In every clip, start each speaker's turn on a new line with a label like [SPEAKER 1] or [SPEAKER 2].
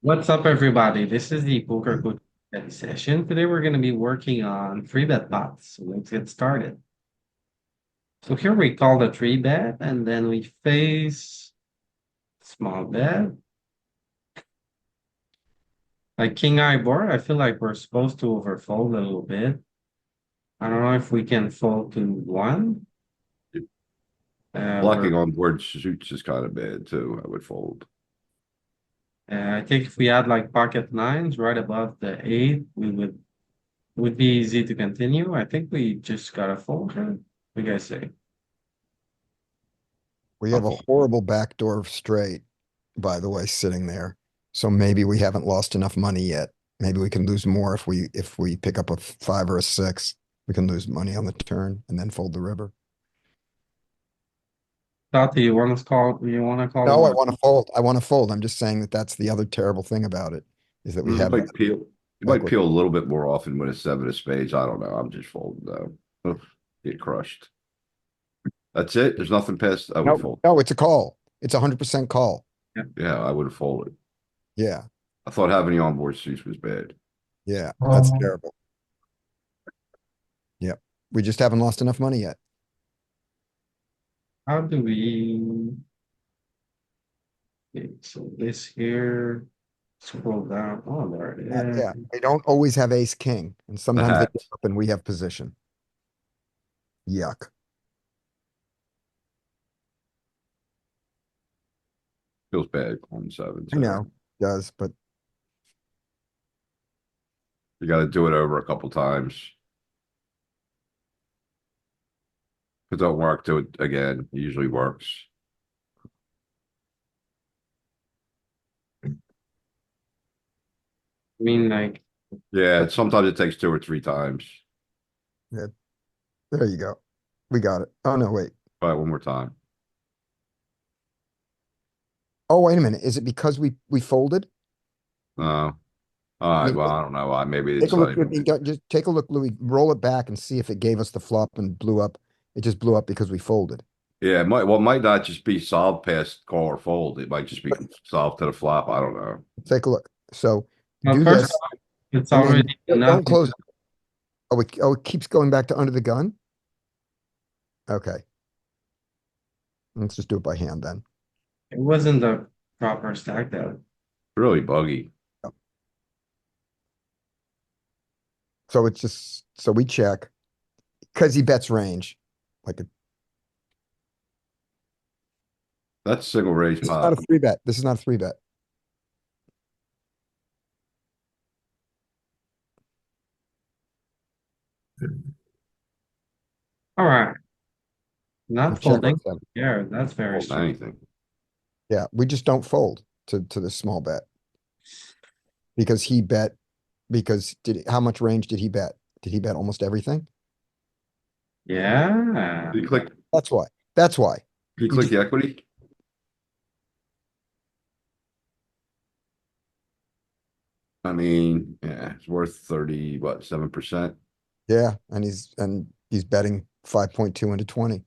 [SPEAKER 1] What's up, everybody? This is the Poker Coach Study session. Today, we're going to be working on three bet pots. So let's get started. So here we call the three bet, and then we face small bet. Like king eye board, I feel like we're supposed to overfold a little bit. I don't know if we can fold to one. We're
[SPEAKER 2] Blocking on board suits is kind of bad too. I would fold.
[SPEAKER 1] I think if we had like pocket nines right above the eight, we would be easy to continue. I think we just gotta fold here. What do you guys say?
[SPEAKER 3] We
[SPEAKER 2] I'll
[SPEAKER 3] have a
[SPEAKER 2] fold.
[SPEAKER 3] horrible backdoor straight, by the way, sitting there. So maybe we haven't lost enough money yet. Maybe we can lose more if we pick up a five or a six. We can lose money on the turn and then fold the river.
[SPEAKER 1] Tati, you want to call? You want to call
[SPEAKER 3] No, I
[SPEAKER 1] one?
[SPEAKER 3] want to fold. I want to fold. I'm just saying that that's the other terrible thing about it is that we
[SPEAKER 2] You
[SPEAKER 3] have that
[SPEAKER 2] might peel. You might
[SPEAKER 3] equity.
[SPEAKER 2] peel a little bit more often when it's seven of spades. I don't know. I'm just folding though. Ugh, get crushed. That's it. There's nothing past. I would
[SPEAKER 3] No,
[SPEAKER 2] fold.
[SPEAKER 3] no, it's a call. It's 100% call.
[SPEAKER 1] Yeah.
[SPEAKER 2] Yeah, I would have folded.
[SPEAKER 3] Yeah,
[SPEAKER 2] I thought having the onboard suits was bad.
[SPEAKER 3] yeah, that's terrible. Yep. We just haven't lost enough money yet.
[SPEAKER 1] How do we? Okay, so this here, scroll down. Oh, there it
[SPEAKER 3] Yeah,
[SPEAKER 1] is.
[SPEAKER 3] they don't always have ace king, and
[SPEAKER 2] The
[SPEAKER 3] sometimes they
[SPEAKER 2] hat
[SPEAKER 3] get up and we have position. Yuck.
[SPEAKER 2] feels bad on seven
[SPEAKER 3] I
[SPEAKER 2] too.
[SPEAKER 3] know, does, but
[SPEAKER 2] You got to do it over a couple times. If it don't work, do it again. It usually works.
[SPEAKER 1] I mean, like,
[SPEAKER 2] Yeah, sometimes it takes two or three times.
[SPEAKER 3] yeah, there you go. We got it. Oh no, wait.
[SPEAKER 2] Try it one more time.
[SPEAKER 3] Oh, wait a minute. Is it because we folded?
[SPEAKER 2] No. All
[SPEAKER 3] I
[SPEAKER 2] right.
[SPEAKER 3] mean,
[SPEAKER 2] Well, I don't know why. Maybe
[SPEAKER 3] take
[SPEAKER 2] it's
[SPEAKER 3] a
[SPEAKER 2] not
[SPEAKER 3] look.
[SPEAKER 2] even.
[SPEAKER 3] Just take a look, Louis. Roll it back and see if it gave us the flop and blew up. It just blew up because we folded.
[SPEAKER 2] Yeah, it might not just be solved past call or fold. It might just be solved to the flop. I don't know.
[SPEAKER 3] Take a look. So
[SPEAKER 1] well,
[SPEAKER 3] do
[SPEAKER 1] first
[SPEAKER 3] this,
[SPEAKER 1] off, it's
[SPEAKER 3] and then
[SPEAKER 1] already
[SPEAKER 3] don't
[SPEAKER 1] enough.
[SPEAKER 3] close. Oh, it keeps going back to under the gun. Okay, let's just do it by hand then.
[SPEAKER 1] It wasn't the proper stack that.
[SPEAKER 2] Really buggy.
[SPEAKER 3] So it's just so we check because he bets range. Like
[SPEAKER 2] That's single raise
[SPEAKER 3] this is not a
[SPEAKER 2] pot.
[SPEAKER 3] three bet. This is not a three bet.
[SPEAKER 1] All right,
[SPEAKER 3] We
[SPEAKER 1] not
[SPEAKER 3] check our
[SPEAKER 1] folding.
[SPEAKER 3] seven.
[SPEAKER 1] Yeah, that's very
[SPEAKER 2] Fold
[SPEAKER 1] strange.
[SPEAKER 2] anything.
[SPEAKER 3] Yeah, we just don't fold to this small bet because he bet because how much range did he bet? Did he bet almost everything?
[SPEAKER 1] Yeah.
[SPEAKER 2] Can you click?
[SPEAKER 3] That's why. That's why.
[SPEAKER 2] Can you
[SPEAKER 3] He
[SPEAKER 2] click
[SPEAKER 3] just
[SPEAKER 2] the equity? I mean, yeah, it's worth 30, what, 7%?
[SPEAKER 3] yeah, and he's betting 5.2 into 20.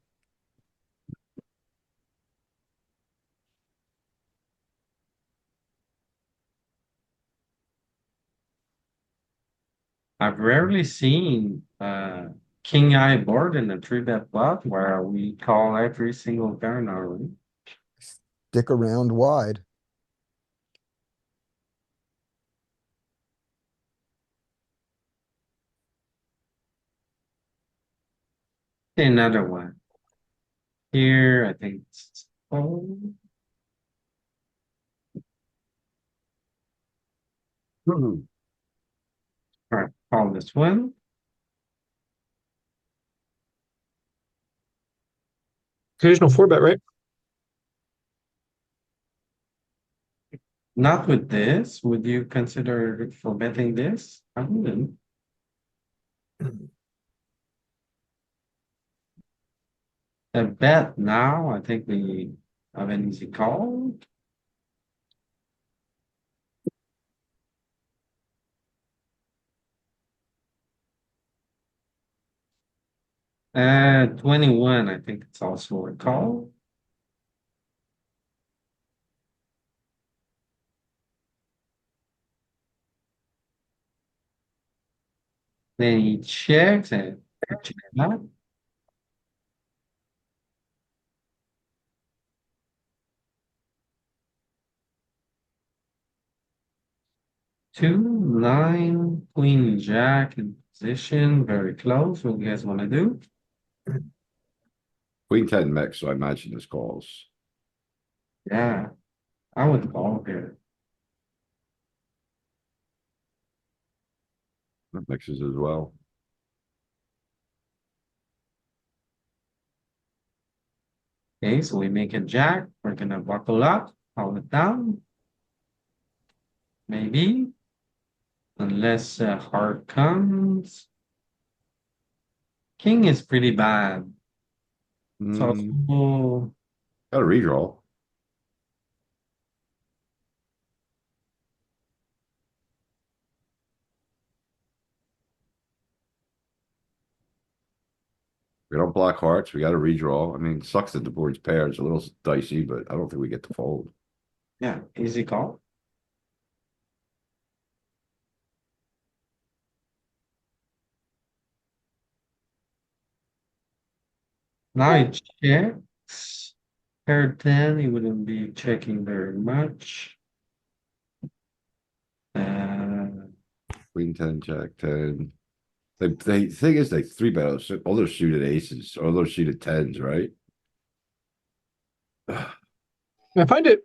[SPEAKER 1] I've rarely seen king eye board in a three bet pot where we call every single turn already.
[SPEAKER 3] Stick around wide.
[SPEAKER 1] Another one here. I think. Oh,
[SPEAKER 2] Mhm.
[SPEAKER 1] all right. Call this one.
[SPEAKER 4] Occasional four bet, right?
[SPEAKER 1] Not with this. Would you consider for betting this? I wouldn't. A bet now. I think we have an easy call. 21. I think it's also a call. Then he checks and check back. Two, nine, queen, jack in position, very close. What do you guys want to do?
[SPEAKER 2] Queen ten mix, so I imagine this calls.
[SPEAKER 1] Yeah, I would call here.
[SPEAKER 2] That mixes as well.
[SPEAKER 1] Okay, so we make a jack. We're gonna buckle up, hold it down. Maybe. Unless heart comes. King is pretty bad. So, oh,
[SPEAKER 2] Got a redraw. We don't block hearts. We got a redraw. I mean, sucks that the board's paired. It's a little dicey, but I don't think we get to fold.
[SPEAKER 1] yeah, easy call. Now he checks. Pair 10, he wouldn't be checking very much. Uh,
[SPEAKER 2] Queen ten, jack ten. The thing is, they three bet all those suited aces, all those suited tens, right?
[SPEAKER 4] I find it,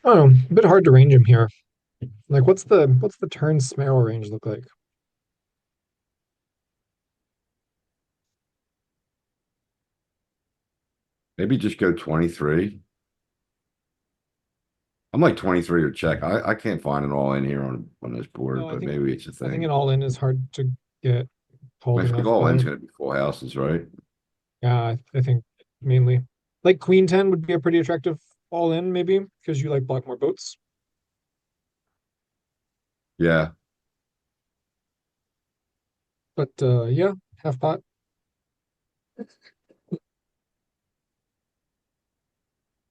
[SPEAKER 4] I don't know, a bit hard to range him here. Like, what's the turn smell range look like?
[SPEAKER 2] Maybe just go 23. I'm like 23 or check. I can't find an all in here on this board,
[SPEAKER 4] No, I
[SPEAKER 2] but
[SPEAKER 4] think
[SPEAKER 2] maybe it's a
[SPEAKER 4] I think
[SPEAKER 2] thing.
[SPEAKER 4] an all in is hard to get called
[SPEAKER 2] I think
[SPEAKER 4] enough
[SPEAKER 2] all in's
[SPEAKER 4] by.
[SPEAKER 2] gonna be full houses, right?
[SPEAKER 4] Yeah, I think mainly. Like queen 10 would be a pretty attractive all in, maybe, because you like block more boats.
[SPEAKER 2] Yeah,
[SPEAKER 4] But yeah, half pot.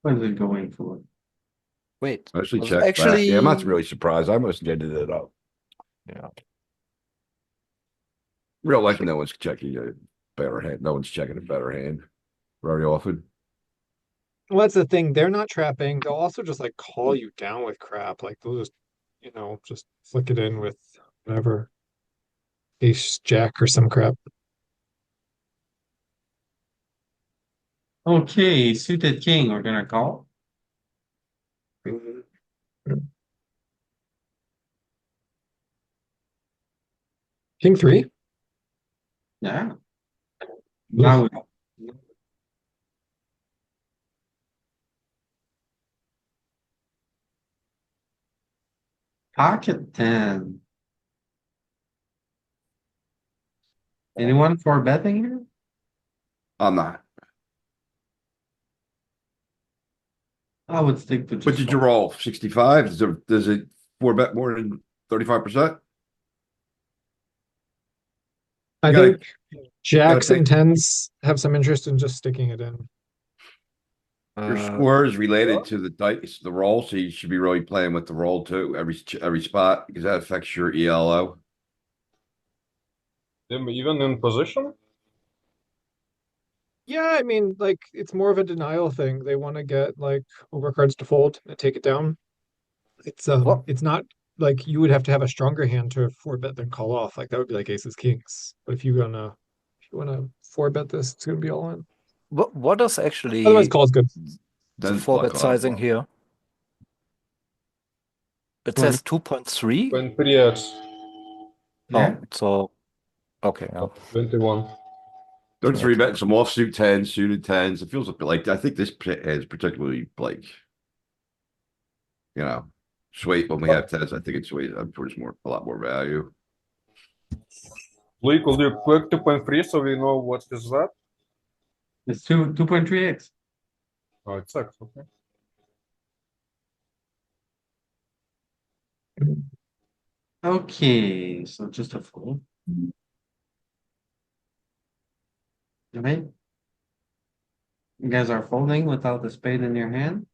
[SPEAKER 1] what is it going for?
[SPEAKER 5] Wait,
[SPEAKER 2] mostly
[SPEAKER 5] was
[SPEAKER 2] check back. Yeah, I'm not really surprised. I almost ended it up.
[SPEAKER 5] yeah.
[SPEAKER 2] Real life, no one's checking a better hand. No one's checking a better hand very often.
[SPEAKER 4] Well, that's the thing. They're not trapping. They'll also just like call you down with crap. Like they'll just, just flick it in with whatever. Ace jack or some crap.
[SPEAKER 1] Okay, suited king, we're gonna call.
[SPEAKER 4] King three?
[SPEAKER 1] Yeah. Now, pocket 10. Anyone for betting here?
[SPEAKER 2] I'm not.
[SPEAKER 1] I would stick to
[SPEAKER 2] What
[SPEAKER 1] just.
[SPEAKER 2] did you roll? 65? Does it four bet more than 35%?
[SPEAKER 4] I
[SPEAKER 2] gotta-
[SPEAKER 4] think jacks
[SPEAKER 2] take-
[SPEAKER 4] and tens have some interest in just sticking it in.
[SPEAKER 2] Your score is related to the dice, the roll, so you should be really playing with the roll too, every spot, because that affects your ELO.
[SPEAKER 6] Even in position?
[SPEAKER 4] Yeah, I mean, like it's more of a denial thing. They want to get like overcards to fold and take it down.
[SPEAKER 5] What?
[SPEAKER 4] It's not like you would have to have a stronger hand to four bet than call off. Like that would be like aces kings. But if you wanna four bet this, it's gonna be all in.
[SPEAKER 5] What is
[SPEAKER 4] Otherwise,
[SPEAKER 5] actually
[SPEAKER 4] call is good.
[SPEAKER 5] the
[SPEAKER 2] Then
[SPEAKER 5] four bet
[SPEAKER 2] block off.
[SPEAKER 5] sizing here? It
[SPEAKER 1] Well,
[SPEAKER 5] says 2.3.
[SPEAKER 6] When 3x,
[SPEAKER 1] Yeah,
[SPEAKER 5] Oh, so okay. Yeah.
[SPEAKER 6] 21.
[SPEAKER 2] They're three betting some offsuit tens, suited tens. It feels a bit like, I think this is particularly like, sweet when we have tens. I think it's sweet. I'm towards a lot more value.
[SPEAKER 6] Louis, could you click 2.3 so we know what is that?
[SPEAKER 1] it's 2.3x.
[SPEAKER 6] Oh, it's X, okay.
[SPEAKER 1] Okay, so just a fold. Right? You guys are folding without the spade in your hand?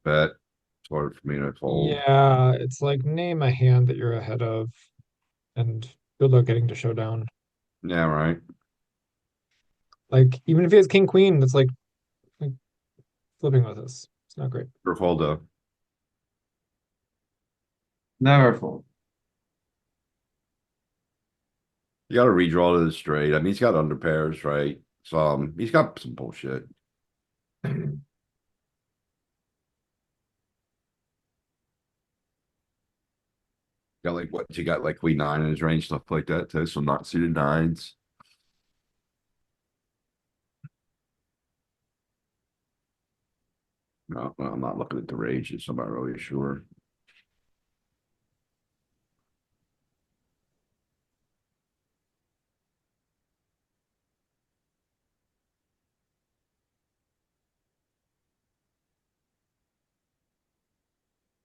[SPEAKER 2] Bet. hard for me to fold.
[SPEAKER 4] Yeah, it's like name a hand that you're ahead of, and good luck getting to showdown.
[SPEAKER 2] Yeah, right.
[SPEAKER 4] Like even if he has king queen, that's like flipping with us. It's not great.
[SPEAKER 2] Or fold though.
[SPEAKER 1] Never fold.
[SPEAKER 2] You gotta redraw to the straight. I mean, he's got under pairs, right? He's got some bullshit. Got like what? You got like queen nine in his range, stuff like that too. Some not suited nines. No, well, I'm not looking at the ranges. I'm not really sure.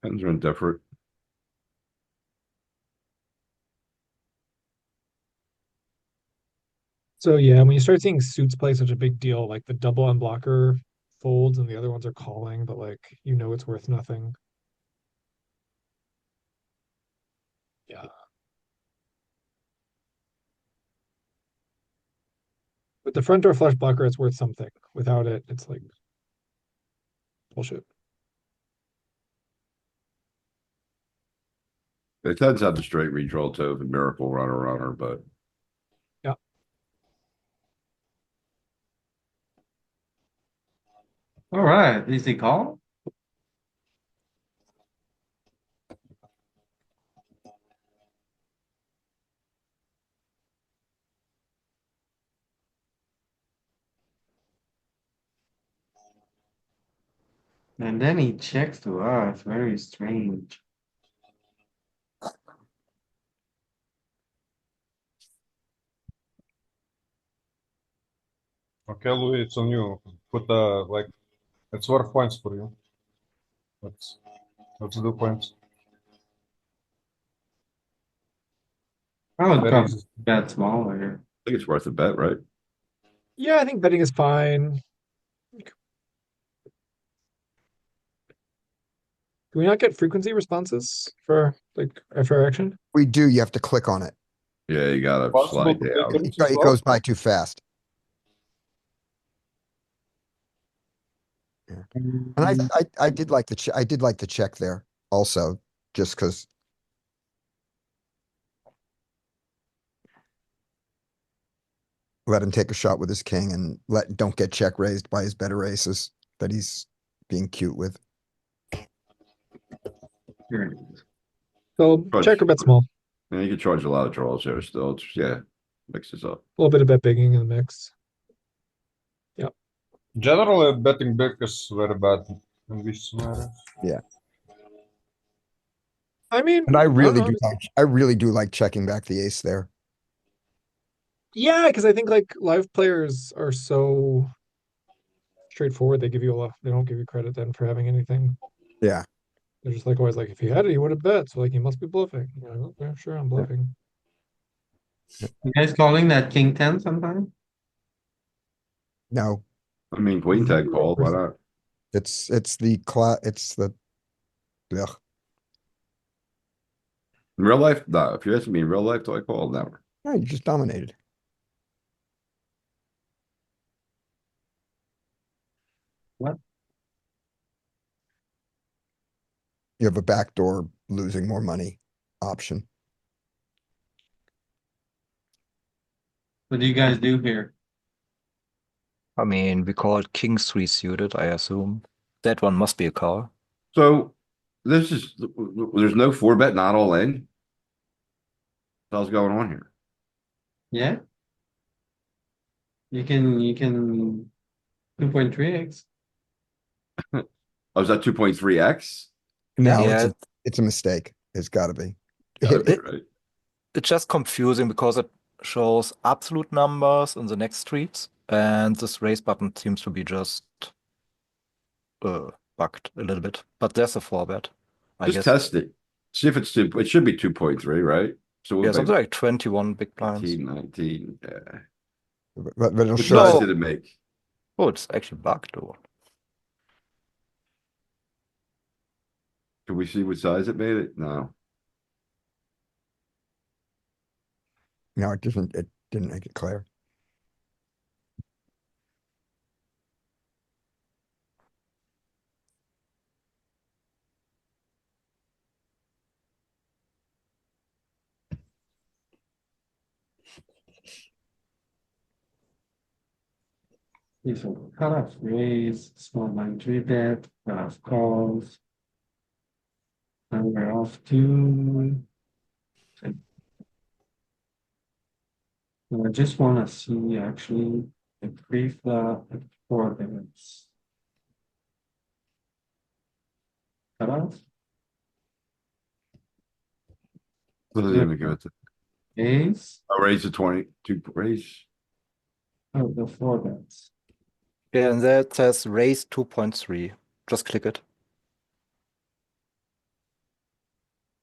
[SPEAKER 2] Hands are indifferent.
[SPEAKER 4] So yeah, when you start seeing suits play such a big deal, like the double unblocker folds and the other ones are calling, but like you know it's worth nothing. Yeah. With the front door flush blocker, it's worth something. Without it, it's like bullshit.
[SPEAKER 2] It tends to have the straight redraw too, the miracle runner, but
[SPEAKER 4] Yeah.
[SPEAKER 1] All right, easy call. And then he checks to us. Very strange.
[SPEAKER 6] Okay, Louis, it's on you. Put like it's worth points for you. Let's do points.
[SPEAKER 1] I would
[SPEAKER 6] Very
[SPEAKER 1] probably
[SPEAKER 6] easy.
[SPEAKER 1] bet smaller here.
[SPEAKER 2] I think it's worth a bet, right?
[SPEAKER 4] Yeah, I think betting is fine. Do we not get frequency responses for like FR action?
[SPEAKER 3] We do, you have to click on it.
[SPEAKER 2] Yeah, you gotta
[SPEAKER 6] Possible
[SPEAKER 2] slide
[SPEAKER 6] to take
[SPEAKER 2] down.
[SPEAKER 6] it.
[SPEAKER 3] It goes by too fast. Yeah. And I did like I did like the check there also, just because. Let him take a shot with his king and don't get check raised by his better aces that he's being cute with.
[SPEAKER 1] Here it is.
[SPEAKER 4] So check or bet small.
[SPEAKER 2] Yeah, you can charge a lot of draws there still. It's, yeah, mixes up.
[SPEAKER 4] A little bit of bet bigging in the mix.
[SPEAKER 6] Generally, betting big is very bad in these scenarios.
[SPEAKER 4] I mean,
[SPEAKER 3] And I really
[SPEAKER 4] don't know.
[SPEAKER 3] I really do like checking back the ace there.
[SPEAKER 4] Yeah, because I think like live players are so straightforward. They give you a lot. They don't give you credit then for having anything.
[SPEAKER 3] Yeah.
[SPEAKER 4] They're just like always like, if he had it, he would have bet. So like, he must be bluffing. You're like, okay, sure, I'm bluffing.
[SPEAKER 1] You guys calling that king 10 sometime?
[SPEAKER 3] No,
[SPEAKER 2] I mean, queen ten call, why not?
[SPEAKER 3] it's the ugh.
[SPEAKER 2] In real life, no. If you're asking me in real life, do I call? Never.
[SPEAKER 3] No, you just dominated.
[SPEAKER 1] What?
[SPEAKER 3] You have a backdoor losing more money option.
[SPEAKER 1] What do you guys do here?
[SPEAKER 5] I mean, we called king three suited, I assume. That one must be a call.
[SPEAKER 2] So this is, there's no four bet, not all in. What's going on here?
[SPEAKER 1] Yeah? You can 2.3x.
[SPEAKER 2] Oh, is that 2.3x?
[SPEAKER 3] No,
[SPEAKER 5] Yeah,
[SPEAKER 3] it's a mistake. It's gotta be.
[SPEAKER 2] Gotta be,
[SPEAKER 5] it-
[SPEAKER 2] right?
[SPEAKER 5] it's just confusing because it shows absolute numbers in the next streets, and this raise button seems to be just bugged a little bit. But there's a four bet, I
[SPEAKER 2] Just
[SPEAKER 5] guess.
[SPEAKER 2] test it. See if it's two, it should be 2.3, right? So
[SPEAKER 5] Yeah,
[SPEAKER 2] we'll
[SPEAKER 5] something
[SPEAKER 2] make
[SPEAKER 5] like 21 big blinds.
[SPEAKER 2] 18, 19, yeah.
[SPEAKER 3] But it'll
[SPEAKER 2] Which
[SPEAKER 3] show.
[SPEAKER 2] size
[SPEAKER 5] No.
[SPEAKER 2] did it make?
[SPEAKER 5] Oh, it's actually bugged though.
[SPEAKER 2] Can we see what size it made it? No.
[SPEAKER 3] No, it didn't make it clear.
[SPEAKER 1] These are cutoff raise, small blind three bet, cutoff calls. And we're off to. I just want to see actually the pre-flop at 4 minutes. Cutoff.
[SPEAKER 2] What is it gonna give it to?
[SPEAKER 1] Ace.
[SPEAKER 2] I raise the 22 raise.
[SPEAKER 1] Oh, the 4 bets.
[SPEAKER 5] Yeah, and there it says raise 2.3. Just click it.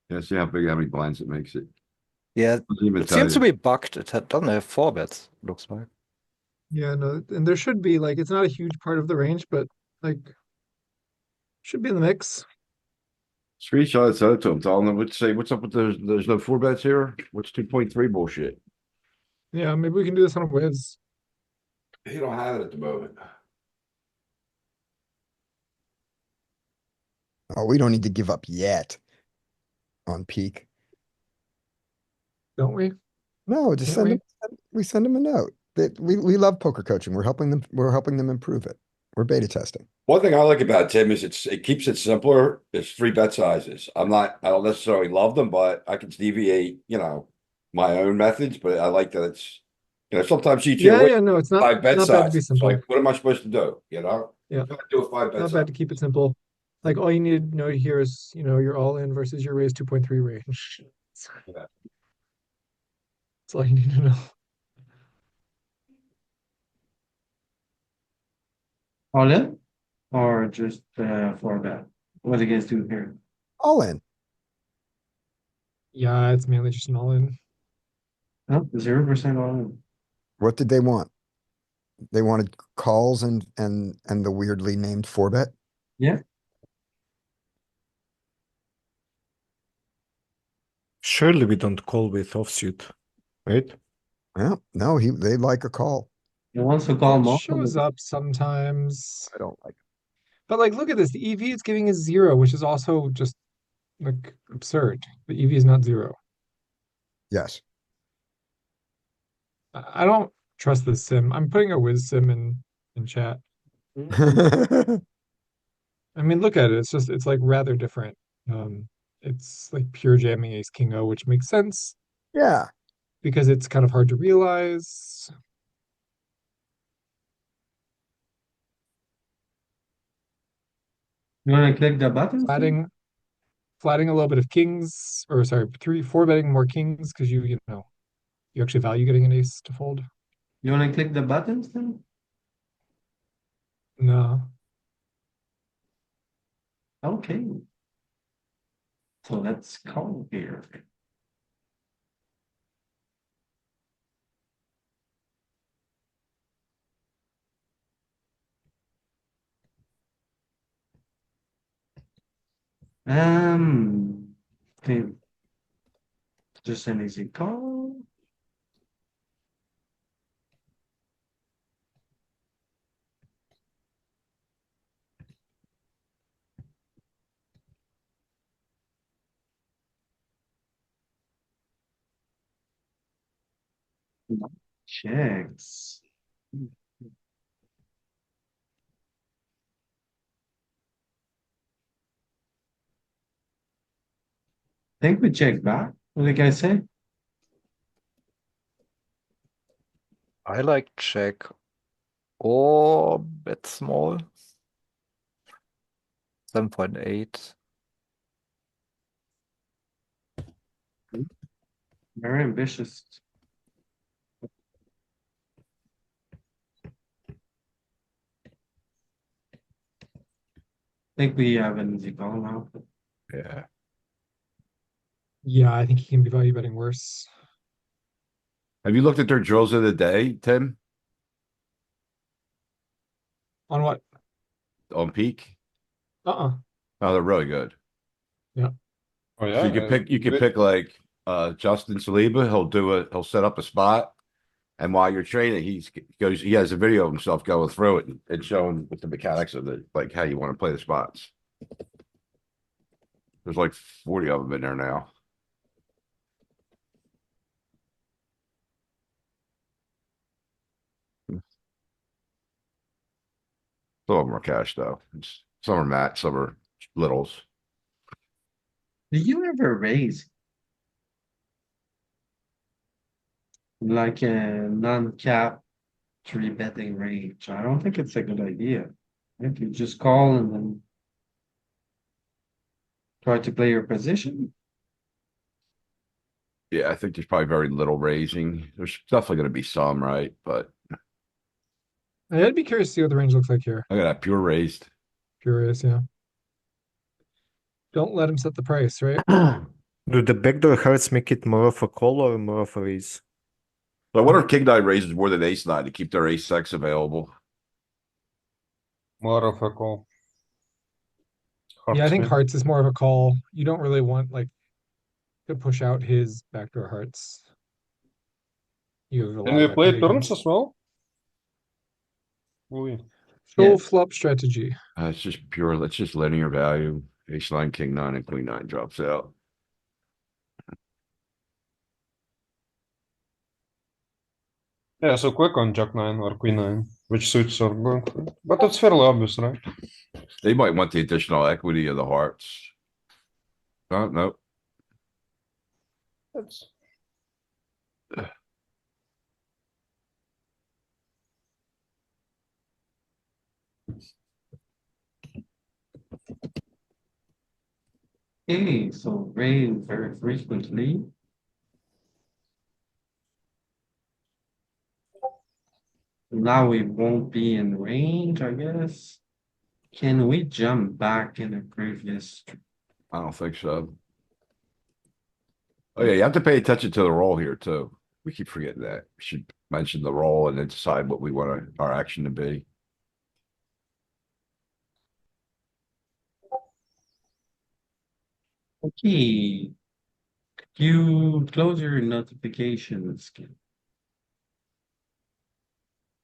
[SPEAKER 2] Yeah, see how big, how many blinds it makes it.
[SPEAKER 5] Yeah,
[SPEAKER 2] Doesn't even
[SPEAKER 5] it
[SPEAKER 2] tell
[SPEAKER 5] seems to
[SPEAKER 2] you.
[SPEAKER 5] be bugged. Doesn't have 4 bets, looks like.
[SPEAKER 4] Yeah, no, and there should be like it's not a huge part of the range, but like should be in the mix.
[SPEAKER 2] Screenshot it, send it to him, tell him, what's up with there's no 4 bets here? What's 2.3 bullshit?
[SPEAKER 4] Yeah, maybe we can do this on a whiz.
[SPEAKER 2] He don't have it at the moment.
[SPEAKER 3] Oh, we don't need to give up yet on peak.
[SPEAKER 4] Don't we?
[SPEAKER 3] No, just
[SPEAKER 4] Can't
[SPEAKER 3] we send them a note that we love poker coaching. We're helping them improve it. We're beta testing.
[SPEAKER 2] One thing I like about Tim is it keeps it simpler. It's 3 bet sizes. I don't necessarily love them, but I can deviate, my own methods, but I like that it's, sometimes you
[SPEAKER 4] Yeah,
[SPEAKER 2] wait,
[SPEAKER 4] yeah, no, it's not
[SPEAKER 2] 5 bet
[SPEAKER 4] not bad to be
[SPEAKER 2] size. It's
[SPEAKER 4] simple.
[SPEAKER 2] like, what am I supposed to do?
[SPEAKER 4] Yeah,
[SPEAKER 2] Do a 5 bet
[SPEAKER 4] not
[SPEAKER 2] size.
[SPEAKER 4] bad to keep it simple. Like all you need to know here is, you're all in versus your raise 2.3 range.
[SPEAKER 2] Yeah.
[SPEAKER 4] That's all you need to know.
[SPEAKER 1] All in? Or just 4 bet? What do you guys do here?
[SPEAKER 3] All in.
[SPEAKER 4] Yeah, it's mainly just an all in.
[SPEAKER 1] Oh, 0% all in.
[SPEAKER 3] What did they want? They wanted calls and the weirdly named 4-bet.
[SPEAKER 1] Yeah.
[SPEAKER 7] Surely we don't call with offsuit, right?
[SPEAKER 3] Yeah, no, they like a call.
[SPEAKER 1] He wants to call
[SPEAKER 4] It
[SPEAKER 1] most of
[SPEAKER 4] shows
[SPEAKER 1] the.
[SPEAKER 4] up sometimes.
[SPEAKER 3] I don't like
[SPEAKER 4] But like look at this. The EV it's giving is 0, which is also just like absurd. The EV is not 0.
[SPEAKER 3] Yes.
[SPEAKER 4] I don't trust this sim. I'm putting a whiz sim in chat. I mean, look at it. It's like rather different. It's like pure jamming ace king O, which makes sense
[SPEAKER 3] Yeah.
[SPEAKER 4] because it's kind of hard to realize.
[SPEAKER 1] You want to click the button?
[SPEAKER 4] Flatting a little bit of kings, or sorry, 4 betting more kings because you actually value getting an ace to fold.
[SPEAKER 1] You want to click the buttons then?
[SPEAKER 4] No.
[SPEAKER 1] Okay. So let's call here. Okay. Just an easy call. Checks. Think we check back. What do you guys say?
[SPEAKER 5] I like check or bet small. 7.8.
[SPEAKER 1] Very ambitious. Think we have an easy call now.
[SPEAKER 7] Yeah.
[SPEAKER 4] Yeah, I think he can be value betting worse.
[SPEAKER 2] Have you looked at their drills of the day, Tim,
[SPEAKER 4] On what?
[SPEAKER 2] on peak?
[SPEAKER 4] Uh-uh.
[SPEAKER 2] Oh, they're really good.
[SPEAKER 6] Oh
[SPEAKER 2] So
[SPEAKER 6] yeah.
[SPEAKER 2] you can pick like Justin Saliba, he'll set up a spot, and while you're training, he has a video of himself going through it and showing what the mechanics of it, like how you want to play the spots. There's like 40 of them in there now. Some of them are cash though. Some are mat, some are littles.
[SPEAKER 1] Do you ever raise like a non-cap three betting range? I don't think it's a good idea. If you just call and then try to play your position.
[SPEAKER 2] Yeah, I think there's probably very little raising. There's definitely going to be some, right? But
[SPEAKER 4] I'd be curious to see what the range looks like here.
[SPEAKER 2] I got that pure raised.
[SPEAKER 4] Curious, yeah. Don't let him set the price, right?
[SPEAKER 7] Do the backdoor hearts make it more of a call or more of a raise?
[SPEAKER 2] So I wonder if King Nine raises more than Ace Nine to keep their Ace X available.
[SPEAKER 6] More of a call.
[SPEAKER 4] Yeah, I think
[SPEAKER 6] Hearts,
[SPEAKER 4] hearts is more of a call. You don't really want like to push out his backdoor hearts. You have a
[SPEAKER 6] Can
[SPEAKER 4] lot
[SPEAKER 6] we
[SPEAKER 4] of
[SPEAKER 6] play
[SPEAKER 4] equity
[SPEAKER 6] turns
[SPEAKER 4] against.
[SPEAKER 6] as well? Oui.
[SPEAKER 4] Full
[SPEAKER 1] Yeah.
[SPEAKER 4] flop strategy.
[SPEAKER 2] It's just pure. It's just linear value. Ace Nine, King Nine, and Queen Nine drops out.
[SPEAKER 6] Yeah, so quick on Jack 9 or Queen 9, which suits are going for. But it's fairly obvious, right?
[SPEAKER 2] They might want the additional equity of the hearts. Oh, no.
[SPEAKER 6] That's
[SPEAKER 1] Okay, so raise very frequently. Now we won't be in range, I guess. Can we jump back in the previous?
[SPEAKER 2] I don't think so. Oh yeah, you have to pay attention to the roll here too. We keep forgetting that. We should mention the roll and then decide what we want our action to be.
[SPEAKER 1] Okay. You close your notifications.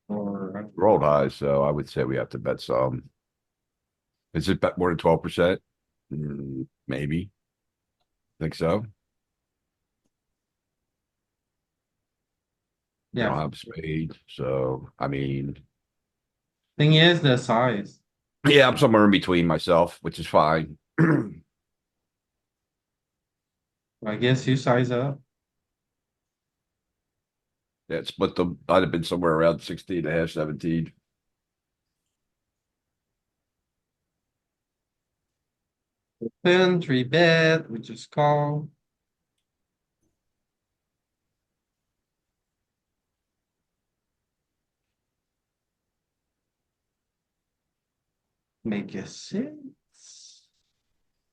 [SPEAKER 1] Or
[SPEAKER 2] Rolled high, so I would say we have to bet some. Is it bet more than 12%? Maybe. Think so. We don't
[SPEAKER 1] yeah,
[SPEAKER 2] have spade, so I mean,
[SPEAKER 1] thing is the size.
[SPEAKER 2] yeah, I'm somewhere in between myself, which is fine.
[SPEAKER 1] I guess you size up.
[SPEAKER 2] Yeah, split them. I'd have been somewhere around 16 and a half, 17.
[SPEAKER 1] Open, three bet, we just call. Make a six.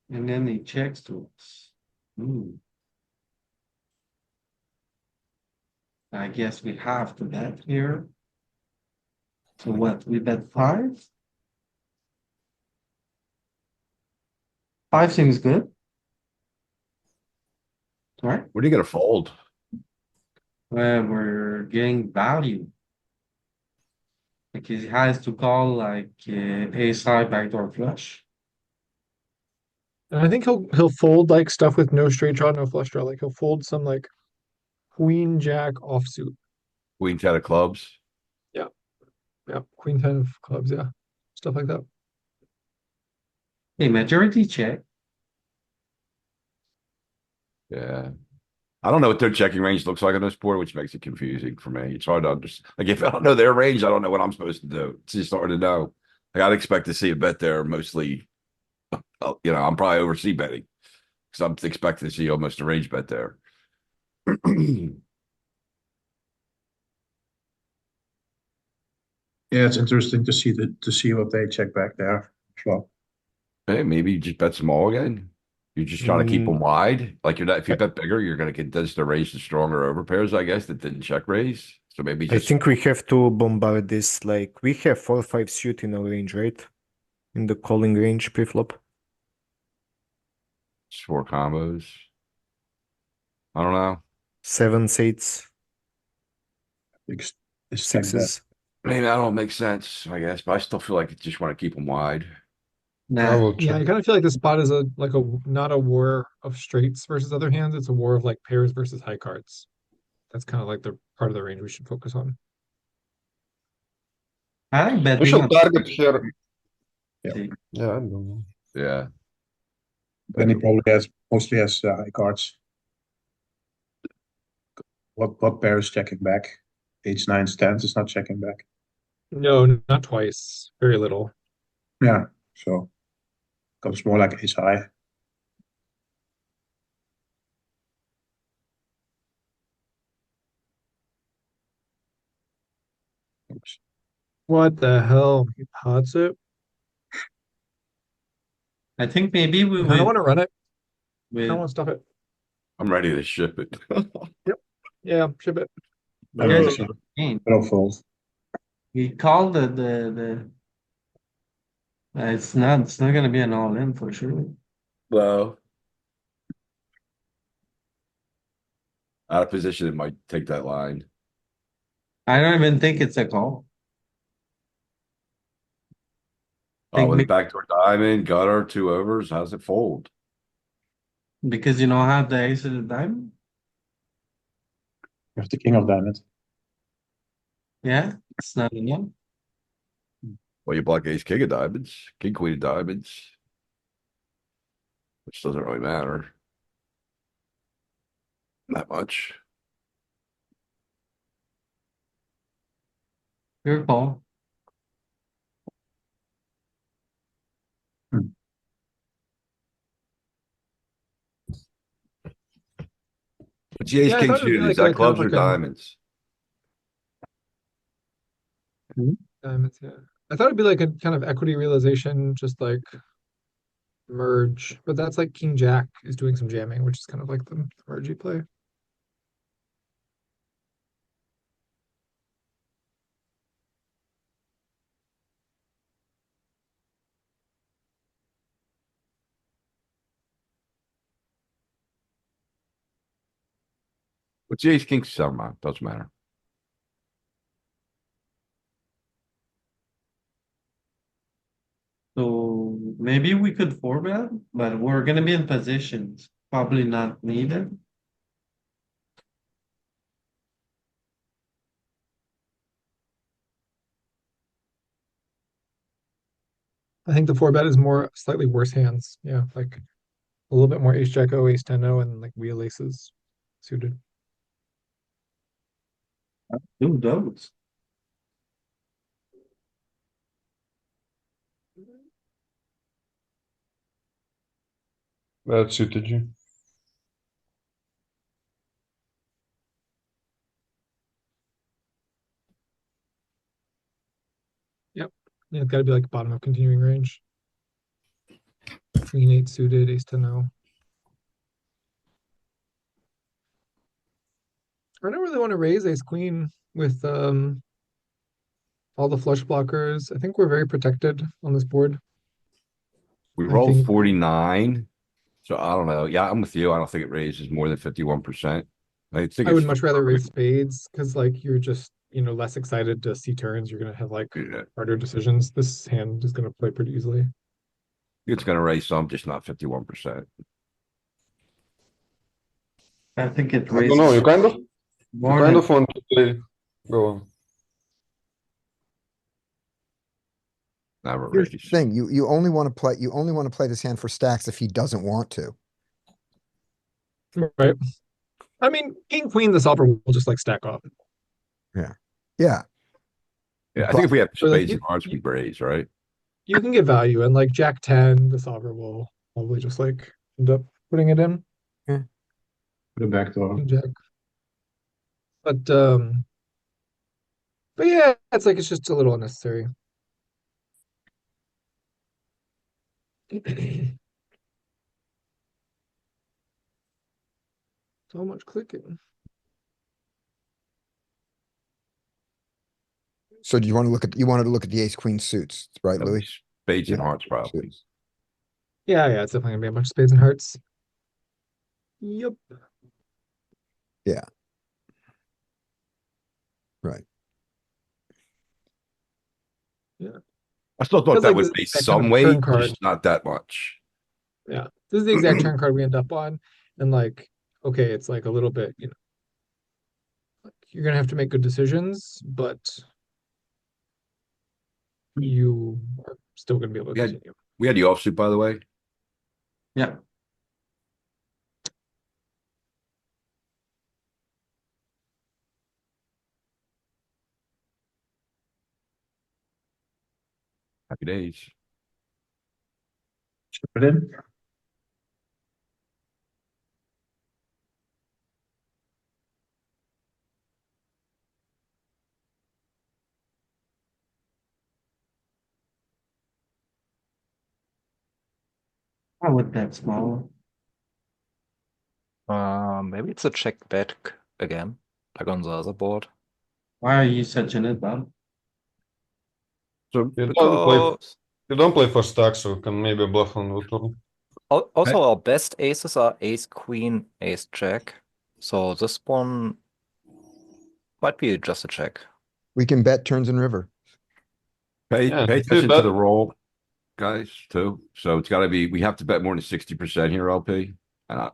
[SPEAKER 1] And then he checks to us. I guess we have to bet here. So what, we bet five? Five seems good. Right?
[SPEAKER 2] What are you gonna fold?
[SPEAKER 1] We're getting value. Like he has to call like ace high backdoor flush.
[SPEAKER 4] And I think he'll fold like stuff with no straight draw, no flush draw. Like he'll fold some like queen jack offsuit.
[SPEAKER 2] Queen 10 of clubs.
[SPEAKER 4] Yeah, queen 10 of clubs, yeah. Stuff like that.
[SPEAKER 1] Hey, majority check.
[SPEAKER 2] Yeah. I don't know what their checking range looks like on this board, which makes it confusing for me. It's hard to understand. Like if I don't know their range, I don't know what I'm supposed to do. It's just hard to know. Like I'd expect to see a bet there mostly. I'm probably oversee betting because I'm expecting to see almost a range bet there.
[SPEAKER 8] Yeah, it's interesting to see what they check back there. Flop.
[SPEAKER 2] Hey, maybe you just bet small again. You're just trying to keep them wide. Like you're not. If you bet bigger, you're going to condense the raise to stronger overpairs, I guess, that didn't check raise. So maybe
[SPEAKER 7] I
[SPEAKER 2] just
[SPEAKER 7] think we have to bombard this. Like we have 4-5 suit in our range, right? In the calling range pre-flop.
[SPEAKER 2] It's four combos. I don't know.
[SPEAKER 7] 7s, 8s,
[SPEAKER 8] It's stack that.
[SPEAKER 7] 6s.
[SPEAKER 2] Maybe that don't make sense, I guess, but I still feel like I just want to keep them wide.
[SPEAKER 6] I
[SPEAKER 1] Nah,
[SPEAKER 6] will
[SPEAKER 4] Yeah, I
[SPEAKER 6] check.
[SPEAKER 4] kind of feel like this spot is a like a not a war of straights versus other hands. It's a war of like pairs versus high cards. That's kind of like the part of the range we should focus on.
[SPEAKER 1] I like
[SPEAKER 6] We
[SPEAKER 1] betting
[SPEAKER 6] shall
[SPEAKER 1] on
[SPEAKER 6] target here.
[SPEAKER 1] the-
[SPEAKER 6] Yeah, I don't know.
[SPEAKER 2] Yeah.
[SPEAKER 8] Then he probably mostly has high cards. What pair is checking back? Eights, nines, tens is not checking back.
[SPEAKER 4] No, not twice. Very little.
[SPEAKER 8] Yeah, so comes more like ace high. Oops.
[SPEAKER 4] What the hell? He pots it.
[SPEAKER 1] I think maybe we
[SPEAKER 4] I don't
[SPEAKER 1] would
[SPEAKER 4] want to run it. I don't
[SPEAKER 1] with
[SPEAKER 4] want to stop it.
[SPEAKER 2] I'm ready to ship it.
[SPEAKER 4] Yeah, ship it.
[SPEAKER 8] I'm
[SPEAKER 1] guys
[SPEAKER 8] losing.
[SPEAKER 1] are game.
[SPEAKER 8] But I'll fold.
[SPEAKER 1] We called the it's not gonna be an all-in for sure.
[SPEAKER 2] Well. Out of position, it might take that line.
[SPEAKER 1] I don't even think it's a call.
[SPEAKER 2] Oh,
[SPEAKER 1] Think
[SPEAKER 2] with a
[SPEAKER 1] me-
[SPEAKER 2] backdoor diamond, gutter, two overs, how's it fold?
[SPEAKER 1] Because you don't have the ace of the diamond.
[SPEAKER 8] You have the king of diamond.
[SPEAKER 1] Yeah, it's not enough.
[SPEAKER 2] Well, you block ace, king of diamonds, king, queen of diamonds. Which doesn't really matter. That much.
[SPEAKER 1] Your call.
[SPEAKER 2] What's the ace,
[SPEAKER 4] Yeah, I
[SPEAKER 2] king
[SPEAKER 4] thought it would be
[SPEAKER 2] suited? Is
[SPEAKER 4] like a
[SPEAKER 2] that
[SPEAKER 4] kind of
[SPEAKER 2] clubs or
[SPEAKER 4] like a
[SPEAKER 2] diamonds?
[SPEAKER 4] diamonds. Yeah, I thought it'd be like a kind of equity realization, just like merge. But that's like King Jack is doing some jamming, which is kind of like the mergey play.
[SPEAKER 2] What's the ace, king, doesn't matter.
[SPEAKER 1] So maybe we could four bet, but we're gonna be in positions. Probably not needed.
[SPEAKER 4] I think the four bet is more slightly worse hands. Yeah, like a little bit more ace jack o, ace 10 o, and like wheel aces suited.
[SPEAKER 1] Do those.
[SPEAKER 6] That suited you.
[SPEAKER 4] Yep. Yeah, it's got to be like bottom of continuing range. Queen eight suited, ace 10 o. I don't really want to raise ace queen with all the flush blockers. I think we're very protected on this board.
[SPEAKER 2] We
[SPEAKER 4] I
[SPEAKER 2] rolled
[SPEAKER 4] think
[SPEAKER 2] 49. So I don't know. Yeah, I'm with you. I don't think it raises more than 51%. I think
[SPEAKER 4] I would
[SPEAKER 2] it's
[SPEAKER 4] much rather raise
[SPEAKER 2] perfect.
[SPEAKER 4] spades because like you're just, less excited to see turns. You're gonna have like
[SPEAKER 2] Yeah.
[SPEAKER 4] harder decisions. This hand is gonna play pretty easily.
[SPEAKER 2] It's gonna raise some, just not 51%.
[SPEAKER 1] I think it
[SPEAKER 6] I don't know.
[SPEAKER 1] raises
[SPEAKER 6] You kind of
[SPEAKER 1] more than
[SPEAKER 6] want to play. Go on.
[SPEAKER 2] Never
[SPEAKER 3] Here's the
[SPEAKER 2] raise.
[SPEAKER 3] thing, you only want to play this hand for stacks if he doesn't want to.
[SPEAKER 4] Right. I mean, king queen, the solver will just like stack off.
[SPEAKER 3] Yeah.
[SPEAKER 2] Yeah, I
[SPEAKER 3] But-
[SPEAKER 2] think if we have
[SPEAKER 4] Or like
[SPEAKER 2] spades and hearts, we raise, right?
[SPEAKER 4] you can get value, and like jack 10, the solver will probably just like end up putting it in.
[SPEAKER 8] Put it back door.
[SPEAKER 4] King jack. But yeah, it's just a little unnecessary. So much clicking.
[SPEAKER 3] So do you wanted to look at the ace queen suits, right,
[SPEAKER 2] That'd be
[SPEAKER 3] Louis?
[SPEAKER 2] Spades and
[SPEAKER 3] Yeah.
[SPEAKER 2] hearts, probably.
[SPEAKER 3] Suits.
[SPEAKER 4] Yeah, it's definitely gonna be a bunch of spades and hearts. Yep.
[SPEAKER 3] Right.
[SPEAKER 2] I still thought
[SPEAKER 4] Feels
[SPEAKER 2] that
[SPEAKER 4] like
[SPEAKER 2] would
[SPEAKER 4] this is
[SPEAKER 2] be
[SPEAKER 4] that kind
[SPEAKER 2] some
[SPEAKER 4] of turn
[SPEAKER 2] weight,
[SPEAKER 4] card.
[SPEAKER 2] just not that much.
[SPEAKER 4] Yeah. This is the exact turn card we end up on. And like, okay, it's like a little bit, like you're gonna have to make good decisions, but you are still gonna be able to
[SPEAKER 2] We had
[SPEAKER 4] continue.
[SPEAKER 2] we had the offsuit, by the way.
[SPEAKER 1] Yeah.
[SPEAKER 2] Happy days.
[SPEAKER 8] Chip it in.
[SPEAKER 1] I would bet small.
[SPEAKER 5] Maybe it's a check back again, like on the other board.
[SPEAKER 1] Why are you such an it, Bob?
[SPEAKER 2] So
[SPEAKER 5] Because
[SPEAKER 6] You don't play for stacks, so you can maybe bluff on the turn.
[SPEAKER 5] also our best aces are ace queen, ace jack. So this one might be just a check.
[SPEAKER 3] We can bet turns and river.
[SPEAKER 2] pay
[SPEAKER 6] Yeah,
[SPEAKER 2] pay
[SPEAKER 6] if you
[SPEAKER 2] attention to the
[SPEAKER 6] bet-
[SPEAKER 2] roll, guys, too. So it's got to be. We have to bet more than 60% here, LP, and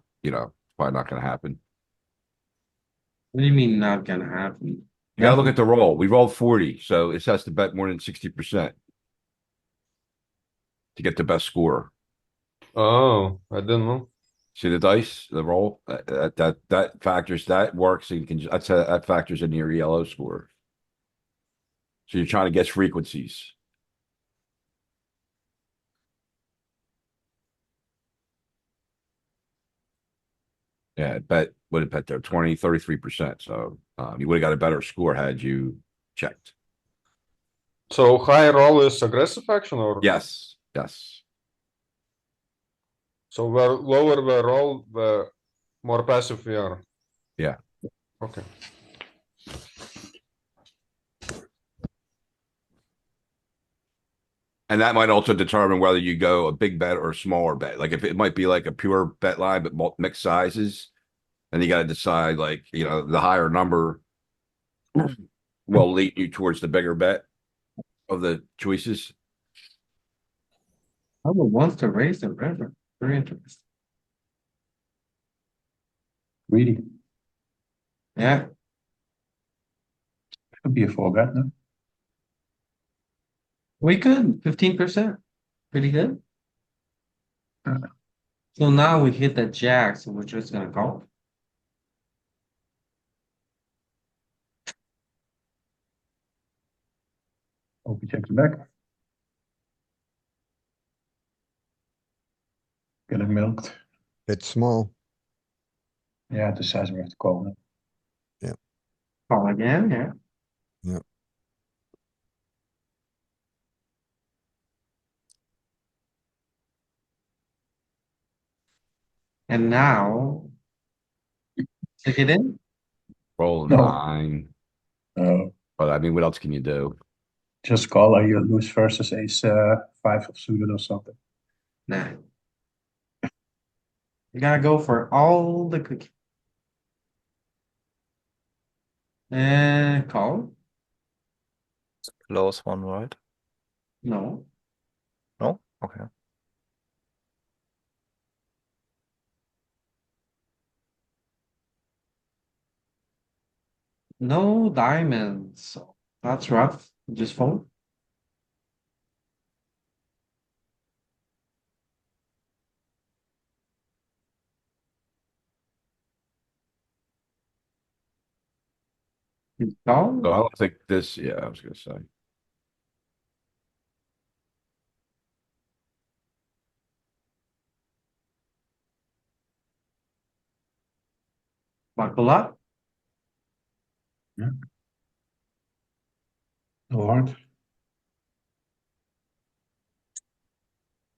[SPEAKER 2] probably not going to happen.
[SPEAKER 1] What do you mean not gonna happen?
[SPEAKER 2] You got to look at the roll. We rolled 40, so it has to bet more than 60% to get the best score.
[SPEAKER 6] Oh, I didn't know.
[SPEAKER 2] See the dice, the roll, that factors, that works. So you can, that factors in your ELO score. So you're trying to guess frequencies. Yeah, would have bet there 33%. So you would have got a better score had you checked.
[SPEAKER 6] So high roll is aggressive action, or
[SPEAKER 2] Yes, yes.
[SPEAKER 6] so where lower the roll, the more passive we are.
[SPEAKER 2] Yeah.
[SPEAKER 6] Okay.
[SPEAKER 2] And that might also determine whether you go a big bet or a smaller bet. Like if it might be like a pure bet line, but mixed sizes, then you got to decide like, the higher number will lead you towards the bigger bet of the choices.
[SPEAKER 1] I would want to raise the river. Very interesting.
[SPEAKER 8] Greedy.
[SPEAKER 1] Yeah,
[SPEAKER 8] Could be a four bet, no?
[SPEAKER 1] we could 15%. Pretty good.
[SPEAKER 8] Yeah.
[SPEAKER 1] So now we hit the jack, so we're just gonna call.
[SPEAKER 8] Hope he checks back. Getting milked.
[SPEAKER 3] It's small.
[SPEAKER 8] Yeah, the size we have to call now.
[SPEAKER 1] Call again, yeah.
[SPEAKER 3] Yeah.
[SPEAKER 1] And now stick it in.
[SPEAKER 2] Roll
[SPEAKER 8] No.
[SPEAKER 2] 9.
[SPEAKER 8] No,
[SPEAKER 2] But I mean, what else can you do?
[SPEAKER 8] just call or you lose versus ace five of suited or something.
[SPEAKER 1] Nah. You gotta go for all the cookie. And call?
[SPEAKER 5] Close one, right?
[SPEAKER 1] No.
[SPEAKER 5] No? Okay.
[SPEAKER 1] No diamonds. So that's rough. Just fold.
[SPEAKER 2] So
[SPEAKER 1] Call.
[SPEAKER 2] I don't think this, yeah, I was going to say.
[SPEAKER 1] Buckle up.
[SPEAKER 8] No heart.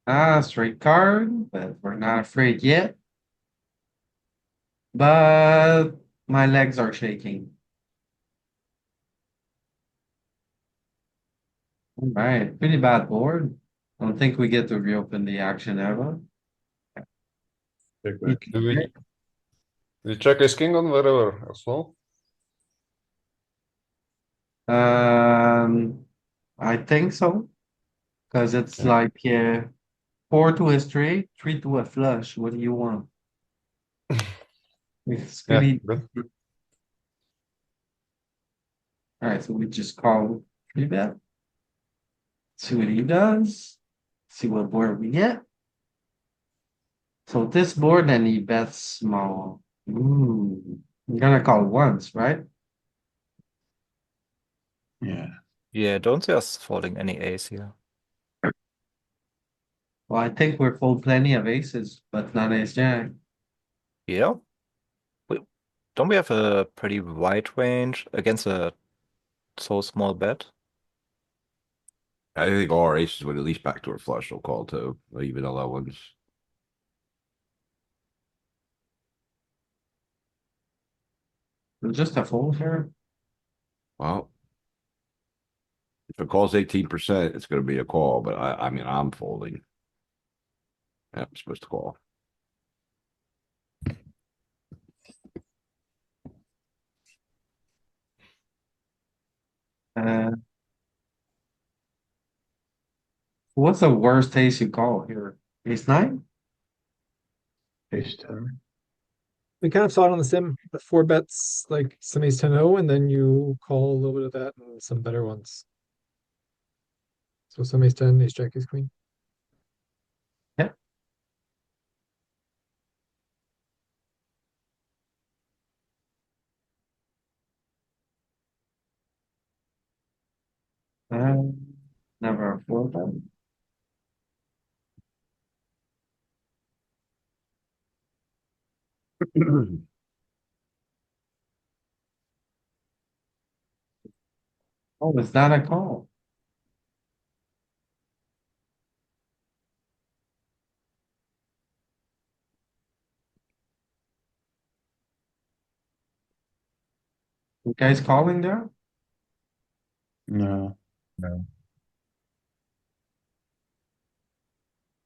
[SPEAKER 1] Ah, straight card, but we're not afraid yet. But my legs are shaking. All right, pretty bad board. Don't think we get to reopen the action ever.
[SPEAKER 8] Check back.
[SPEAKER 6] Do we We check ace king on the river as well.
[SPEAKER 1] I think so. Cause it's
[SPEAKER 6] Okay.
[SPEAKER 1] like, yeah, 4 to a straight, 3 to a flush. What do you want? It's
[SPEAKER 6] Yeah,
[SPEAKER 1] pretty.
[SPEAKER 6] good.
[SPEAKER 1] Alright, so we just call 3-bet. See what he does. See what board we get. So this board, then he bets small. Ooh, I'm gonna call once, right?
[SPEAKER 8] Yeah.
[SPEAKER 5] Yeah, don't see us folding any ace here.
[SPEAKER 1] Well, I think we're full plenty of aces, but not ace jack.
[SPEAKER 5] Yeah. Don't we have a pretty wide range against a so small bet?
[SPEAKER 2] I think all our aces with at least backdoor flush will call too, even the low ones.
[SPEAKER 1] Just a fold here.
[SPEAKER 2] Well. If it calls 18%, it's gonna be a call, but I mean, I'm folding. Yeah, I'm supposed to call.
[SPEAKER 1] Uh, what's the worst ace you call here? Ace nine?
[SPEAKER 8] Ace 10.
[SPEAKER 4] We kind of saw it on the sim, but 4 bets like some ace 10-0, and then you call a little bit of that and some better ones. So some ace 10, ace jack, ace queen.
[SPEAKER 1] Yeah. Never a four bet. Oh, is that a call? You guys calling there?
[SPEAKER 8] No.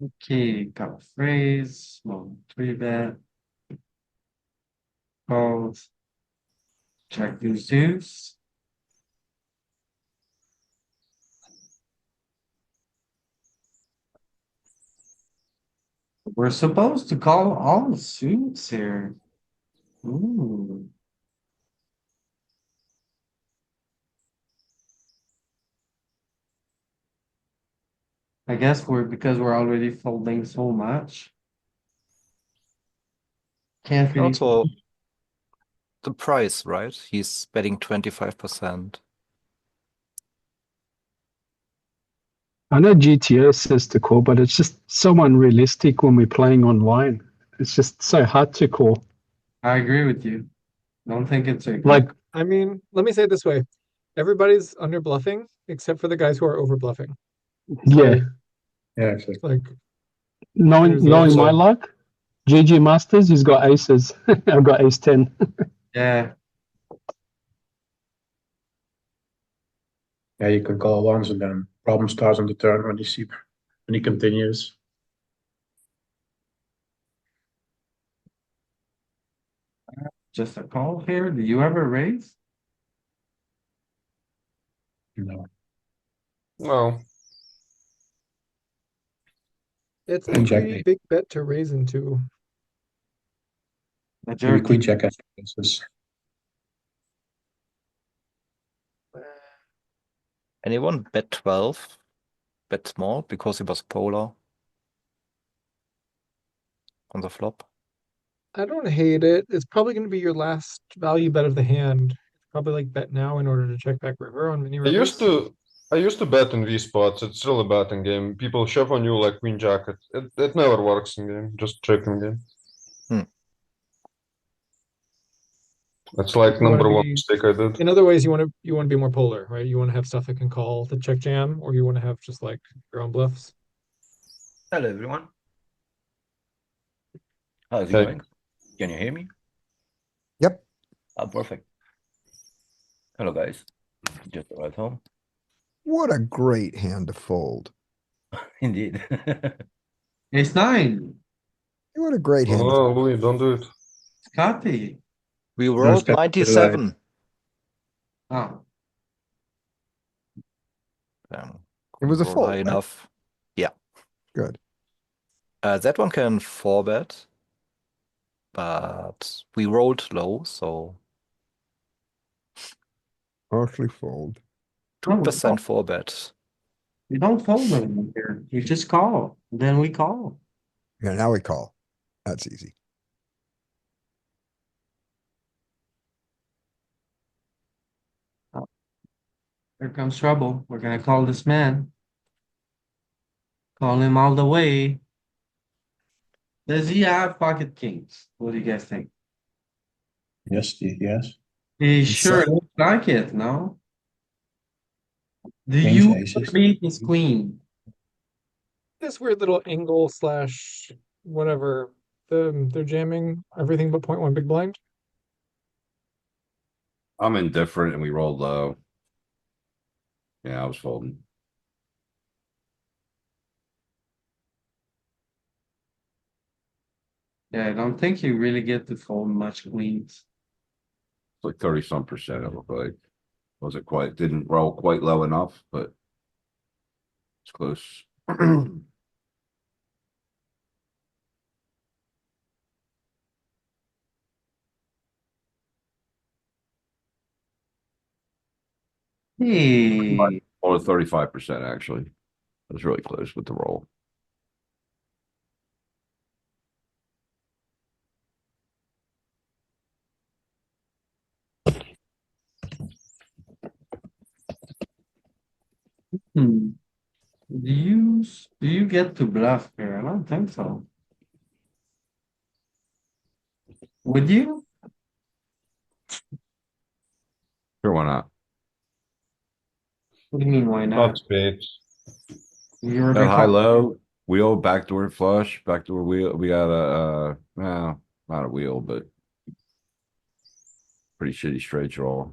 [SPEAKER 1] Okay, got a phrase, small 3-bet. Calls. Check deuce. We're supposed to call all suits here. Ooh. I guess because we're already folding so much. Can't really.
[SPEAKER 5] Also, the price, right? He's betting 25%.
[SPEAKER 9] I know GTO says to call, but it's just so unrealistic when we're playing online. It's just so hard to call.
[SPEAKER 1] I agree with you. Don't think it's a
[SPEAKER 9] Like,
[SPEAKER 4] I mean, let me say it this way. Everybody's under bluffing except for the guys who are over bluffing.
[SPEAKER 9] yeah,
[SPEAKER 8] Yeah, exactly.
[SPEAKER 4] Like
[SPEAKER 9] knowing
[SPEAKER 4] there's
[SPEAKER 9] my
[SPEAKER 4] also-
[SPEAKER 9] luck, GG Masters, he's got aces. I've got ace 10.
[SPEAKER 1] yeah.
[SPEAKER 8] Yeah, you can call once and then problem starts on the turn when he continues.
[SPEAKER 1] Just a call here. Do you ever raise?
[SPEAKER 8] No.
[SPEAKER 6] No.
[SPEAKER 4] it's a
[SPEAKER 8] Queen jack
[SPEAKER 4] pretty
[SPEAKER 8] eight.
[SPEAKER 4] big bet to raise into.
[SPEAKER 8] Maybe
[SPEAKER 1] Majority.
[SPEAKER 8] queen jack has aces.
[SPEAKER 5] Anyone bet 12? Bet small because he was polar on the flop.
[SPEAKER 4] I don't hate it. It's probably going to be your last value bet of the hand. Probably like bet now in order to check back river on mini
[SPEAKER 6] I
[SPEAKER 4] rivers.
[SPEAKER 6] used to bet in these spots. It's still a betting game. People shove on you like queen jack. It never works in game. Just check in game. That's like
[SPEAKER 4] You wanna
[SPEAKER 6] number one
[SPEAKER 4] be-
[SPEAKER 6] mistake I did.
[SPEAKER 4] In other ways, you want to be more polar, right? You want to have stuff that can call the check jam, or you want to have just like your own bluffs.
[SPEAKER 10] Hello, everyone. How's it
[SPEAKER 6] Hey.
[SPEAKER 10] going? Can you hear me?
[SPEAKER 3] Yep.
[SPEAKER 10] Ah, perfect. Hello, guys. Just arrived home.
[SPEAKER 3] What a great hand to fold.
[SPEAKER 10] Indeed.
[SPEAKER 1] Ace nine.
[SPEAKER 3] What a great hand. To
[SPEAKER 6] Oh, Louis, don't do it.
[SPEAKER 1] Scotty.
[SPEAKER 5] We
[SPEAKER 8] No,
[SPEAKER 5] rolled
[SPEAKER 8] Scotty,
[SPEAKER 5] 97.
[SPEAKER 1] Oh,
[SPEAKER 5] Um,
[SPEAKER 3] It was a
[SPEAKER 5] rolled
[SPEAKER 3] fold,
[SPEAKER 5] high
[SPEAKER 3] right?
[SPEAKER 5] enough. Yeah.
[SPEAKER 3] Good.
[SPEAKER 5] That one can 4-bet, but we rolled low, so
[SPEAKER 3] Mostly fold.
[SPEAKER 1] no, we
[SPEAKER 5] 2%
[SPEAKER 1] don't,
[SPEAKER 5] 4-bet.
[SPEAKER 1] we don't fold them here. You just call, then we call.
[SPEAKER 3] Yeah, now we call. That's easy.
[SPEAKER 1] Here comes trouble. We're gonna call this man. Call him all the way. Does he have pocket kings? What do you guys think?
[SPEAKER 8] Yes, yes.
[SPEAKER 1] He
[SPEAKER 3] It's
[SPEAKER 1] sure
[SPEAKER 3] set.
[SPEAKER 1] looks like it, no? Do
[SPEAKER 8] Kings,
[SPEAKER 1] you
[SPEAKER 8] aces.
[SPEAKER 1] beat his queen?
[SPEAKER 4] This weird little angle slash whatever. They're jamming everything but 0.1 big blind.
[SPEAKER 2] I'm indifferent and we rolled low. Yeah, I was folding.
[SPEAKER 1] Yeah, I don't think you really get to fold much queens.
[SPEAKER 2] It's like 30-some%, it looked like. Wasn't quite, didn't roll quite low enough, but it's close.
[SPEAKER 1] Hey,
[SPEAKER 2] Or 35% actually. It was really close with the roll.
[SPEAKER 1] hmm. Do you get to bluff here? I don't think so. Would you?
[SPEAKER 2] Sure, why not?
[SPEAKER 1] What do you mean, why
[SPEAKER 6] Not
[SPEAKER 1] not?
[SPEAKER 6] spades.
[SPEAKER 1] You're a
[SPEAKER 2] That
[SPEAKER 1] big
[SPEAKER 2] high
[SPEAKER 1] fan.
[SPEAKER 2] low, wheel, backdoor flush, backdoor wheel. We got a well, not a wheel, but pretty shitty straight draw.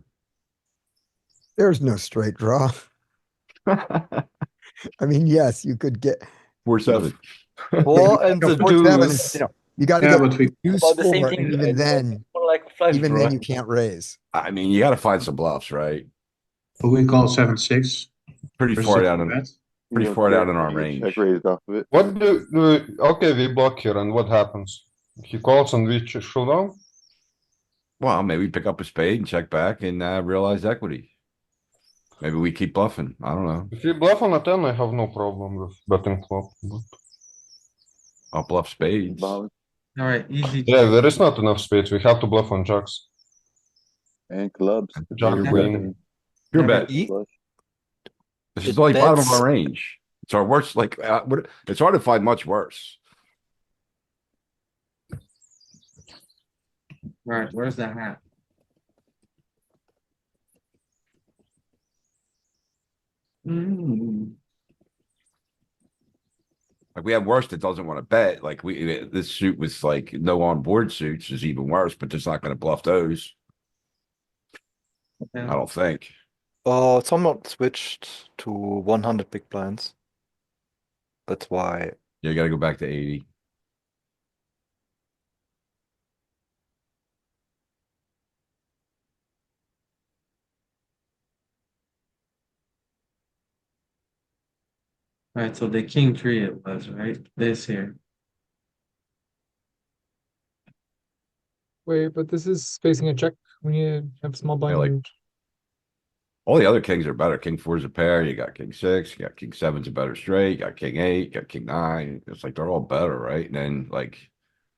[SPEAKER 3] There's no straight draw. I mean, yes, you could get
[SPEAKER 2] 4-7.
[SPEAKER 5] 4 and
[SPEAKER 3] no,
[SPEAKER 5] the
[SPEAKER 3] 4-7 is,
[SPEAKER 5] deuce.
[SPEAKER 3] you gotta
[SPEAKER 8] Yeah,
[SPEAKER 3] get
[SPEAKER 8] but we
[SPEAKER 3] deuce
[SPEAKER 10] About the same
[SPEAKER 3] 4,
[SPEAKER 10] thing.
[SPEAKER 3] and even then,
[SPEAKER 10] More like a flush
[SPEAKER 3] even
[SPEAKER 10] draw.
[SPEAKER 3] then you can't raise.
[SPEAKER 2] I mean, you gotta find some bluffs, right?
[SPEAKER 8] we call 7-6
[SPEAKER 2] Pretty
[SPEAKER 8] versus
[SPEAKER 2] far
[SPEAKER 8] a
[SPEAKER 2] down
[SPEAKER 8] three
[SPEAKER 2] in,
[SPEAKER 8] bet.
[SPEAKER 2] pretty far down in our range.
[SPEAKER 11] Check raised off of it.
[SPEAKER 6] What okay, we block here, and what happens? He calls and we showdown?
[SPEAKER 2] Well, maybe pick up a spade and check back and realize equity. Maybe we keep bluffing. I don't know.
[SPEAKER 6] If we bluff on a 10, I have no problem with betting flop. But
[SPEAKER 2] I'll bluff spades.
[SPEAKER 11] Ball
[SPEAKER 1] All right, easy.
[SPEAKER 6] yeah, there is not enough spades. We have to bluff on jacks.
[SPEAKER 11] and clubs.
[SPEAKER 6] Jack
[SPEAKER 11] You're
[SPEAKER 6] queen.
[SPEAKER 11] betting
[SPEAKER 2] Pure
[SPEAKER 1] Never
[SPEAKER 2] bet.
[SPEAKER 11] flush.
[SPEAKER 2] This
[SPEAKER 5] It
[SPEAKER 2] is only bottom of
[SPEAKER 5] bets-
[SPEAKER 2] our range. It's our worst, like, it's hard to find much worse.
[SPEAKER 1] Right, where's the hat? Hmm.
[SPEAKER 2] Like we have worse that doesn't want to bet. Like this suit with like no on board suits is even worse, but just not going to bluff those. I don't think.
[SPEAKER 5] Oh, someone switched to 100 big blinds. That's why.
[SPEAKER 2] You got to go back to 80.
[SPEAKER 1] Right, so the king three it was, right? This here.
[SPEAKER 4] Wait, but this is facing a check when you have small blind.
[SPEAKER 2] like- All the other kings are better. King 4 is a pair. You got king 6. You got king 7's a better straight. You got king 8. You got king 9. It's like they're all better, right? And then like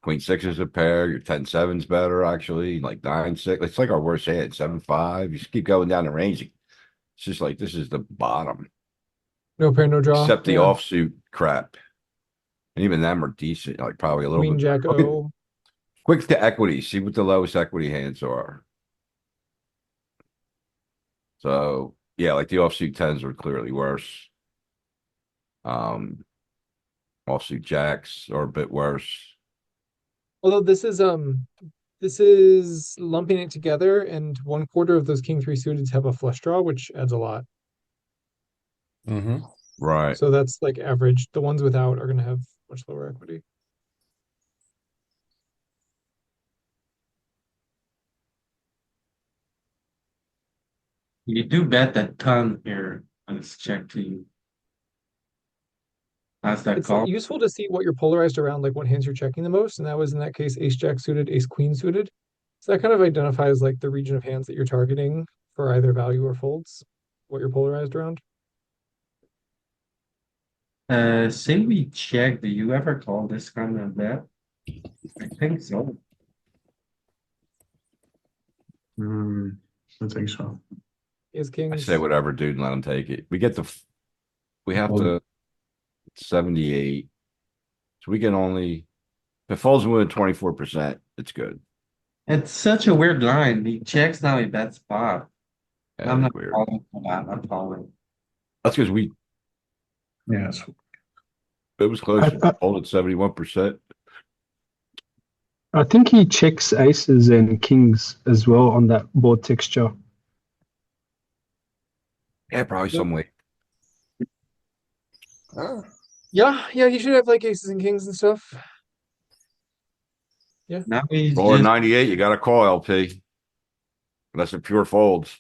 [SPEAKER 2] queen 6 is a pair. Your 10-7's better actually. Like 9-6. It's like our worst hand. 7-5. You just keep going down the range. It's just like this is the bottom.
[SPEAKER 4] No pair, no draw.
[SPEAKER 2] Except the
[SPEAKER 4] Yeah.
[SPEAKER 2] offsuit crap. And even them are decent, like probably a little
[SPEAKER 4] Queen
[SPEAKER 2] bit.
[SPEAKER 4] Jack
[SPEAKER 2] Look at-
[SPEAKER 4] O.
[SPEAKER 2] Quick to equity, see what the lowest equity hands are. So, yeah, like the offsuit 10s are clearly worse. Offsuit jacks are a bit worse.
[SPEAKER 4] Although this is lumping it together, and 1/4 of those king three suited have a flush draw, which adds a lot.
[SPEAKER 6] Mm-hmm.
[SPEAKER 2] Right.
[SPEAKER 4] So that's like average. The ones without are going to have much lower equity.
[SPEAKER 1] You do bet a ton here. Let's check to you. That's that
[SPEAKER 4] It's
[SPEAKER 1] call.
[SPEAKER 4] useful to see what you're polarized around, like what hands you're checking the most, and that was in that case ace jack suited, ace queen suited. So that kind of identifies like the region of hands that you're targeting for either value or folds, what you're polarized around.
[SPEAKER 1] Say we check, do you ever call this kind of bet? I think so.
[SPEAKER 8] I think so.
[SPEAKER 4] Ace
[SPEAKER 2] I
[SPEAKER 4] kings.
[SPEAKER 2] say whatever, dude, and let him take it. We get the, we have
[SPEAKER 8] Fold.
[SPEAKER 2] to 78. So we can only, if it falls within 24%, it's good.
[SPEAKER 1] It's such a weird line. He checks now, he bets pot.
[SPEAKER 2] Yeah,
[SPEAKER 1] I'm
[SPEAKER 2] it's
[SPEAKER 1] not
[SPEAKER 2] weird.
[SPEAKER 1] calling for that. I'm calling.
[SPEAKER 2] That's because we,
[SPEAKER 8] Yeah, so
[SPEAKER 2] it was close,
[SPEAKER 9] I-
[SPEAKER 2] hold at 71%.
[SPEAKER 9] I think he checks aces and kings as well on that board texture.
[SPEAKER 2] Yeah, probably some way.
[SPEAKER 4] Yeah, you should have like aces and kings and stuff.
[SPEAKER 1] Now he's
[SPEAKER 2] Roll at
[SPEAKER 1] just
[SPEAKER 2] 98, you got to call LP. Unless it pure folds.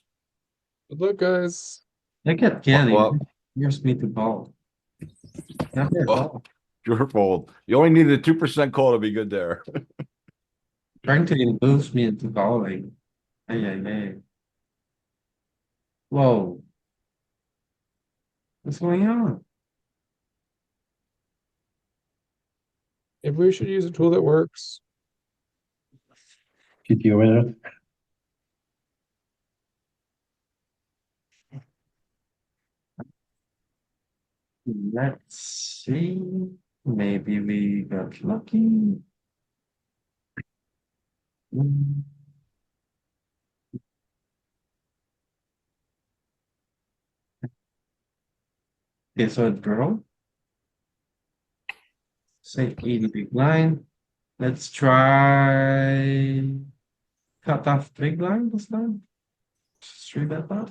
[SPEAKER 4] Good luck, guys.
[SPEAKER 1] look at Kelly.
[SPEAKER 2] Well,
[SPEAKER 1] Here's me to call. Never
[SPEAKER 2] well,
[SPEAKER 1] call.
[SPEAKER 2] pure fold. You only needed a 2% call to be good there.
[SPEAKER 1] Trying to induce me into calling. Ay, ay, ay. Whoa. What's going on?
[SPEAKER 4] Maybe we should use a tool that works.
[SPEAKER 8] PTO in it.
[SPEAKER 1] Let's see. Maybe we got lucky. Mm. Okay, so it grow. Say 80 big line. Let's try cut off big line this time. Just 3-bet pot.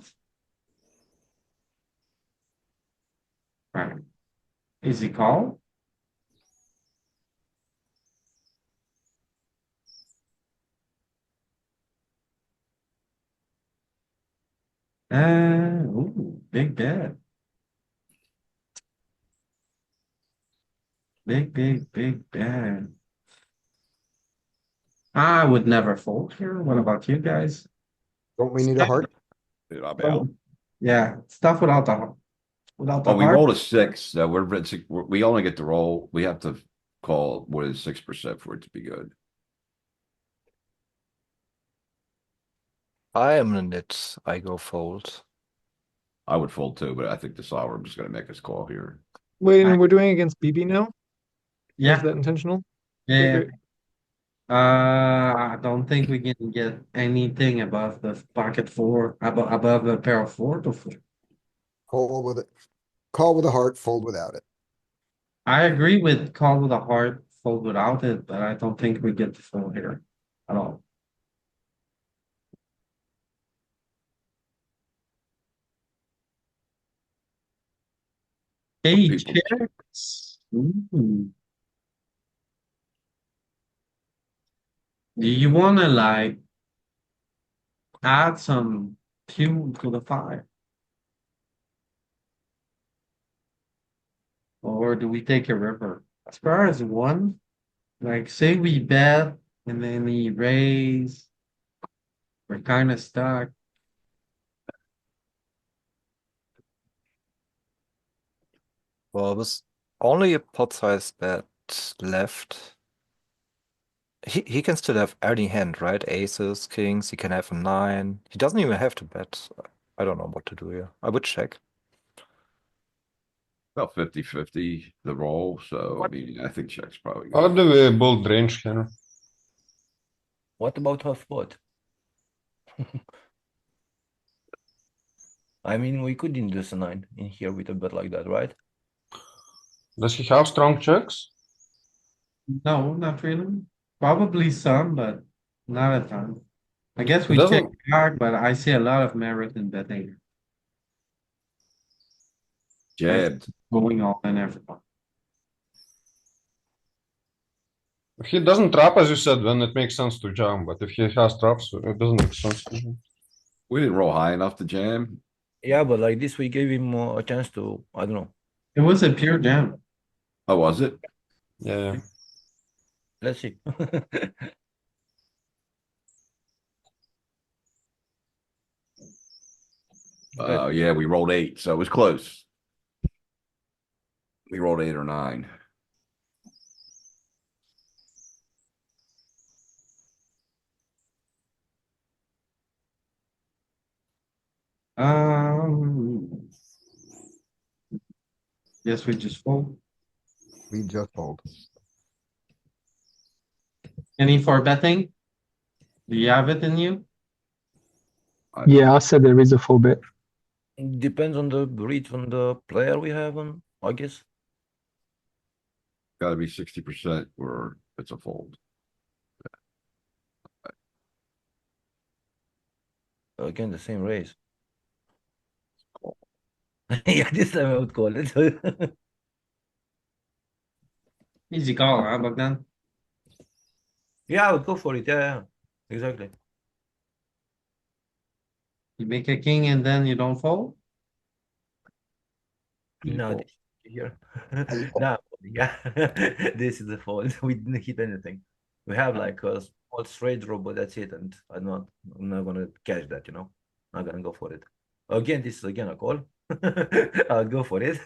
[SPEAKER 1] Right. Easy call. Ooh, big bet. Big bet. I would never fold here. What about you guys?
[SPEAKER 3] Don't we need a heart?
[SPEAKER 2] Dude, I'm out.
[SPEAKER 1] Yeah, stuff without the
[SPEAKER 2] Oh, we
[SPEAKER 1] heart.
[SPEAKER 2] rolled a 6, so we only get to roll. We have to call more than 6% for it to be good.
[SPEAKER 5] I am in it. I go fold.
[SPEAKER 2] I would fold too, but I think the solver is gonna make us call here.
[SPEAKER 4] Wait, and we're doing against BB now?
[SPEAKER 1] Yeah,
[SPEAKER 4] Is that intentional?
[SPEAKER 1] yeah.
[SPEAKER 4] Okay, great.
[SPEAKER 1] I don't think we can get anything above the pocket four, above the pair of four to four.
[SPEAKER 3] Call with it. Call with a heart, fold without it.
[SPEAKER 1] I agree with call with a heart, fold without it, but I don't think we get the fold here at all. Hey,
[SPEAKER 2] people-
[SPEAKER 1] checks. Ooh. Do you wanna like add some fuel to the fire? Or do we take a river? As far as one, like say we bet and then we raise, we're kind of stuck.
[SPEAKER 5] Well, there's only a pot size bet left. He can still have any hand, right? Aces, kings, he can have a 9. He doesn't even have to bet. I don't know what to do here. I would check.
[SPEAKER 2] About 50-50 the roll, so I mean, I think check's probably
[SPEAKER 6] How
[SPEAKER 2] good.
[SPEAKER 6] do we build range here?
[SPEAKER 10] What about half pot? I mean, we could induce a 9 in here with a bet like that, right?
[SPEAKER 6] Does he have strong checks?
[SPEAKER 1] No, not really. Probably some, but not a ton. I guess
[SPEAKER 6] He
[SPEAKER 1] we check
[SPEAKER 6] doesn't.
[SPEAKER 1] back, but I see a lot of merit in betting.
[SPEAKER 2] Jabbed.
[SPEAKER 1] Going all in everyone.
[SPEAKER 6] If he doesn't trap, as you said, then it makes sense to jam. But if he has traps, it doesn't make sense to jam.
[SPEAKER 2] We didn't roll high enough to jam.
[SPEAKER 10] Yeah, but like this, we gave him a chance to, I don't know.
[SPEAKER 1] It was a pure jam.
[SPEAKER 2] Oh, was it?
[SPEAKER 6] Yeah, yeah.
[SPEAKER 10] Let's see.
[SPEAKER 2] Yeah, we rolled 8, so it was close. We rolled 8 or 9.
[SPEAKER 1] Yes, we just fold.
[SPEAKER 3] We just fold.
[SPEAKER 1] Any for betting? Do you have it in you?
[SPEAKER 9] Yeah, I said there is a full bet.
[SPEAKER 10] Depends on the read on the player we have on, I guess.
[SPEAKER 2] Gotta be 60% or it's a fold.
[SPEAKER 10] Again, the same raise. Yeah, this time I would call it.
[SPEAKER 1] Easy call, huh, Bogdan?
[SPEAKER 10] Yeah, I would go for it. Yeah, yeah, exactly.
[SPEAKER 1] You make a king and then you don't fold?
[SPEAKER 10] No,
[SPEAKER 2] Fold.
[SPEAKER 10] this here.
[SPEAKER 3] I fold.
[SPEAKER 10] No, yeah, this is the fault. We didn't hit anything. We have like a small straight draw, but that's it. And I'm not gonna catch that, you know. Not gonna go for it. Again, this is again a call. I'll go for it.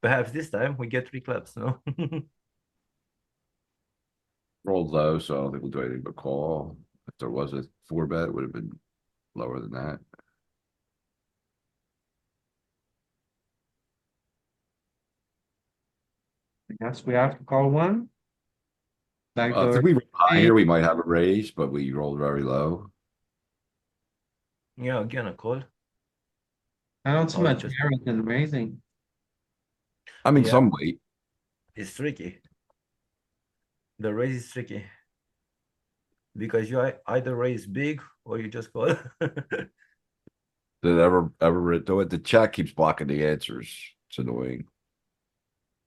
[SPEAKER 10] Perhaps this time we get 3 clubs, no?
[SPEAKER 2] Rolled low, so I don't think we'll do anything but call. If there was a 4-bet, it would have been lower than that.
[SPEAKER 1] I guess we have to call one.
[SPEAKER 2] I
[SPEAKER 1] Backdoor.
[SPEAKER 2] think we rolled high here, we might have a raise, but we rolled very low.
[SPEAKER 10] Yeah, again a call.
[SPEAKER 1] I don't see
[SPEAKER 10] Oh,
[SPEAKER 1] much
[SPEAKER 10] just
[SPEAKER 1] merit in raising.
[SPEAKER 2] I mean,
[SPEAKER 10] Yeah.
[SPEAKER 2] some weight.
[SPEAKER 10] it's tricky. The raise is tricky. Because you either raise big or you just call.
[SPEAKER 2] Did it ever do it? The chat keeps blocking the answers. It's annoying.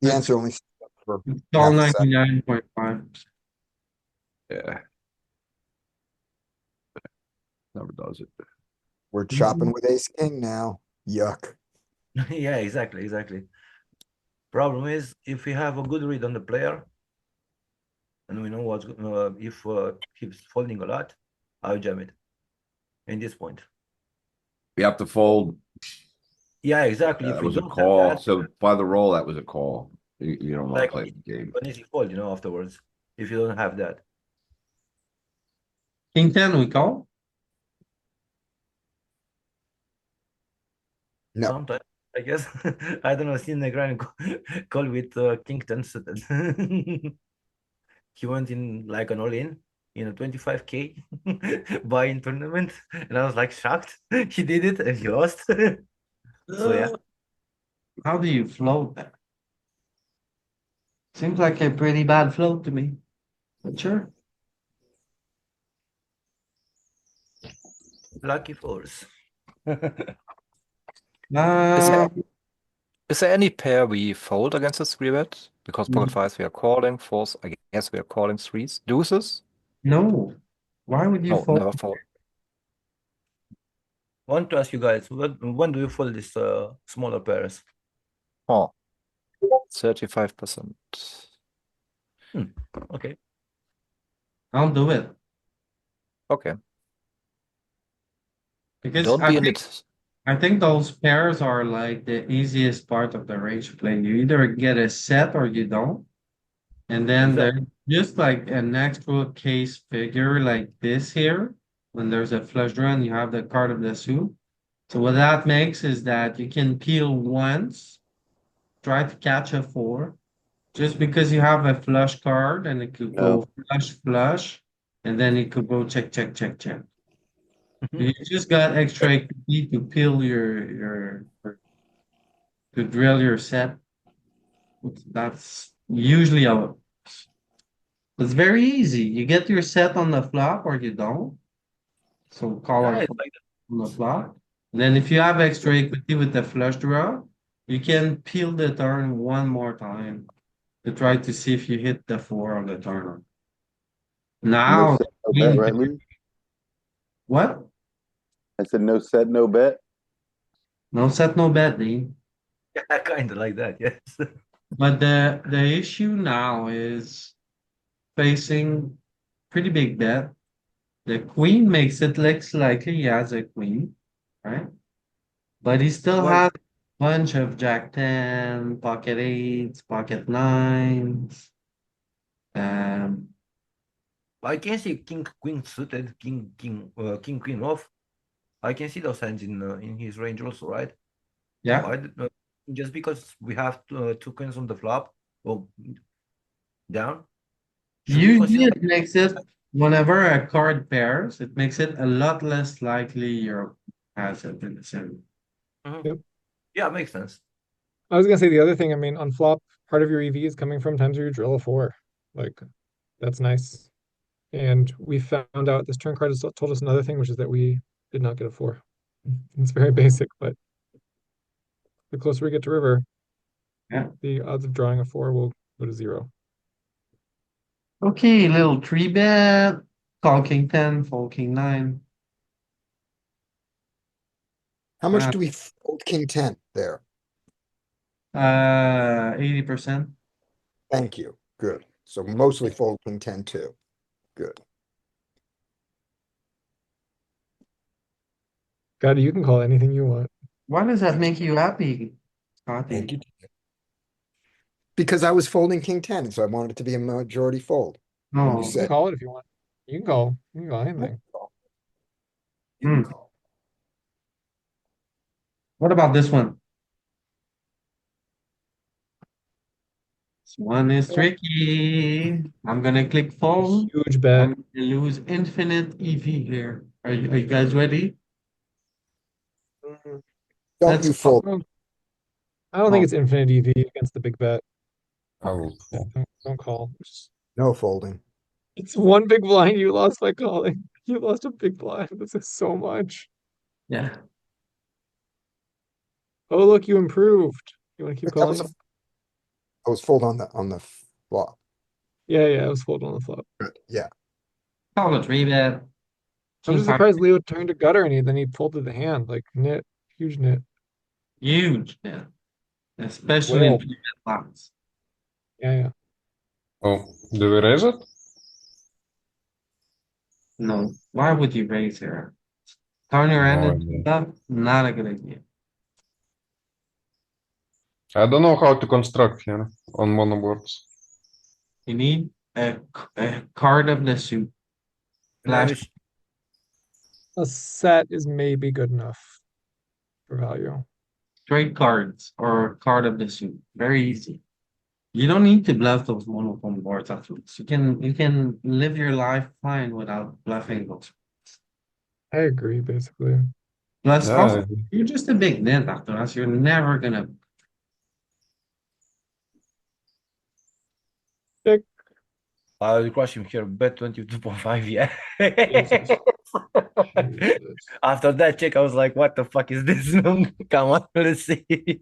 [SPEAKER 3] The answer only stood up for
[SPEAKER 1] It's all
[SPEAKER 3] half a second.
[SPEAKER 1] 99.5.
[SPEAKER 2] Yeah. Never does it.
[SPEAKER 3] We're chopping with ace king now. Yuck.
[SPEAKER 10] Yeah, exactly. Problem is, if we have a good read on the player, and we know what's if he's folding a lot, I'll jam it. In this point.
[SPEAKER 2] We have to fold.
[SPEAKER 10] Yeah, exactly. If
[SPEAKER 2] That
[SPEAKER 10] we
[SPEAKER 2] was a
[SPEAKER 10] don't have
[SPEAKER 2] call.
[SPEAKER 10] that,
[SPEAKER 2] So by the roll, that was a call. You don't want to
[SPEAKER 10] like
[SPEAKER 2] play the game.
[SPEAKER 10] an easy fold, you know, afterwards. If you don't have that.
[SPEAKER 1] King 10, we call?
[SPEAKER 3] No.
[SPEAKER 10] Sometimes, I guess. I don't know, seen the grand call with King 10 suited. He went in like an all-in in a 25K buy-in tournament, and I was like shocked. He did it and he lost. So yeah.
[SPEAKER 1] How do you float that? Seems like a pretty bad float to me. But sure.
[SPEAKER 10] Lucky force.
[SPEAKER 5] Is there any pair we fold against this 3-bet? Because pocket fives we are calling, fours, I guess we are calling threes. Deuces?
[SPEAKER 1] No. Why would you
[SPEAKER 5] No,
[SPEAKER 1] fold?
[SPEAKER 5] never fold.
[SPEAKER 10] Want to ask you guys, when do you fold these smaller pairs?
[SPEAKER 5] Oh, 35%.
[SPEAKER 10] Okay.
[SPEAKER 1] I'll do it.
[SPEAKER 5] Okay.
[SPEAKER 1] Because
[SPEAKER 5] Don't be in it.
[SPEAKER 1] I think those pairs are like the easiest part of the range play. You either get a set or you don't. And then
[SPEAKER 10] Exactly.
[SPEAKER 1] there's just like an actual case figure like this here. When there's a flush draw and you have the card of the suit. So what that makes is that you can peel once, try to catch a 4, just because you have a flush card and it could go flush, and then it could go check, check, check, check. You just got extra equity to peel to drill your set. That's usually how it works. It's very easy. You get your set on the flop or you don't. So call
[SPEAKER 10] Yeah,
[SPEAKER 1] our
[SPEAKER 10] it's like
[SPEAKER 1] on the flop. Then if you have extra equity with the flush draw, you can peel the turn one more time to try to see if you hit the 4 on the turn.
[SPEAKER 11] No
[SPEAKER 1] Now,
[SPEAKER 11] set, no bet, right, Louis?
[SPEAKER 1] what?
[SPEAKER 11] I said no set, no bet.
[SPEAKER 1] No set, no bet, Dean.
[SPEAKER 10] Yeah, kind of like that. Yes.
[SPEAKER 1] But the issue now is facing pretty big bet. The queen makes it looks like he has a queen, right? But he still
[SPEAKER 10] Well,
[SPEAKER 1] has a bunch of jack 10, pocket eights, pocket nines. Um,
[SPEAKER 10] I can see king queen suited, king queen off. I can see those hands in his range also, right?
[SPEAKER 1] yeah.
[SPEAKER 10] I d- just because we have two queens on the flop, well, down. Should we
[SPEAKER 1] Usually
[SPEAKER 10] consider?
[SPEAKER 1] it makes it, whenever a card pairs, it makes it a lot less likely your has it in the center.
[SPEAKER 10] Mhm.
[SPEAKER 4] Yep.
[SPEAKER 10] Yeah, makes sense.
[SPEAKER 4] I was gonna say the other thing, I mean, on flop, part of your EV is coming from times where you drill a four. Like, that's nice. And we found out this turn card has told us another thing, which is that we did not get a four. It's very basic, but the closer we get to river,
[SPEAKER 1] Yeah.
[SPEAKER 4] the odds of drawing a four will go to zero.
[SPEAKER 1] Okay, little three bet, call king 10, fold king 9.
[SPEAKER 3] How much
[SPEAKER 1] Ah,
[SPEAKER 3] do we fold king 10 there?
[SPEAKER 1] 80%.
[SPEAKER 3] Thank you. Good. So mostly fold king 10 too. Good.
[SPEAKER 4] Scotty, you can call anything you want.
[SPEAKER 1] Why does that make you happy, Scotty?
[SPEAKER 3] Thank you. Because I was folding king 10, and so I wanted it to be a majority fold. And
[SPEAKER 1] No.
[SPEAKER 3] you
[SPEAKER 4] You can
[SPEAKER 3] said,
[SPEAKER 4] call it if you want. You can call. You can call anything.
[SPEAKER 1] Hmm. What about this one? This one is tricky. I'm gonna click fold.
[SPEAKER 4] Huge bet.
[SPEAKER 1] I'm gonna lose infinite EV here. Are you guys ready?
[SPEAKER 4] Mm,
[SPEAKER 3] don't you fold.
[SPEAKER 4] I don't think
[SPEAKER 1] Oh.
[SPEAKER 4] it's infinite EV against the big bet.
[SPEAKER 6] I will
[SPEAKER 4] Yeah,
[SPEAKER 6] fold.
[SPEAKER 4] don't call.
[SPEAKER 3] No folding.
[SPEAKER 4] It's one big blind you lost by calling. You lost a big blind. This is so much.
[SPEAKER 1] Yeah.
[SPEAKER 4] Oh, look, you improved. You want to keep
[SPEAKER 3] But that was
[SPEAKER 4] calling?
[SPEAKER 3] I was fold on the flop.
[SPEAKER 4] Yeah, I was folding on the flop.
[SPEAKER 3] Good. Yeah.
[SPEAKER 1] Call it three bet.
[SPEAKER 4] I'm
[SPEAKER 1] King
[SPEAKER 4] just
[SPEAKER 1] five,
[SPEAKER 4] surprised Leo turned to gutter and then he folded the hand. Like nit, huge nit.
[SPEAKER 1] huge bet. Especially in
[SPEAKER 4] Whale.
[SPEAKER 1] three bet pots.
[SPEAKER 4] Yeah.
[SPEAKER 6] Oh, do we raise it?
[SPEAKER 1] No. Why would you raise here? Turn your
[SPEAKER 6] No
[SPEAKER 1] end
[SPEAKER 6] idea.
[SPEAKER 1] stuff, not a good idea.
[SPEAKER 6] I don't know how to construct here on monoboards.
[SPEAKER 1] You need a card of the suit.
[SPEAKER 10] Maybe
[SPEAKER 1] Flash
[SPEAKER 4] A set is maybe good enough for value.
[SPEAKER 1] trade cards or card of the suit. Very easy. You don't need to bluff those monotone boards afterwards. You can live your life fine without bluffing those.
[SPEAKER 4] I agree, basically.
[SPEAKER 1] Plus,
[SPEAKER 6] Yeah,
[SPEAKER 1] also, you're just a big net afterwards. You're never gonna.
[SPEAKER 4] Pick.
[SPEAKER 10] I'll crush him here. Bet 22.5. Yeah.
[SPEAKER 4] Jesus. Jesus.
[SPEAKER 10] After that check, I was like, "What the fuck is this?" Come on, let's see.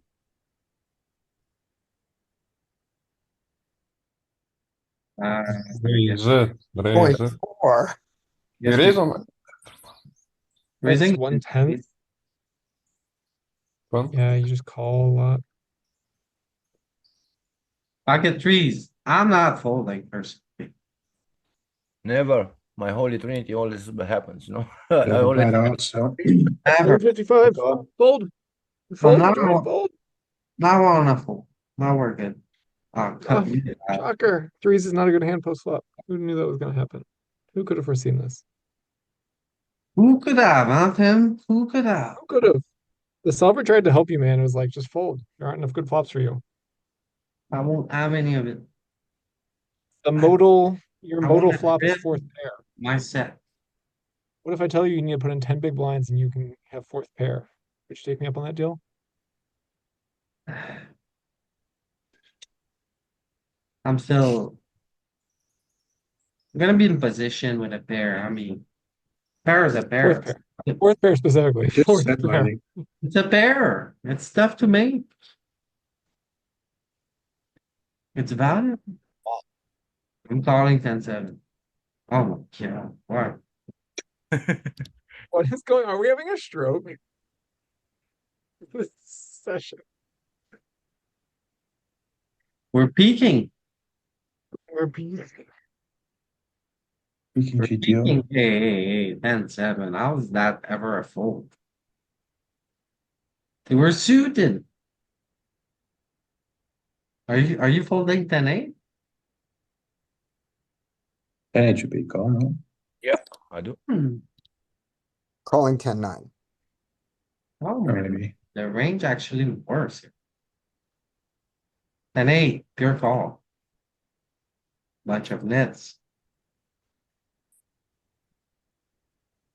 [SPEAKER 1] Uh,
[SPEAKER 6] raise it, raise
[SPEAKER 3] Point
[SPEAKER 6] it.
[SPEAKER 3] four.
[SPEAKER 6] We
[SPEAKER 1] yes,
[SPEAKER 6] raise on
[SPEAKER 4] That's
[SPEAKER 1] raising
[SPEAKER 4] 1/10.
[SPEAKER 6] one.
[SPEAKER 4] Yeah, you just call a lot.
[SPEAKER 1] pocket threes. I'm not folding personally.
[SPEAKER 10] Never. My holy trinity always happens. I
[SPEAKER 8] Yeah,
[SPEAKER 10] always
[SPEAKER 8] but also.
[SPEAKER 1] Never.
[SPEAKER 4] 155. Fold.
[SPEAKER 1] So
[SPEAKER 4] Fold, majority fold.
[SPEAKER 1] now I wanna fold. Now we're good.
[SPEAKER 4] Oh,
[SPEAKER 1] Cut.
[SPEAKER 4] shocker. Threes is not a good hand post flop. Who knew that was going to happen? Who could have foreseen this?
[SPEAKER 1] Who could have, huh, Tim? Who could have?
[SPEAKER 4] Who could have? The solver tried to help you, man. It was like, just fold. There aren't enough good flops for you.
[SPEAKER 1] I won't have any of it.
[SPEAKER 4] Your
[SPEAKER 1] I
[SPEAKER 4] modal
[SPEAKER 1] wanna
[SPEAKER 4] flop is
[SPEAKER 1] rip
[SPEAKER 4] fourth pair.
[SPEAKER 1] my set.
[SPEAKER 4] What if I tell you you need to put in 10 big blinds and you can have fourth pair? Would you take me up on that deal?
[SPEAKER 1] I'm still gonna be in position with a pair. I mean, pair is a
[SPEAKER 4] Fourth
[SPEAKER 1] pair.
[SPEAKER 4] pair. Fourth pair specifically.
[SPEAKER 8] Just
[SPEAKER 4] Fourth
[SPEAKER 8] set
[SPEAKER 4] pair.
[SPEAKER 8] lining.
[SPEAKER 1] It's a pair. It's tough to make. It's valuable. I'm calling 10-7. Oh my god. Wow.
[SPEAKER 4] What is going on? Are we having a stroke? This session.
[SPEAKER 1] We're peaking.
[SPEAKER 4] We're being
[SPEAKER 8] Peaking
[SPEAKER 1] We're
[SPEAKER 8] GTO.
[SPEAKER 1] peaking. Hey, 10-7. How is that ever a fold? They were suited. Are you folding 10-8?
[SPEAKER 8] 10-8 should be a call, no?
[SPEAKER 5] I do.
[SPEAKER 3] Calling 10-9.
[SPEAKER 1] Oh,
[SPEAKER 8] Or maybe.
[SPEAKER 1] the range actually works here. 10-8, pure call. Bunch of nits.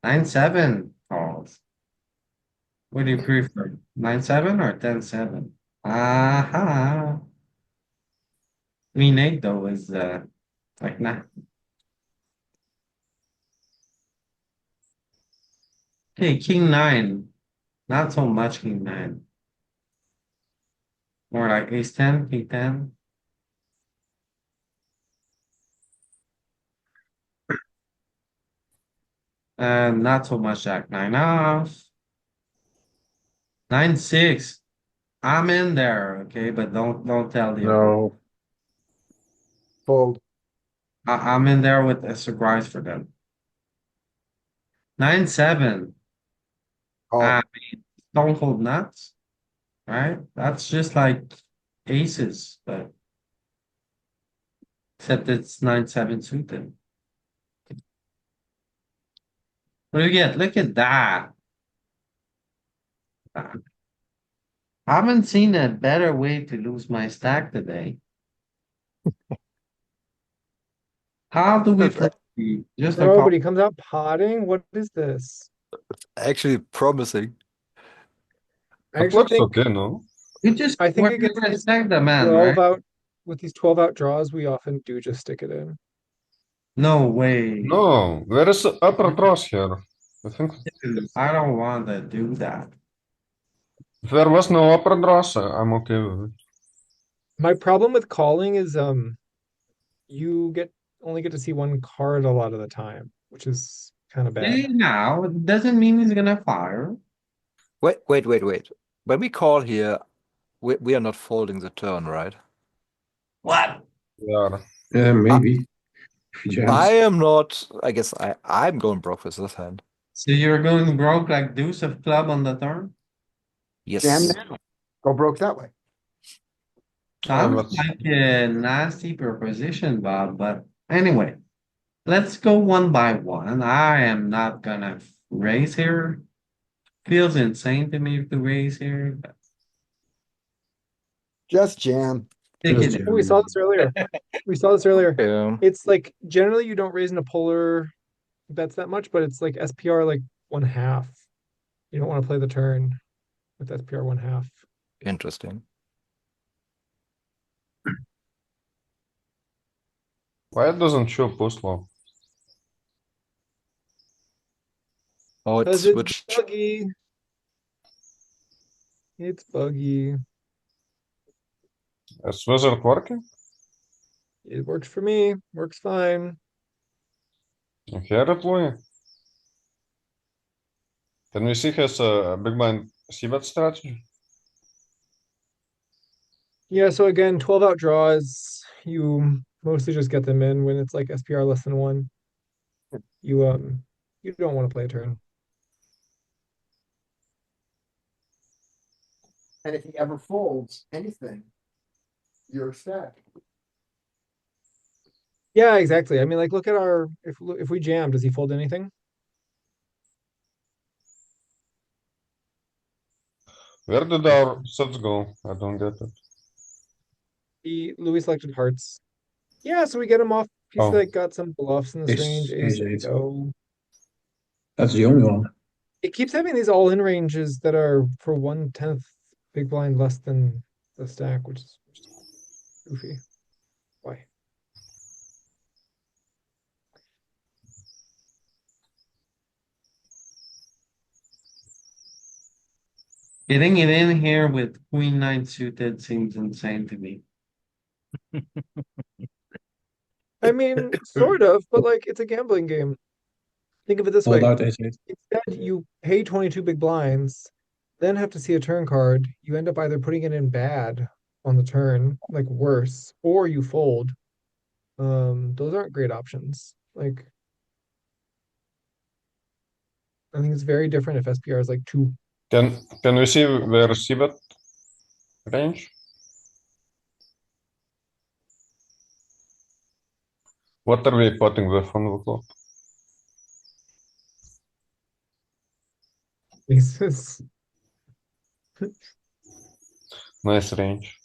[SPEAKER 1] 9-7 calls. What do you prefer? 9-7 or 10-7? Aha. Queen 8 though is like nah. Okay, King 9. Not so much King 9. More like Ace 10, King 10. And not so much Jack 9 off. 9-6. I'm in there, okay, but don't tell the opponent.
[SPEAKER 9] No. Fold.
[SPEAKER 1] I'm in there with a surprise for them. 9-7.
[SPEAKER 3] Call.
[SPEAKER 1] Stone cold nuts, right? That's just like aces, but except it's 9-7 suited. What do you get? Look at that. I haven't seen a better way to lose my stack today. How do we play? Just a
[SPEAKER 4] Bro,
[SPEAKER 1] call.
[SPEAKER 4] but he comes out potting. What is this?
[SPEAKER 5] Actually promising.
[SPEAKER 4] I
[SPEAKER 6] It
[SPEAKER 4] actually
[SPEAKER 6] looks
[SPEAKER 4] think
[SPEAKER 6] okay, no?
[SPEAKER 1] You just
[SPEAKER 4] I think
[SPEAKER 1] we're
[SPEAKER 4] against
[SPEAKER 1] gonna
[SPEAKER 4] these
[SPEAKER 1] stack the man,
[SPEAKER 4] 12
[SPEAKER 1] right?
[SPEAKER 4] out with these 12 out draws, we often do just stick it in.
[SPEAKER 1] No way.
[SPEAKER 6] No, there is upper draws here. I think
[SPEAKER 1] I don't want to do that.
[SPEAKER 6] if there was no upper draws, I'm okay with it.
[SPEAKER 4] My problem with calling is you only get to see one card a lot of the time, which is kind of
[SPEAKER 1] Hey,
[SPEAKER 4] bad.
[SPEAKER 1] now it doesn't mean he's gonna fire.
[SPEAKER 5] Wait. When we call here, we are not folding the turn, right?
[SPEAKER 1] What?
[SPEAKER 6] Yeah.
[SPEAKER 8] Maybe. If he jams.
[SPEAKER 5] I am not. I guess I'm going broke with this hand.
[SPEAKER 1] So you're going broke like deuce of club on the turn?
[SPEAKER 5] Yes.
[SPEAKER 3] Jam now. Go broke that way.
[SPEAKER 1] Sounds
[SPEAKER 6] but-
[SPEAKER 1] like a nasty proposition, Bob, but anyway, let's go one by one. I am not gonna raise here. Feels insane to me to raise here, but
[SPEAKER 3] Just jam.
[SPEAKER 1] take
[SPEAKER 8] Just
[SPEAKER 1] it.
[SPEAKER 8] jam.
[SPEAKER 4] Oh, we saw this earlier. We saw this earlier.
[SPEAKER 5] Yeah.
[SPEAKER 4] It's like generally you don't raise in a polar bets that much, but it's like SPR like 1/2. You don't want to play the turn with SPR 1/2.
[SPEAKER 5] Interesting.
[SPEAKER 6] Why it doesn't show post flop?
[SPEAKER 5] Oh, it
[SPEAKER 4] Because it's
[SPEAKER 5] switched.
[SPEAKER 4] buggy. It's buggy.
[SPEAKER 6] Is wizard working?
[SPEAKER 4] It works for me. Works fine.
[SPEAKER 6] Here it Louis. Can we see his big blind c-bet strategy?
[SPEAKER 4] Yeah, so again, 12 out draws, you mostly just get them in when it's like SPR less than 1. You don't want to play a turn.
[SPEAKER 3] And if he ever folds anything, you're stacked.
[SPEAKER 4] Yeah, exactly. I mean, like, look at our if we jam, does he fold anything?
[SPEAKER 6] Where did our sets go? I don't get it.
[SPEAKER 4] Louis selected hearts. Yeah, so we get him off. He's
[SPEAKER 6] Oh.
[SPEAKER 4] like got some bluffs in this range.
[SPEAKER 8] Ace
[SPEAKER 4] Ace
[SPEAKER 8] eight.
[SPEAKER 4] go.
[SPEAKER 8] That's the only one.
[SPEAKER 4] It keeps having these all-in ranges that are for 1/10 big blind less than the stack, which is goofy. Why?
[SPEAKER 1] Getting it in here with queen 9 suited seems insane to me.
[SPEAKER 4] I mean, sort of, but like it's a gambling game. Think of it this
[SPEAKER 8] Fold
[SPEAKER 4] way.
[SPEAKER 8] out ace eight.
[SPEAKER 4] Instead, you pay 22 big blinds, then have to see a turn card. You end up either putting it in bad on the turn, like worse, or you fold. Those aren't great options. Like, I think it's very different if SPR is like 2.
[SPEAKER 6] Can we see where c-bet range? What are we potting with on the flop?
[SPEAKER 4] Aces.
[SPEAKER 6] Nice range.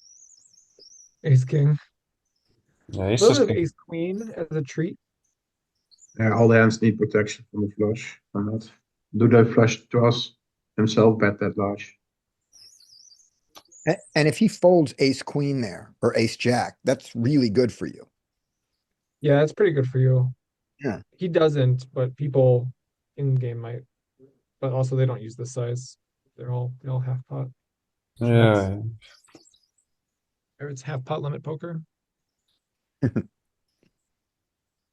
[SPEAKER 4] Ace king.
[SPEAKER 6] Yeah,
[SPEAKER 4] A
[SPEAKER 6] ace
[SPEAKER 4] little
[SPEAKER 6] is
[SPEAKER 4] bit of
[SPEAKER 6] king.
[SPEAKER 4] ace queen as a treat.
[SPEAKER 8] Yeah, all the hands need protection from the flush or not. Do they flush to us himself bet that large?
[SPEAKER 3] And if he folds ace queen there or ace jack, that's really good for you.
[SPEAKER 4] Yeah, it's pretty good for you.
[SPEAKER 3] Yeah.
[SPEAKER 4] He doesn't, but people in game might. But also they don't use this size. They all half pot.
[SPEAKER 6] Yeah.
[SPEAKER 4] Or it's half pot limit poker.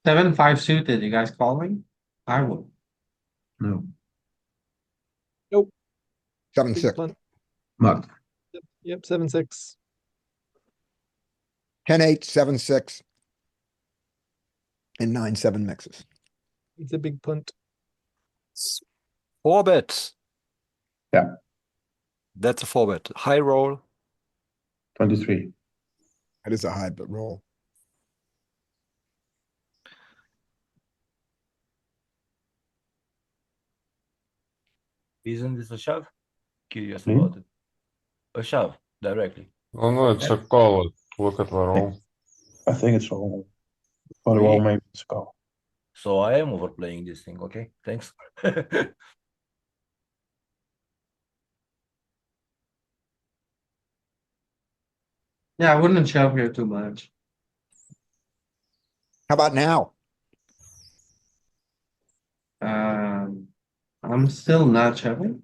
[SPEAKER 1] 7-5 suited, you guys calling? I would.
[SPEAKER 8] No.
[SPEAKER 4] Nope.
[SPEAKER 3] Seven,
[SPEAKER 4] Big
[SPEAKER 3] six,
[SPEAKER 4] blunt.
[SPEAKER 8] Mud.
[SPEAKER 4] Yep, 7-6.
[SPEAKER 3] 10-8, 7-6. And 9-7 mixes.
[SPEAKER 4] It's a big punt.
[SPEAKER 5] 4-bet.
[SPEAKER 8] Yeah.
[SPEAKER 5] That's a 4-bet. High roll.
[SPEAKER 8] 23.
[SPEAKER 3] That is a high bet roll.
[SPEAKER 10] Isn't this a shove? Curious
[SPEAKER 8] Hmm?
[SPEAKER 10] about it. A shove directly.
[SPEAKER 6] Oh no, it's a call. Look at the roll.
[SPEAKER 8] I think it's all. For the
[SPEAKER 10] Really?
[SPEAKER 8] wall, maybe it's a call.
[SPEAKER 10] So I am overplaying this thing. Okay, thanks.
[SPEAKER 1] Yeah, I wouldn't shove here too much.
[SPEAKER 3] How about now?
[SPEAKER 1] I'm still not shoving.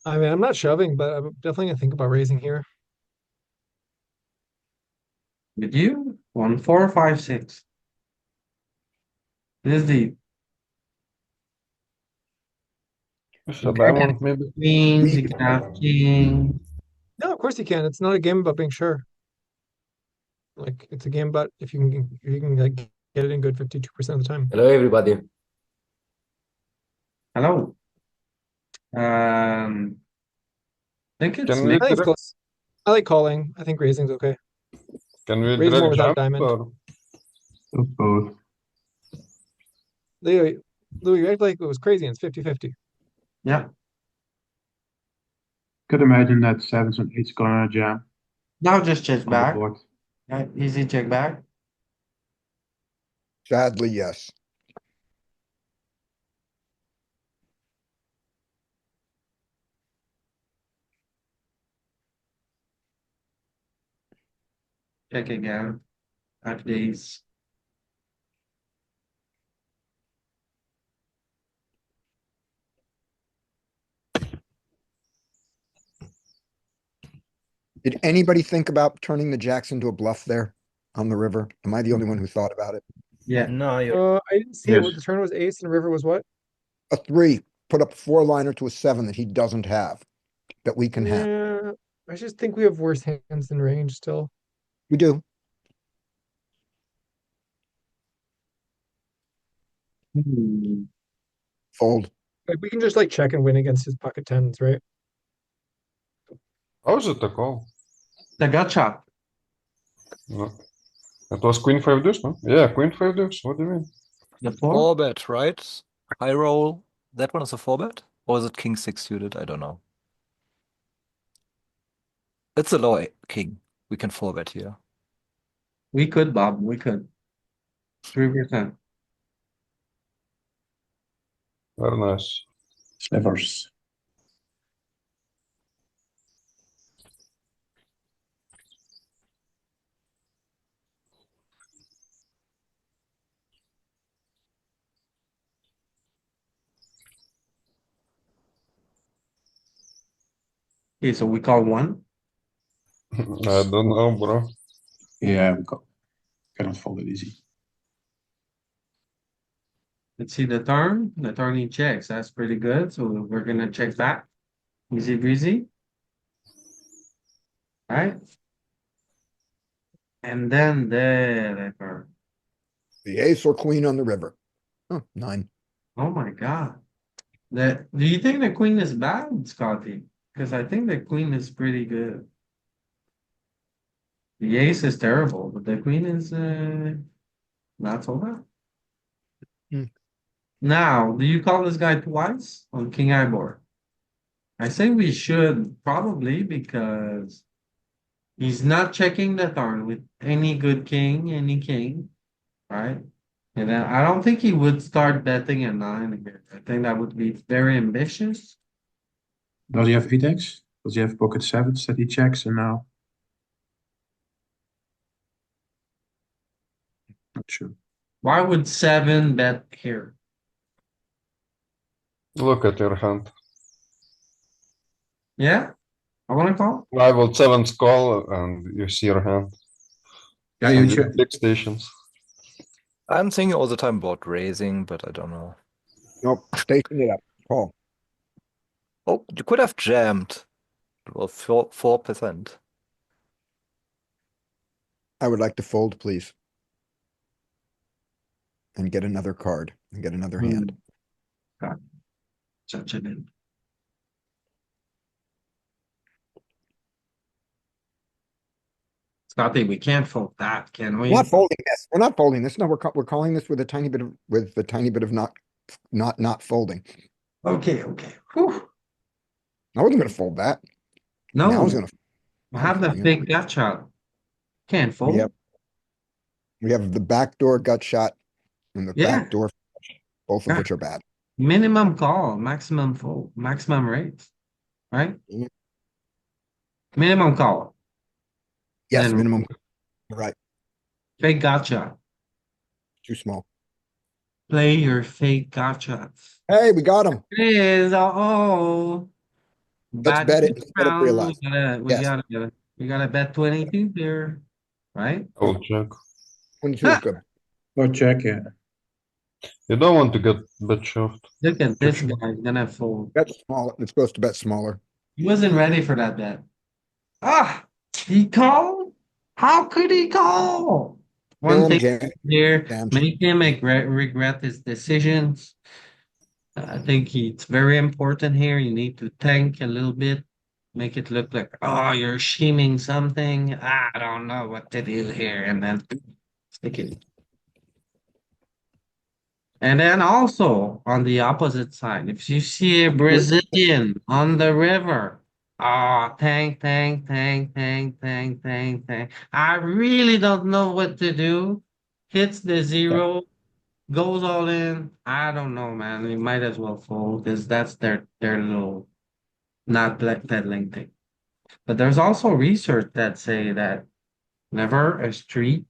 [SPEAKER 4] I mean, I'm not shoving, but I'm definitely gonna think about raising here.
[SPEAKER 1] With you? 1, 4, 5, 6. This is the
[SPEAKER 6] It's a diamond, maybe.
[SPEAKER 1] queens, you can have king.
[SPEAKER 4] No, of course you can. It's not a game about being sure. Like it's a game about if you can like get it in good 52% of the time.
[SPEAKER 12] Hello, everybody.
[SPEAKER 1] Hello. I think it's
[SPEAKER 6] Can we
[SPEAKER 4] I think it's
[SPEAKER 6] direct,
[SPEAKER 4] close. I like calling. I think raising's okay.
[SPEAKER 6] can we
[SPEAKER 4] Raise more
[SPEAKER 6] direct
[SPEAKER 4] without
[SPEAKER 6] jump
[SPEAKER 4] diamond.
[SPEAKER 6] or?
[SPEAKER 8] Both.
[SPEAKER 4] Louis, you act like it was crazy and it's 50-50.
[SPEAKER 1] Yeah.
[SPEAKER 8] Could imagine that sevens and eights gonna jam
[SPEAKER 1] Now just check
[SPEAKER 8] on the
[SPEAKER 1] back.
[SPEAKER 8] board.
[SPEAKER 1] Yeah, easy check back.
[SPEAKER 3] Sadly, yes.
[SPEAKER 1] Check again. After these.
[SPEAKER 3] Did anybody think about turning the jacks into a bluff there on the river? Am I the only one who thought about it?
[SPEAKER 1] Yeah.
[SPEAKER 10] No, you're
[SPEAKER 4] I didn't see it.
[SPEAKER 8] Yes.
[SPEAKER 4] What the turn was ace and river was what?
[SPEAKER 3] A 3, put up 4-liner to a 7 that he doesn't have, that we can have.
[SPEAKER 4] Yeah, I just think we have worse hands than range still.
[SPEAKER 3] We do. Fold.
[SPEAKER 4] Like we can just like check and win against his pocket tens, right?
[SPEAKER 6] How is it a call?
[SPEAKER 1] The gut shot.
[SPEAKER 6] No. It was queen 5 deuce, no? Yeah, queen 5 deuce. What do you mean?
[SPEAKER 1] The 4.
[SPEAKER 5] 4-bet, right? High roll. That one is a 4-bet? Or is it king 6 suited? I don't know. It's a low king. We can 4-bet here.
[SPEAKER 1] We could, Bob. We could. 3%.
[SPEAKER 6] Very nice.
[SPEAKER 8] Slivers.
[SPEAKER 1] Okay, so we call 1.
[SPEAKER 6] I don't know, bro.
[SPEAKER 8] Yeah, we cannot fold it easy.
[SPEAKER 1] Let's see the turn. The turn he checks. That's pretty good. So we're gonna check back. Easy breezy. Right? And then the turn.
[SPEAKER 3] The ace or queen on the river. Oh, 9.
[SPEAKER 1] Oh my god. Do you think the queen is bad, Scotty? Because I think the queen is pretty good. The ace is terrible, but the queen is not so bad.
[SPEAKER 3] Hmm.
[SPEAKER 1] Now, do you call this guy twice on king eye board? I say we should probably because he's not checking the turn with any good king, any king, right? And then I don't think he would start betting a 9 here. I think that would be very ambitious.
[SPEAKER 8] Does he have 8x? Does he have pocket sevens that he checks and now? Not sure.
[SPEAKER 1] Why would 7 bet here?
[SPEAKER 6] Look at your hand.
[SPEAKER 1] Yeah, I want to call.
[SPEAKER 6] I will 7's call and you see your hand.
[SPEAKER 8] Yeah,
[SPEAKER 6] And
[SPEAKER 8] you
[SPEAKER 6] you
[SPEAKER 8] check.
[SPEAKER 6] big stations.
[SPEAKER 5] I'm thinking all the time about raising, but I don't know.
[SPEAKER 3] Nope, station it up. Call.
[SPEAKER 5] Oh, you could have jammed. Well, 4%.
[SPEAKER 3] I would like to fold, please. And get another card and get another hand.
[SPEAKER 1] God, such a name. Scotty, we can't fold that, can we?
[SPEAKER 3] We're not folding this. We're not folding this. No, we're calling this with a tiny bit of not folding.
[SPEAKER 1] Okay, okay. Whew.
[SPEAKER 3] I wasn't gonna fold that. Now I was
[SPEAKER 1] No,
[SPEAKER 3] gonna.
[SPEAKER 1] I have the
[SPEAKER 3] folding it.
[SPEAKER 1] big gut shot. Can't
[SPEAKER 3] We
[SPEAKER 1] fold.
[SPEAKER 3] have the backdoor gut shot and the
[SPEAKER 1] Yeah.
[SPEAKER 3] backdoor, both of
[SPEAKER 1] Yeah.
[SPEAKER 3] which are bad.
[SPEAKER 1] Minimum call, maximum fold, maximum raise, right?
[SPEAKER 3] Yeah.
[SPEAKER 1] Minimum call.
[SPEAKER 3] Yes,
[SPEAKER 1] Then
[SPEAKER 3] minimum. You're right.
[SPEAKER 1] fake gotcha.
[SPEAKER 3] Too small.
[SPEAKER 1] Play your fake gotcha.
[SPEAKER 3] Hey, we got him.
[SPEAKER 1] It is oh.
[SPEAKER 3] Let's
[SPEAKER 1] Bad
[SPEAKER 3] bet it
[SPEAKER 1] news
[SPEAKER 3] instead of
[SPEAKER 1] round.
[SPEAKER 3] realize. Yes.
[SPEAKER 1] We gotta bet 22 here, right?
[SPEAKER 6] I will check.
[SPEAKER 3] 22 is good.
[SPEAKER 8] Or check, yeah.
[SPEAKER 6] You don't want to get bet shoved.
[SPEAKER 1] Look at this
[SPEAKER 3] sure.
[SPEAKER 1] guy, he's gonna fold.
[SPEAKER 3] Bet small. It's supposed to bet smaller.
[SPEAKER 1] He wasn't ready for that bet. Ah, he called? How could he call? One
[SPEAKER 3] Kill him,
[SPEAKER 1] thing
[SPEAKER 3] jam.
[SPEAKER 1] here,
[SPEAKER 3] Jam.
[SPEAKER 1] make him regret his decisions. I think it's very important here. You need to tank a little bit, make it look like, oh, you're scheming something. I don't know what to do here, and then stick it. And then also on the opposite side, if you see a Brazilian on the river, ah, tank, tank, tank, tank, tank, tank, tank. I really don't know what to do. Hits the zero, goes all in. I don't know, man. You might as well fold because that's their little not peddling thing. But there's also research that say that whenever a street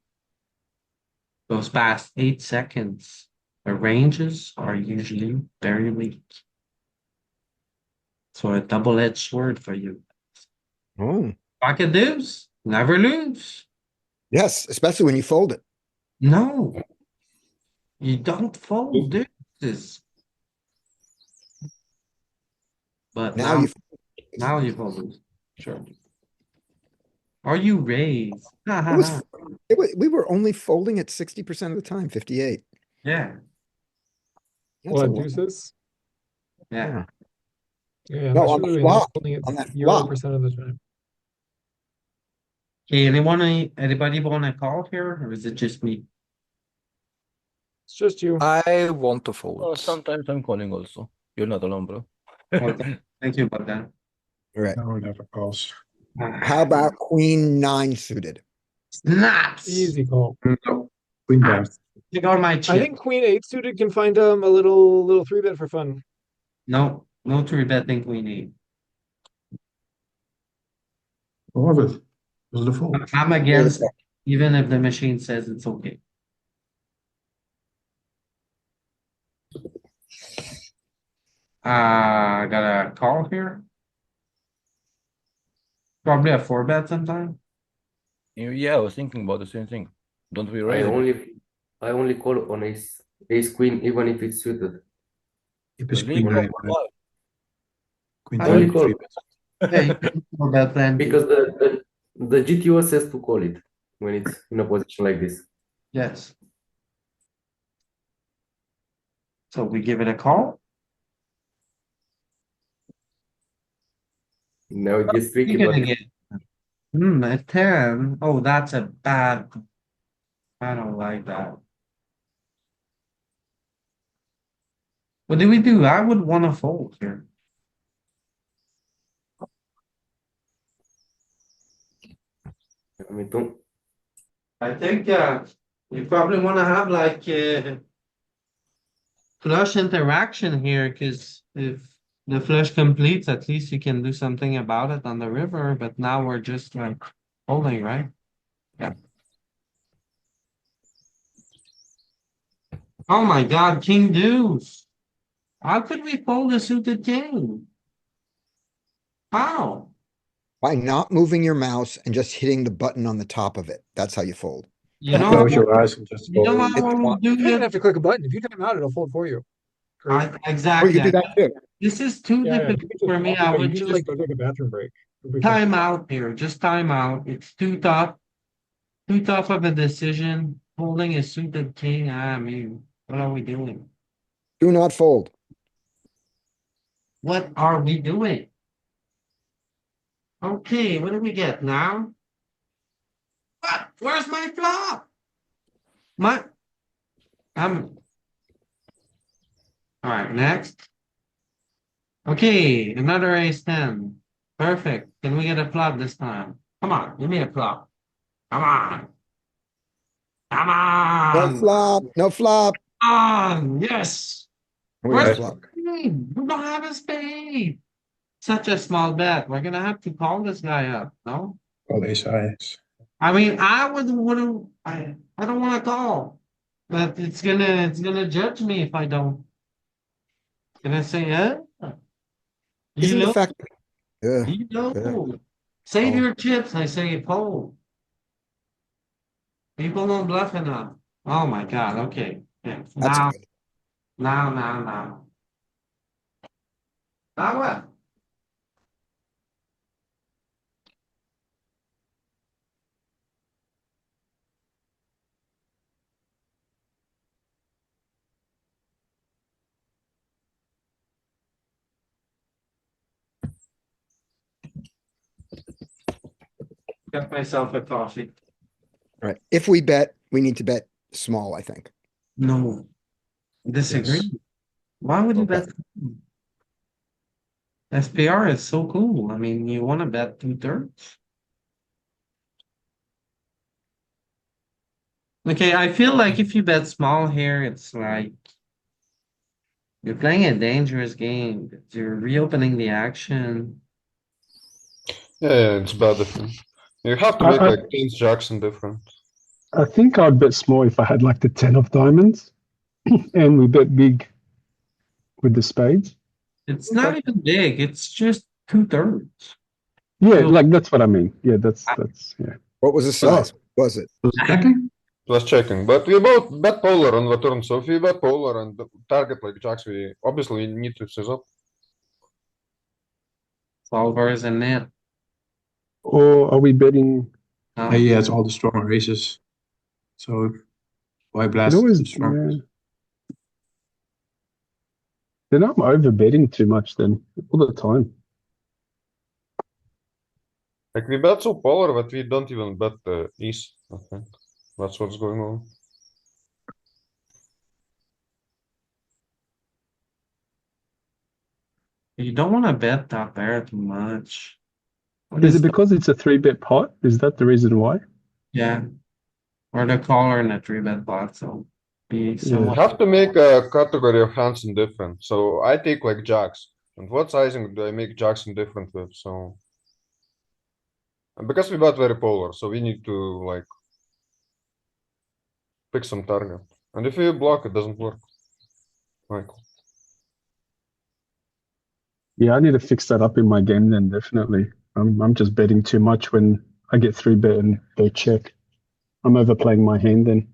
[SPEAKER 1] goes past 8 seconds, the ranges are usually very weak. So a double-edged sword for you.
[SPEAKER 3] Oh,
[SPEAKER 1] Pocket deuce, never lose.
[SPEAKER 3] yes, especially when you fold it.
[SPEAKER 1] No, you don't fold deuces. But
[SPEAKER 3] Now you.
[SPEAKER 1] now you fold deuce. Sure. Are you raised?
[SPEAKER 3] We were only folding at 60% of the time, 58.
[SPEAKER 1] Yeah,
[SPEAKER 3] That's a
[SPEAKER 4] What,
[SPEAKER 3] lot.
[SPEAKER 4] deuces?
[SPEAKER 1] yeah.
[SPEAKER 4] Yeah,
[SPEAKER 3] No,
[SPEAKER 4] that's
[SPEAKER 3] on the
[SPEAKER 4] really
[SPEAKER 3] flop.
[SPEAKER 4] holding it
[SPEAKER 3] On that flop.
[SPEAKER 4] 0% of the time.
[SPEAKER 1] Okay, anybody want to call here, or is it just me?
[SPEAKER 4] It's just you.
[SPEAKER 5] I want to
[SPEAKER 10] Oh,
[SPEAKER 5] fold.
[SPEAKER 10] sometimes I'm calling also. You're not alone, bro.
[SPEAKER 1] Okay, thank you about that.
[SPEAKER 3] All right.
[SPEAKER 8] No, never calls.
[SPEAKER 3] How about queen 9 suited?
[SPEAKER 1] Snaps?
[SPEAKER 4] Easy call.
[SPEAKER 8] No, queen ten.
[SPEAKER 1] Take out my
[SPEAKER 4] I
[SPEAKER 1] chip.
[SPEAKER 4] think queen 8 suited can find a little 3-bet for fun.
[SPEAKER 1] No, no three betting queen eight.
[SPEAKER 8] Love it. Was the fold?
[SPEAKER 1] I'm against it, even if the machine says it's okay. I got a call here. Probably a 4-bet sometime.
[SPEAKER 10] Yeah, I was thinking about the same thing. Don't we
[SPEAKER 12] I
[SPEAKER 10] raise?
[SPEAKER 12] only call on ace ace queen, even if it's suited.
[SPEAKER 8] Keep his
[SPEAKER 10] Really
[SPEAKER 8] queen
[SPEAKER 10] call
[SPEAKER 8] high,
[SPEAKER 10] for
[SPEAKER 8] man.
[SPEAKER 10] what?
[SPEAKER 8] Queen
[SPEAKER 1] I
[SPEAKER 8] five,
[SPEAKER 12] Only call.
[SPEAKER 8] three bets.
[SPEAKER 1] Yeah, you can call that plenty.
[SPEAKER 12] Because the GTO says to call it when it's in a position like this.
[SPEAKER 1] Yes. So we give it a call.
[SPEAKER 12] Now it gets tricky,
[SPEAKER 1] You're
[SPEAKER 12] but
[SPEAKER 1] gonna get a 10. Oh, that's a bad. I don't like that. What do we do? I would want to fold here.
[SPEAKER 12] I mean, don't.
[SPEAKER 1] I think you probably want to have like flush interaction here, because if the flush completes, at least you can do something about it on the river. But now we're just like holding, right? Yeah. Oh my God, King Deuce. How could we fold a suited king? How?
[SPEAKER 3] By not moving your mouse and just hitting the button on the top of it. That's how you fold.
[SPEAKER 1] You know
[SPEAKER 8] Close
[SPEAKER 1] how,
[SPEAKER 8] your eyes and just
[SPEAKER 1] you know
[SPEAKER 8] fold.
[SPEAKER 1] how we do
[SPEAKER 4] You don't even
[SPEAKER 1] it?
[SPEAKER 4] have to click a button. If you time out, it'll fold for you.
[SPEAKER 3] Or you
[SPEAKER 1] Exactly.
[SPEAKER 3] can do that too.
[SPEAKER 1] This is too
[SPEAKER 4] Yeah,
[SPEAKER 1] difficult
[SPEAKER 4] you can just
[SPEAKER 1] for me.
[SPEAKER 4] walk
[SPEAKER 1] I
[SPEAKER 4] away.
[SPEAKER 1] would
[SPEAKER 4] You can
[SPEAKER 1] just
[SPEAKER 4] just like go take a bathroom break. It'll be fine.
[SPEAKER 1] time out here. Just time out. It's too tough. Too tough of a decision. Holding a suited king. I mean, what are we doing?
[SPEAKER 3] Do not fold.
[SPEAKER 1] What are we doing? Okay, what do we get now? What? Where's my flop? My I'm all right, next. Okay, another ace 10. Perfect. Can we get a flop this time? Come on, give me a flop. Come on. Come
[SPEAKER 3] No
[SPEAKER 1] on.
[SPEAKER 3] flop, no flop.
[SPEAKER 1] Come on. Yes.
[SPEAKER 3] We got a
[SPEAKER 1] Where's
[SPEAKER 8] Nice
[SPEAKER 1] the
[SPEAKER 3] flop.
[SPEAKER 1] spade? We don't have a spade. Such a small bet. We're gonna have to call this guy up, no?
[SPEAKER 8] call ace high.
[SPEAKER 1] I mean, I wouldn't I don't want to call, but it's gonna judge me if I don't. It's gonna say, you
[SPEAKER 3] Isn't the
[SPEAKER 1] know,
[SPEAKER 3] fact, yeah,
[SPEAKER 1] you
[SPEAKER 3] yeah.
[SPEAKER 1] know, save
[SPEAKER 3] Oh.
[SPEAKER 1] your chips. I say, fold. People don't bluff enough. Oh my God. Okay. Yeah.
[SPEAKER 3] That's
[SPEAKER 1] Now,
[SPEAKER 3] good.
[SPEAKER 1] now. Now what? Got myself a coffee.
[SPEAKER 3] All right. If we bet, we need to bet small, I think.
[SPEAKER 1] No, disagree.
[SPEAKER 8] Yes.
[SPEAKER 1] Why would you
[SPEAKER 3] Okay.
[SPEAKER 1] bet? SPR is so cool. I mean, you want to bet 2/3. Okay, I feel like if you bet small here, it's like you're playing a dangerous game. You're reopening the action.
[SPEAKER 6] Yeah, it's bad different. You have to
[SPEAKER 9] I,
[SPEAKER 6] make
[SPEAKER 9] I,
[SPEAKER 6] like kings, jacks and different.
[SPEAKER 9] I think I'd bet small if I had like the 10 of diamonds and we bet big with the spades.
[SPEAKER 1] It's not even big. It's just 2/3.
[SPEAKER 9] Yeah,
[SPEAKER 1] So-
[SPEAKER 9] like that's what I mean. Yeah, that's yeah.
[SPEAKER 3] What was the size? What was it?
[SPEAKER 8] Was it checking?
[SPEAKER 6] Plus checking, but we both bet polar on the turn. So if we bet polar and target like jacks, we obviously need to size up.
[SPEAKER 1] Solvers and net.
[SPEAKER 9] Or are we betting?
[SPEAKER 8] He has all the stronger aces. So why
[SPEAKER 9] It
[SPEAKER 8] blast
[SPEAKER 9] always,
[SPEAKER 8] the strongest?
[SPEAKER 9] then I'm over betting too much then all the time.
[SPEAKER 6] Like we bet so polar, but we don't even bet the ace. I think that's what's going on.
[SPEAKER 1] You don't want to bet top pair too much. What
[SPEAKER 9] Is it
[SPEAKER 1] the-
[SPEAKER 9] because it's a 3-bet pot? Is that the reason why?
[SPEAKER 1] Yeah. Or the caller in a 3-bet pot, so be
[SPEAKER 6] You
[SPEAKER 1] somewhat.
[SPEAKER 6] have to make a category of hands indifferent. So I take like jacks. And what sizing do I make jacks indifferent with? So and because we bet very polar, so we need to like pick some target. And if you block, it doesn't work. Like
[SPEAKER 9] Yeah, I need to fix that up in my game then, definitely. I'm just betting too much when I get 3-bet and they check. I'm overplaying my hand then.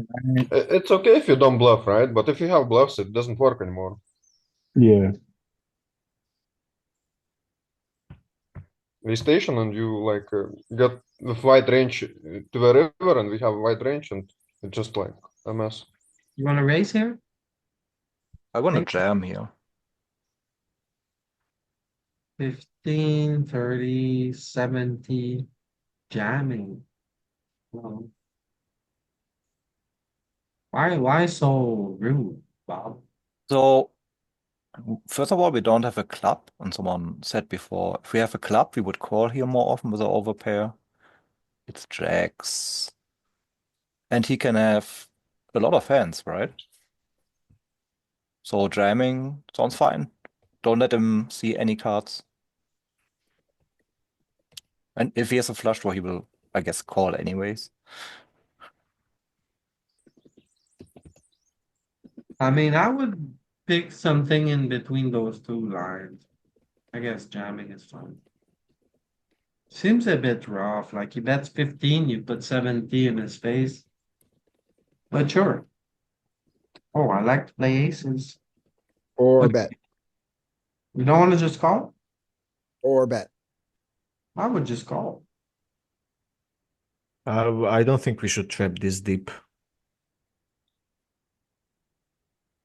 [SPEAKER 6] It's okay if you don't bluff, right? But if you have bluffs, it doesn't work anymore.
[SPEAKER 9] Yeah.
[SPEAKER 6] We station and you like get with wide range to the river, and we have wide range, and it's just like a mess.
[SPEAKER 1] You wanna raise here?
[SPEAKER 5] I want to
[SPEAKER 1] Think-
[SPEAKER 5] jam here.
[SPEAKER 1] 15, 30, 70, jamming. Well, why so rude, Bob?
[SPEAKER 5] So, first of all, we don't have a club, and someone said before, if we have a club, we would call here more often with an overpair. It's jacks. And he can have a lot of hands, right? So jamming sounds fine. Don't let him see any cards. And if he has a flush draw, he will, I guess, call anyways.
[SPEAKER 1] I mean, I would pick something in between those two lines. I guess jamming is fine. Seems a bit rough, like he bets 15, you put 70 in his face. But sure. Oh, I like to play aces.
[SPEAKER 3] Or
[SPEAKER 1] But
[SPEAKER 3] bet,
[SPEAKER 1] you don't want to just call?
[SPEAKER 3] or bet.
[SPEAKER 1] I would just call.
[SPEAKER 7] I don't think we should trap this deep.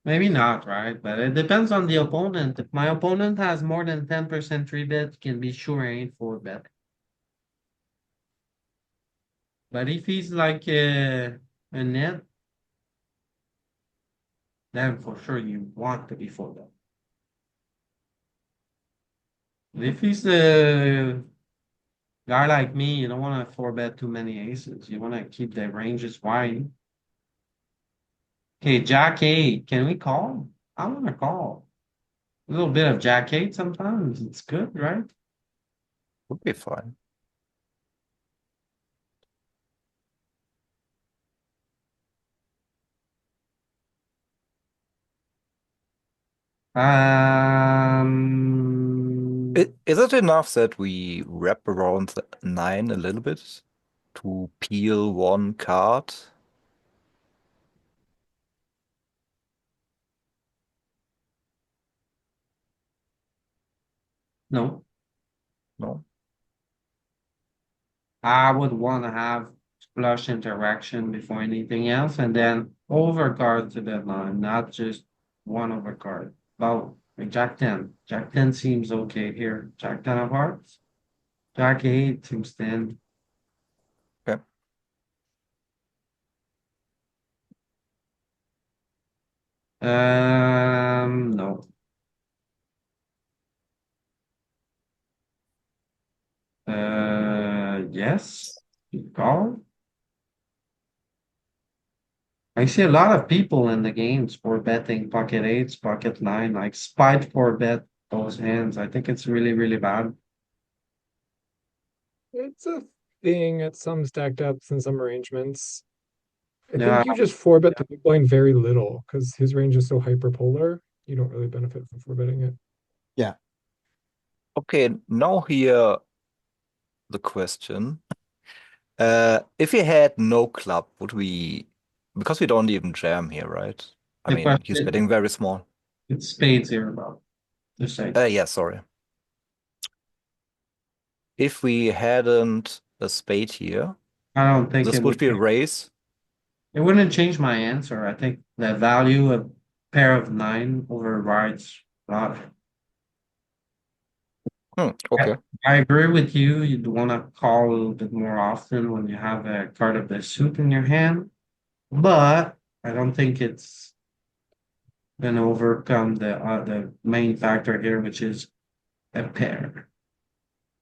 [SPEAKER 1] Maybe not, right? But it depends on the opponent. If my opponent has more than 10% three bet, you can be sure I ain't four bet. But if he's like a net, then for sure you want to be four bet. If he's a guy like me, you don't want to four bet too many aces. You want to keep the ranges wide. Okay, Jack eight. Can we call? I want to call. A little bit of Jack eight sometimes. It's good, right?
[SPEAKER 5] Would be fine. Is it enough that we wrap around the 9 a little bit to peel one card?
[SPEAKER 1] No,
[SPEAKER 5] No?
[SPEAKER 1] I would want to have flush interaction before anything else, and then overcard to that line, not just one overcard. Both. Like Jack 10. Jack 10 seems okay here. Jack 10 of hearts. Jack 8 seems thin.
[SPEAKER 5] Okay.
[SPEAKER 1] No. Yes. You call. I see a lot of people in the games for betting pocket eights, pocket nine, like spite for bet those hands. I think it's really, really bad.
[SPEAKER 4] It's a thing at some stacked ups and some arrangements. I
[SPEAKER 1] Yeah,
[SPEAKER 4] think you just four bet the big blind very little because his range is so hyperpolar. You don't really benefit from four betting it.
[SPEAKER 3] Yeah.
[SPEAKER 5] Okay, now here the question. If we had no club, would we, because we don't even jam here, right? I
[SPEAKER 1] the
[SPEAKER 5] mean, he's
[SPEAKER 1] question,
[SPEAKER 5] betting very small.
[SPEAKER 1] it's spades here about. Just say.
[SPEAKER 5] Yeah, sorry. If we hadn't a spade here,
[SPEAKER 1] I don't think
[SPEAKER 5] this
[SPEAKER 1] it
[SPEAKER 5] would
[SPEAKER 1] would
[SPEAKER 5] be a raise.
[SPEAKER 1] it wouldn't change my answer. I think the value of pair of nine overrides a lot.
[SPEAKER 5] Okay.
[SPEAKER 1] I agree with you. You'd want to call a little bit more often when you have a card of the suit in your hand, but I don't think it's gonna overcome the main factor here, which is a pair.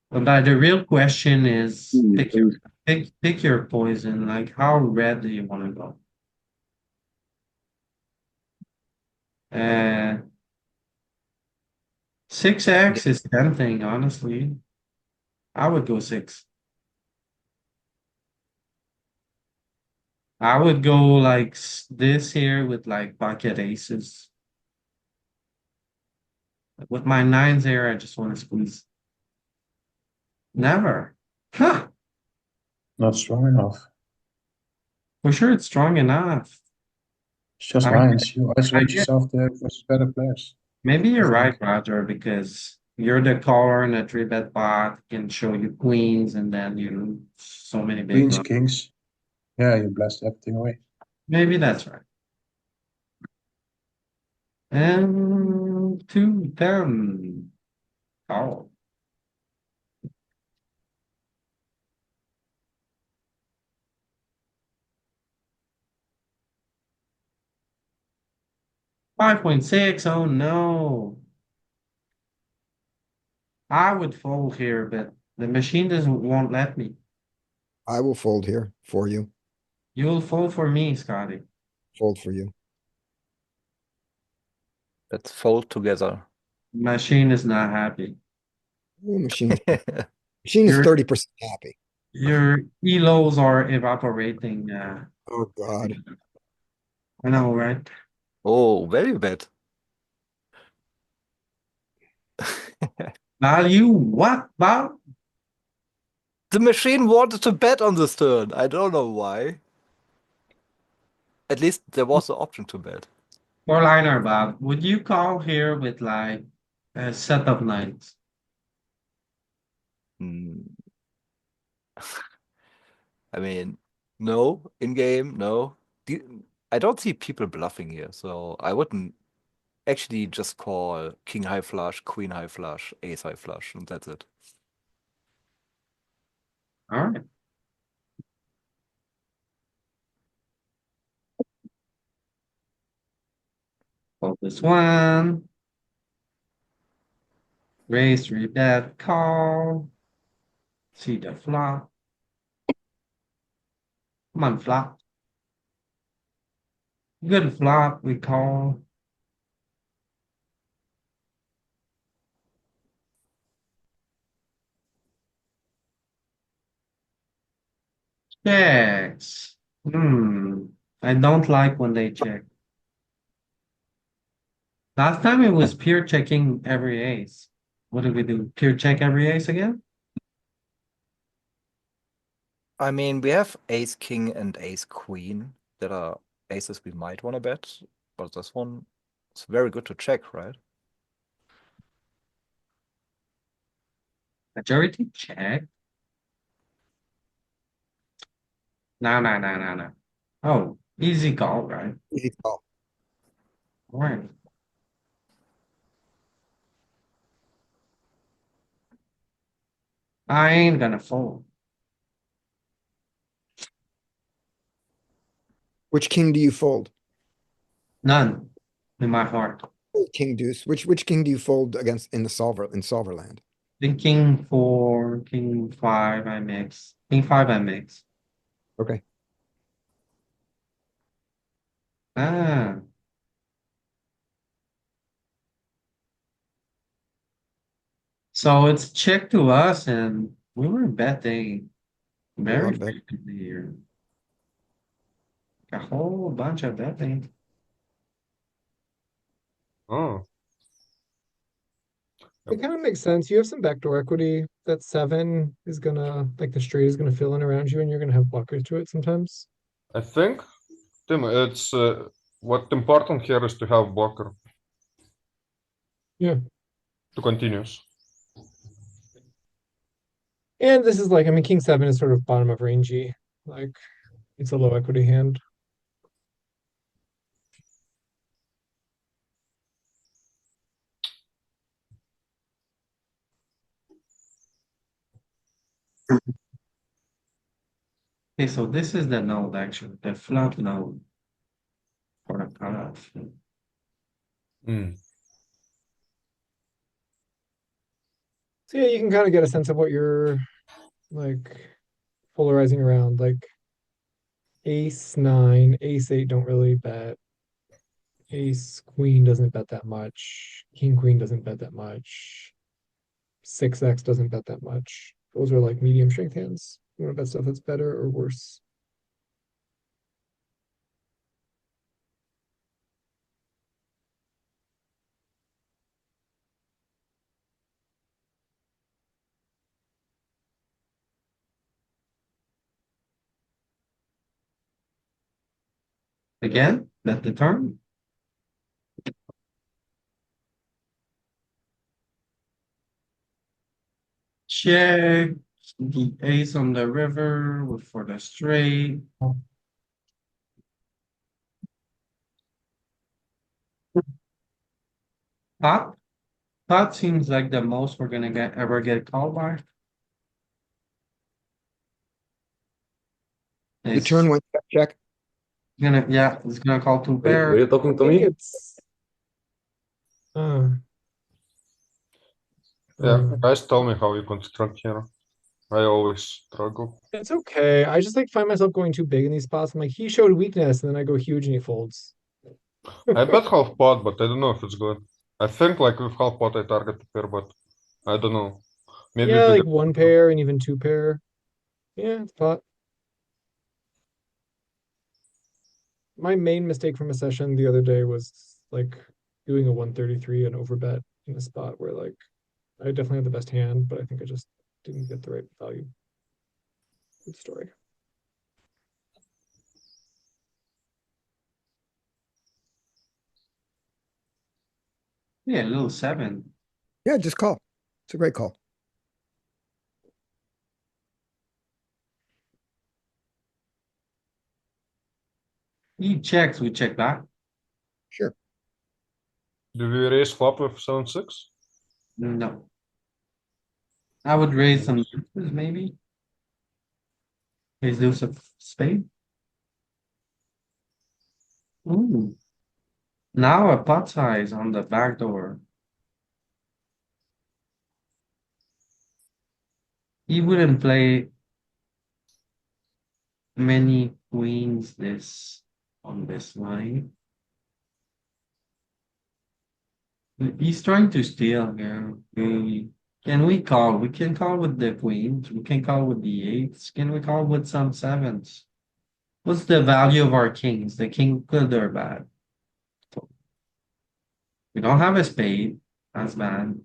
[SPEAKER 1] But the real question is pick your poison. Like how red do you want to go? Uh, 6x is tempting, honestly. I would go 6. I would go like this here with like pocket aces. With my nines here, I just want to squeeze. Never. Huh.
[SPEAKER 8] Not strong enough.
[SPEAKER 1] For sure, it's strong enough.
[SPEAKER 8] It's just
[SPEAKER 1] I
[SPEAKER 8] lines. You isolate
[SPEAKER 1] guess
[SPEAKER 8] yourself there versus better players.
[SPEAKER 1] maybe you're
[SPEAKER 8] I
[SPEAKER 1] right,
[SPEAKER 8] think.
[SPEAKER 1] Roger, because you're the caller in a three bet pot can show you queens and then you so many big
[SPEAKER 8] Queens,
[SPEAKER 1] blinds.
[SPEAKER 8] kings. Yeah, you blast everything away.
[SPEAKER 1] Maybe that's right. And 2-10. Oh, 5.6. Oh no. I would fold here, but the machine doesn't won't let me.
[SPEAKER 3] I will fold here for you.
[SPEAKER 1] You'll fold for me, Scotty.
[SPEAKER 3] Fold for you.
[SPEAKER 5] Let's fold together.
[SPEAKER 1] Machine is not happy.
[SPEAKER 3] Ooh, machine is
[SPEAKER 1] Your
[SPEAKER 3] 30% happy.
[SPEAKER 1] your elos are evaporating.
[SPEAKER 3] Oh God.
[SPEAKER 1] I know, right?
[SPEAKER 5] Oh, very bad.
[SPEAKER 1] Value what? Val?
[SPEAKER 5] The machine wanted to bet on this turn. I don't know why. At least there was the option to bet.
[SPEAKER 1] Four liner, Bob. Would you call here with like a set of nines?
[SPEAKER 5] Hmm. I mean, no. In game, no. I don't see people bluffing here, so I wouldn't actually just call king high flush, queen high flush, ace high flush, and that's it.
[SPEAKER 1] All right. Fold this one. Raise, three bet, call. See the flop. Come on, flop. Good flop, we call. Checks. I don't like when they check. Last time it was pure checking every ace. What did we do? Pure check every ace again?
[SPEAKER 5] I mean, we have ace king and ace queen that are aces we might want to bet, but this one is very good to check, right?
[SPEAKER 1] Majority check. No, no, no, no, no. Oh, easy call, right?
[SPEAKER 3] Easy call.
[SPEAKER 1] All right. I ain't gonna fold.
[SPEAKER 3] Which king do you fold?
[SPEAKER 1] None in my heart.
[SPEAKER 3] King deuce. Which king do you fold against in solver land?
[SPEAKER 1] Then king four, king five, I mix. King five, I mix.
[SPEAKER 3] Okay.
[SPEAKER 1] Ah, so it's check to us, and we were betting
[SPEAKER 3] We
[SPEAKER 1] very
[SPEAKER 3] are bet.
[SPEAKER 1] frequently here. A whole bunch of betting.
[SPEAKER 6] Oh,
[SPEAKER 4] It kind of makes sense. You have some backdoor equity. That seven is gonna, like the straight is gonna fill in around you, and you're gonna have blockers to it sometimes.
[SPEAKER 6] I think, Tim, it's what important here is to have blocker
[SPEAKER 4] Yeah.
[SPEAKER 6] to continues.
[SPEAKER 4] And this is like, I mean, king seven is sort of bottom of rangey. Like, it's a low equity hand.
[SPEAKER 1] Okay, so this is the node actually, the flop node for the cutoff.
[SPEAKER 6] Mm.
[SPEAKER 4] So yeah, you can kind of get a sense of what you're like polarizing around. Like ace nine, ace eight don't really bet. Ace queen doesn't bet that much. King queen doesn't bet that much. 6x doesn't bet that much. Those are like medium strength hands. You want to bet stuff that's better or worse.
[SPEAKER 1] Again, bet the turn. Check the ace on the river for the straight. Pot, pot seems like the most we're gonna ever get called by.
[SPEAKER 3] The
[SPEAKER 1] It's
[SPEAKER 3] turn went check.
[SPEAKER 1] yeah, it's gonna call two
[SPEAKER 12] Were
[SPEAKER 1] pair.
[SPEAKER 12] you talking to
[SPEAKER 4] I think
[SPEAKER 12] me?
[SPEAKER 4] it's uh,
[SPEAKER 6] Yeah,
[SPEAKER 4] uh,
[SPEAKER 6] guys tell me how you construct here. I always struggle.
[SPEAKER 4] it's okay. I just like find myself going too big in these spots. I'm like, he showed weakness, and then I go huge and he folds.
[SPEAKER 6] I bet half pot, but I don't know if it's good. I think like with half pot I target the pair, but I don't know. Maybe
[SPEAKER 4] Yeah,
[SPEAKER 6] bigger.
[SPEAKER 4] like one pair and even two pair. Yeah, it's pot. My main mistake from a session the other day was like doing a 133 and overbet in a spot where like I definitely had the best hand, but I think I just didn't get the right value. Good story.
[SPEAKER 1] Yeah, a little seven.
[SPEAKER 3] Yeah, just call. It's a great call.
[SPEAKER 1] He checks, we check back.
[SPEAKER 3] Sure.
[SPEAKER 6] Do we raise flop with 7-6?
[SPEAKER 1] No. I would raise some deuces, maybe. Raise deuce of spade. Ooh. Now a pot size on the back door. He wouldn't play many queens this on this line. He's trying to steal here. Can we call? We can call with the queens. We can call with the eights. Can we call with some sevens? What's the value of our kings? The king good or bad? We don't have a spade. That's bad.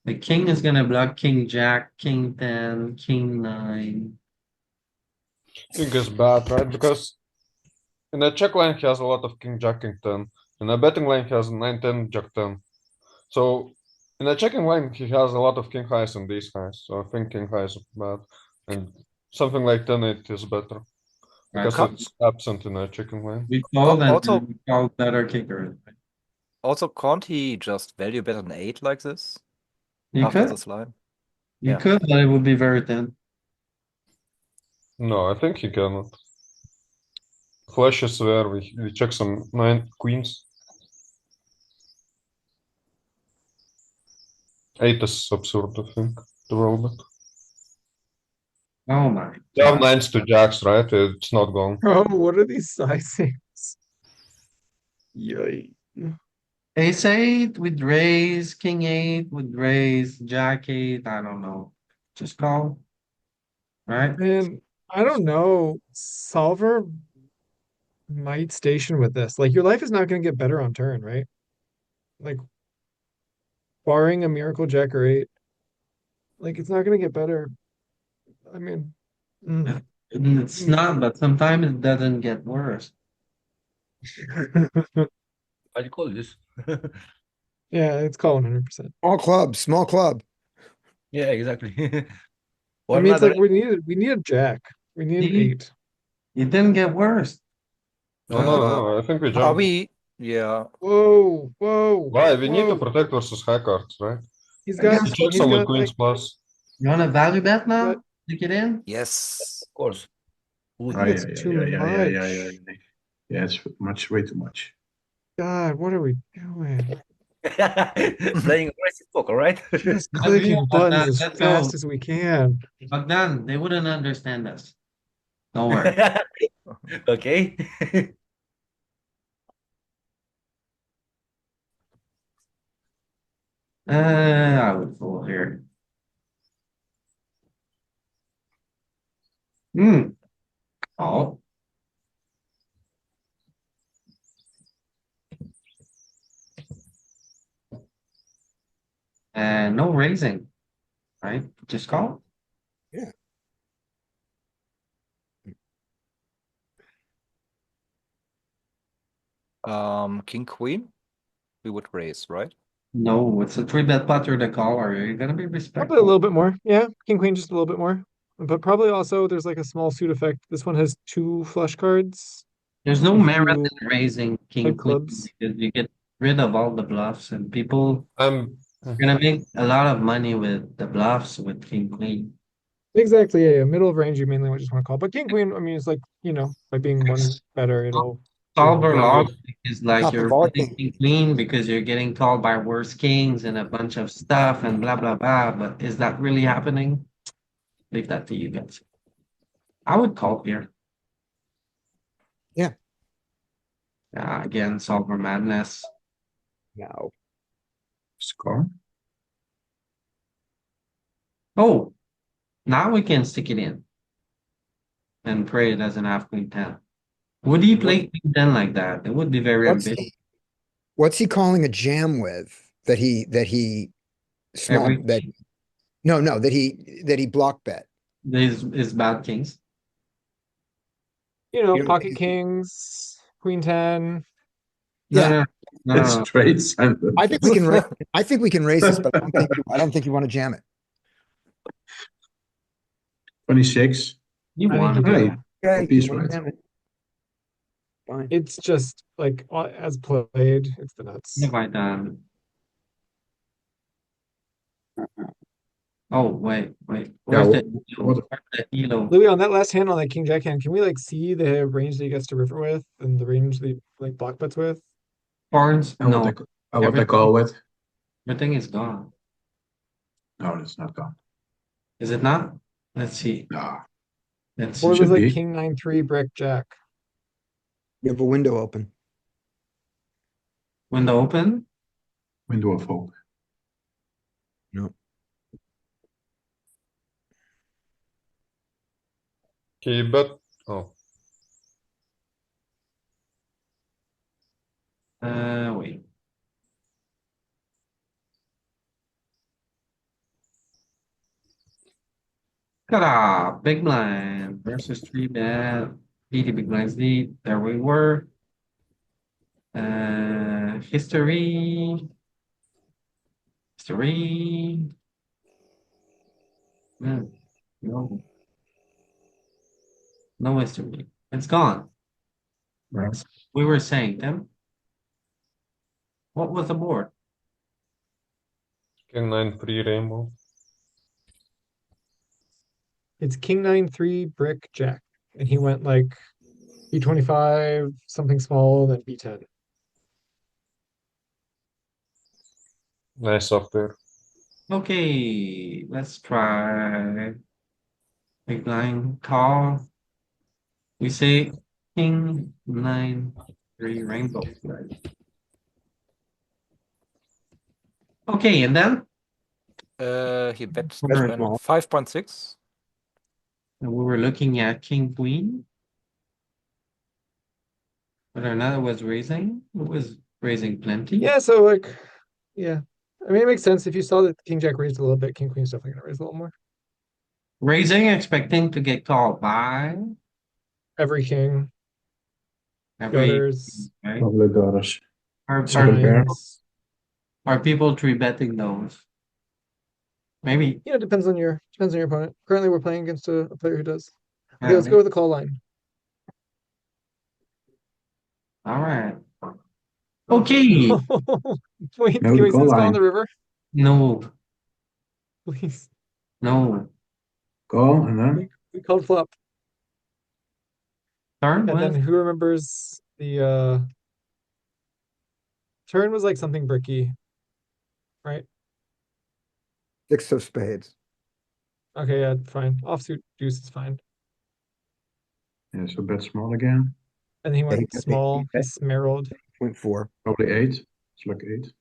[SPEAKER 1] The king is gonna block king jack, king 10, king 9.
[SPEAKER 6] I think it's bad, right? Because in a check line he has a lot of king jack king 10. In a betting line he has 9-10 jack 10. So in a checking line he has a lot of king highs and these highs. So I think king highs is bad. And something like 10-8 is better. Because
[SPEAKER 1] Right.
[SPEAKER 6] it's absent in a checking line.
[SPEAKER 1] We called and
[SPEAKER 5] Also,
[SPEAKER 1] we called better kicker.
[SPEAKER 5] also can't he just value bet an 8 like this
[SPEAKER 1] You
[SPEAKER 5] after
[SPEAKER 1] could,
[SPEAKER 5] this line?
[SPEAKER 1] you
[SPEAKER 5] Yeah.
[SPEAKER 1] could, but it would be very thin.
[SPEAKER 6] No, I think he cannot. Flush is where we check some 9 queens. 8 is absurd, I think, to roll bet.
[SPEAKER 1] Oh my
[SPEAKER 6] You have
[SPEAKER 1] god.
[SPEAKER 6] 9s to jacks, right? It's not gone.
[SPEAKER 4] Oh, what are these sizings? Yay.
[SPEAKER 1] Ace 8 with raise, king 8 with raise, jack 8, I don't know. Just call. Right?
[SPEAKER 4] Man, I don't know. Solver might station with this. Like your life is not going to get better on turn, right? Like barring a miracle jack or eight, like it's not going to get better. I mean,
[SPEAKER 1] It's not, but sometimes it doesn't get worse.
[SPEAKER 10] I call this.
[SPEAKER 4] yeah, it's calling 100%.
[SPEAKER 3] Small club, small club.
[SPEAKER 10] Yeah, exactly.
[SPEAKER 4] I
[SPEAKER 10] Or
[SPEAKER 4] mean, it's
[SPEAKER 10] another.
[SPEAKER 4] like we need a jack. We need an
[SPEAKER 1] See?
[SPEAKER 4] eight.
[SPEAKER 1] It didn't get worse.
[SPEAKER 6] No, I think we
[SPEAKER 5] Are
[SPEAKER 6] jump.
[SPEAKER 5] we? Yeah.
[SPEAKER 4] Whoa, whoa,
[SPEAKER 6] Why? We need to
[SPEAKER 4] whoa.
[SPEAKER 6] protect versus high cards, right?
[SPEAKER 4] He's
[SPEAKER 1] I
[SPEAKER 4] got
[SPEAKER 1] guess
[SPEAKER 6] He checks
[SPEAKER 4] he's
[SPEAKER 6] some with
[SPEAKER 4] got
[SPEAKER 6] queens
[SPEAKER 4] like
[SPEAKER 6] plus.
[SPEAKER 1] you want a value bet
[SPEAKER 4] got
[SPEAKER 1] now? Stick it in?
[SPEAKER 5] Yes.
[SPEAKER 10] Of course. Would.
[SPEAKER 8] Oh,
[SPEAKER 4] it's
[SPEAKER 8] yeah,
[SPEAKER 4] too
[SPEAKER 8] yeah, yeah, yeah, yeah, yeah,
[SPEAKER 4] much.
[SPEAKER 8] yeah. Yeah, it's much, way too much.
[SPEAKER 4] God, what are we doing?
[SPEAKER 10] Playing aggressive poker, right?
[SPEAKER 4] Just
[SPEAKER 1] I agree
[SPEAKER 4] clicking
[SPEAKER 1] on
[SPEAKER 4] buttons
[SPEAKER 1] that.
[SPEAKER 4] as
[SPEAKER 1] Let's
[SPEAKER 4] fast
[SPEAKER 1] go.
[SPEAKER 4] as we can.
[SPEAKER 1] Bogdan, they wouldn't understand us. Don't worry.
[SPEAKER 10] Okay.
[SPEAKER 1] I would fold here. Oh, and no raising, right? Just call.
[SPEAKER 3] Yeah.
[SPEAKER 5] King, queen, we would raise, right?
[SPEAKER 1] No, it's a three bet pot or the caller. You're gonna be
[SPEAKER 4] Probably a
[SPEAKER 1] respectful.
[SPEAKER 4] little bit more. Yeah, king queen just a little bit more. But probably also there's like a small suit effect. This one has two flush cards.
[SPEAKER 1] There's no
[SPEAKER 4] If
[SPEAKER 1] merit
[SPEAKER 4] you
[SPEAKER 1] in raising king
[SPEAKER 4] play
[SPEAKER 1] queen
[SPEAKER 4] clubs.
[SPEAKER 1] because you get rid of all the bluffs and people
[SPEAKER 6] I'm
[SPEAKER 1] are gonna make a lot of money with the bluffs with king queen.
[SPEAKER 4] Exactly, yeah, yeah. Middle of range, you mainly would just want to call. But king queen, I mean, it's like, by being one better, it'll
[SPEAKER 1] Solver
[SPEAKER 6] I'm
[SPEAKER 1] logic
[SPEAKER 6] good.
[SPEAKER 1] is like
[SPEAKER 3] Top of
[SPEAKER 1] you're
[SPEAKER 3] our
[SPEAKER 1] playing
[SPEAKER 3] king.
[SPEAKER 1] king queen because you're getting called by worse kings and a bunch of stuff and blah blah blah. But is that really happening? Leave that to you guys. I would call here.
[SPEAKER 3] Yeah.
[SPEAKER 1] Again, solver madness.
[SPEAKER 3] No.
[SPEAKER 8] Score.
[SPEAKER 1] Oh, now we can stick it in and pray it doesn't have queen 10. Would he play queen 10 like that? It would be very
[SPEAKER 3] What's
[SPEAKER 1] ambitious.
[SPEAKER 3] what's he calling a jam with that he small
[SPEAKER 1] Every
[SPEAKER 3] that no that he block bet?
[SPEAKER 1] is bad kings.
[SPEAKER 3] You don't
[SPEAKER 4] Pocket
[SPEAKER 3] think
[SPEAKER 4] kings, queen 10.
[SPEAKER 1] No,
[SPEAKER 3] Yeah.
[SPEAKER 1] no, no,
[SPEAKER 8] It's
[SPEAKER 1] no, no.
[SPEAKER 8] straight sentence.
[SPEAKER 3] I think we can raise this, but I don't think you want to jam it.
[SPEAKER 8] 26.
[SPEAKER 1] You
[SPEAKER 4] I think you
[SPEAKER 1] want
[SPEAKER 4] do.
[SPEAKER 8] Hey,
[SPEAKER 3] Okay,
[SPEAKER 8] Piece
[SPEAKER 3] you want
[SPEAKER 8] right.
[SPEAKER 3] to jam it. Fine.
[SPEAKER 4] It's just like as played, it's the nuts.
[SPEAKER 1] if I done. Oh wait. Where's
[SPEAKER 8] Yeah,
[SPEAKER 1] the
[SPEAKER 8] what
[SPEAKER 1] elo? Where's the elo?
[SPEAKER 4] Louis, on that last hand on that king jack hand, can we like see the range that he gets to river with and the range that he like block bets with?
[SPEAKER 1] Horns?
[SPEAKER 8] and
[SPEAKER 1] No.
[SPEAKER 8] what I call with?
[SPEAKER 1] Everything is gone.
[SPEAKER 8] No, it's not gone.
[SPEAKER 1] Is it not? Let's see.
[SPEAKER 8] No,
[SPEAKER 1] Let's
[SPEAKER 4] Or
[SPEAKER 1] see.
[SPEAKER 4] it was
[SPEAKER 8] should
[SPEAKER 4] like
[SPEAKER 8] be.
[SPEAKER 4] king 9-3 brick jack.
[SPEAKER 3] You have a window open.
[SPEAKER 1] Window open.
[SPEAKER 8] Window of hope.
[SPEAKER 3] No.
[SPEAKER 6] Okay, but oh,
[SPEAKER 1] Wait. Ta-da! Big blind versus three bet. 80 big blinds lead. There we were. History. History. No. No history. It's gone.
[SPEAKER 8] Right.
[SPEAKER 1] We were saying, Tim. What was the board?
[SPEAKER 6] king 9-3 rainbow.
[SPEAKER 4] It's king 9-3 brick jack. And he went like B25, something small, then B10.
[SPEAKER 6] Nice up there.
[SPEAKER 1] Okay, let's try big blind call. We say king 9-3 rainbow. Right? Okay, and then
[SPEAKER 5] He bet
[SPEAKER 3] Very small.
[SPEAKER 5] 5.6.
[SPEAKER 1] we were looking at king queen. Whether or not it was raising, it was raising plenty.
[SPEAKER 4] Yeah, so like, yeah. I mean, it makes sense. If you saw that king jack raised a little bit, king queen's definitely gonna raise a little more.
[SPEAKER 1] Raising, expecting to get called by
[SPEAKER 4] Every king,
[SPEAKER 1] every.
[SPEAKER 4] gutters,
[SPEAKER 1] Right?
[SPEAKER 8] Probably daughters.
[SPEAKER 1] Are,
[SPEAKER 8] Second
[SPEAKER 1] are,
[SPEAKER 8] pair.
[SPEAKER 4] nines.
[SPEAKER 1] are people three betting those? Maybe.
[SPEAKER 4] Depends on your opponent. Currently, we're playing against a player who does. Okay,
[SPEAKER 1] Yeah,
[SPEAKER 4] let's go with the call line.
[SPEAKER 1] All right. Okay.
[SPEAKER 4] Wait,
[SPEAKER 8] No,
[SPEAKER 4] can
[SPEAKER 8] the
[SPEAKER 4] we see
[SPEAKER 8] call
[SPEAKER 4] this call on
[SPEAKER 8] line.
[SPEAKER 4] the river,
[SPEAKER 1] No,
[SPEAKER 4] please?
[SPEAKER 1] no.
[SPEAKER 8] Call and then
[SPEAKER 4] We called flop,
[SPEAKER 1] Turn
[SPEAKER 4] and then
[SPEAKER 1] was
[SPEAKER 4] who remembers the turn was like something bricky, right?
[SPEAKER 3] Six of spades.
[SPEAKER 4] Okay, yeah, fine. Offsuit deuce is fine.
[SPEAKER 8] yeah, so bet small again.
[SPEAKER 4] And he
[SPEAKER 3] Yeah,
[SPEAKER 4] went small. He smarreled.
[SPEAKER 3] 0.4.
[SPEAKER 8] Probably 8. It's like 8.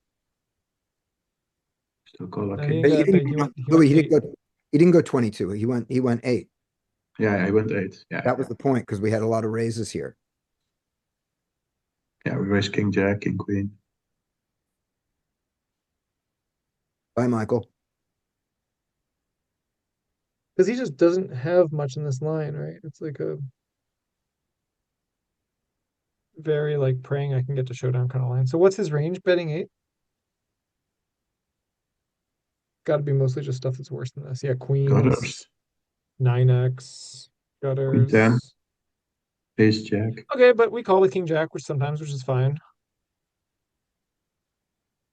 [SPEAKER 8] Still call like
[SPEAKER 4] He
[SPEAKER 8] 8.
[SPEAKER 3] But
[SPEAKER 4] got
[SPEAKER 3] he
[SPEAKER 4] big.
[SPEAKER 3] didn't,
[SPEAKER 4] He went
[SPEAKER 3] Louis,
[SPEAKER 4] eight.
[SPEAKER 3] he didn't go 22. He went 8.
[SPEAKER 8] Yeah, I went 8. Yeah,
[SPEAKER 3] That was the point because we had a lot of raises here.
[SPEAKER 8] yeah, we raised king jack, king queen.
[SPEAKER 3] Bye, Michael.
[SPEAKER 4] Because he just doesn't have much in this line, right? It's like a very like praying I can get to showdown kind of line. So what's his range? Betting 8? Got to be mostly just stuff that's worse than this. Yeah, queens,
[SPEAKER 8] Gutters.
[SPEAKER 4] 9x,
[SPEAKER 8] Queen 10.
[SPEAKER 4] gutters.
[SPEAKER 8] Ace jack.
[SPEAKER 4] Okay, but we call with king jack, which is fine.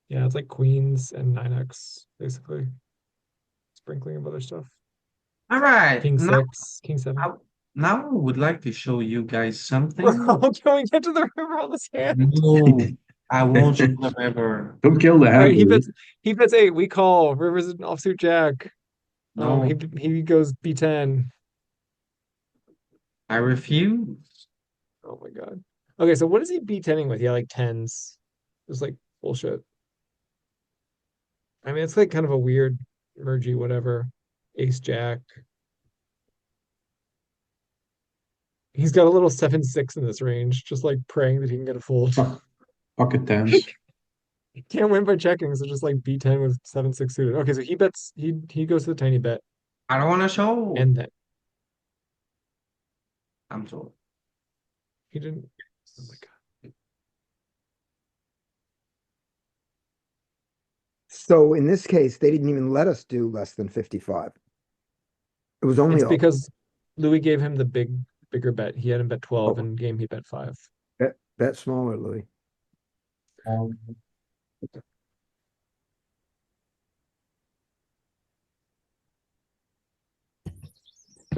[SPEAKER 4] Yeah, it's like queens and 9x, basically. Sprinkling of other stuff.
[SPEAKER 1] All right.
[SPEAKER 4] King
[SPEAKER 1] Now,
[SPEAKER 4] 6, king 7.
[SPEAKER 1] now I would like to show you guys something.
[SPEAKER 4] Bro, can we get to the river on this hand?
[SPEAKER 1] No, I won't show them ever.
[SPEAKER 8] Don't kill the
[SPEAKER 4] All right,
[SPEAKER 8] hand.
[SPEAKER 4] he bets 8. We call. River's an offsuit jack.
[SPEAKER 1] No,
[SPEAKER 4] He goes B10.
[SPEAKER 1] I refuse.
[SPEAKER 4] Oh my god. Okay, so what is he B10ing with? Yeah, like tens. Just like bullshit. I mean, it's like kind of a weird mergy, whatever. Ace jack. He's got a little 7-6 in this range, just like praying that he can get a fold.
[SPEAKER 8] Pocket tens.
[SPEAKER 4] He can't win by checking, so just like B10 with 7-6 suited. Okay, so he bets he goes to the tiny bet.
[SPEAKER 1] I don't want to show.
[SPEAKER 4] And then
[SPEAKER 1] I'm told.
[SPEAKER 4] he didn't. Oh my god.
[SPEAKER 3] So in this case, they didn't even let us do less than 55. It was only
[SPEAKER 4] It's because Louis gave him the bigger bet. He had him bet 12 and game he bet 5.
[SPEAKER 3] bet smaller, Louis. And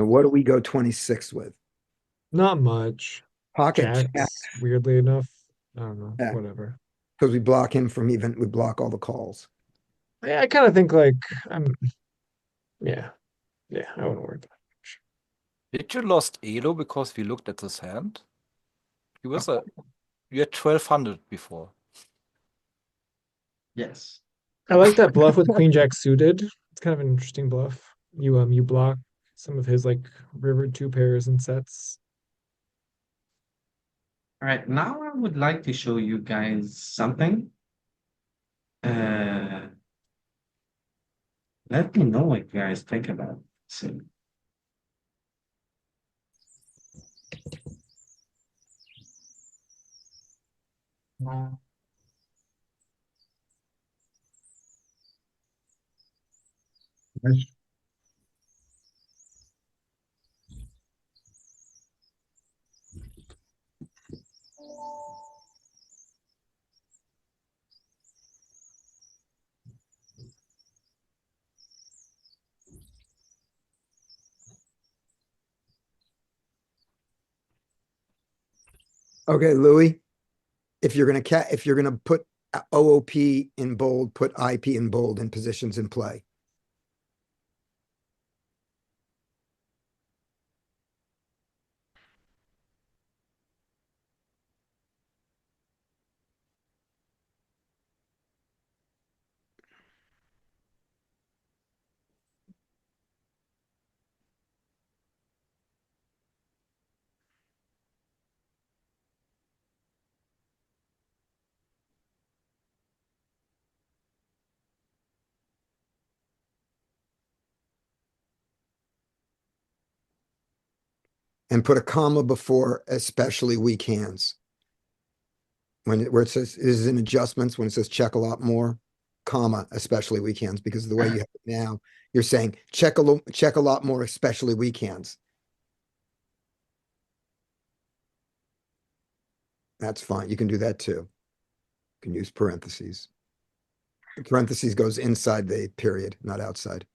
[SPEAKER 3] what do we go 26 with?
[SPEAKER 4] Not much.
[SPEAKER 3] Pocket
[SPEAKER 4] Jacks, weirdly enough. I don't know.
[SPEAKER 3] Yeah.
[SPEAKER 4] Whatever.
[SPEAKER 3] Because we block him from even, we block all the calls.
[SPEAKER 4] I kind of think like yeah. Yeah, I wouldn't worry about it.
[SPEAKER 5] Did you lost Elo because we looked at this hand? He was you had 1200 before.
[SPEAKER 1] Yes.
[SPEAKER 4] I like that bluff with queen jack suited. It's kind of an interesting bluff. You block some of his like river 2 pairs and sets.
[SPEAKER 1] All right, now I would like to show you guys something. Let me know what you guys think about it.
[SPEAKER 8] Nice.
[SPEAKER 3] Okay, Louis, if you're gonna put OOP in bold, put IP in bold and positions in play. And put a comma before especially weak hands. Where it says, this is in adjustments, when it says check a lot more, comma, especially weak hands, because the way you have it now, you're saying check a lot more, especially weak hands. That's fine. You can do that too. You can use parentheses. The parentheses goes inside the period, not outside.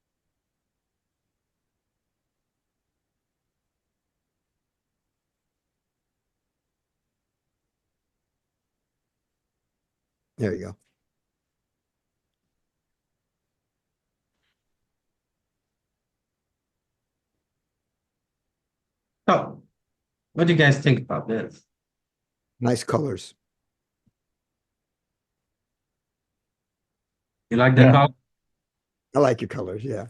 [SPEAKER 3] There you go.
[SPEAKER 1] So, what do you guys think about this?
[SPEAKER 3] Nice colors.
[SPEAKER 1] You like the
[SPEAKER 8] Yeah.
[SPEAKER 1] color?
[SPEAKER 3] I like your colors, yeah.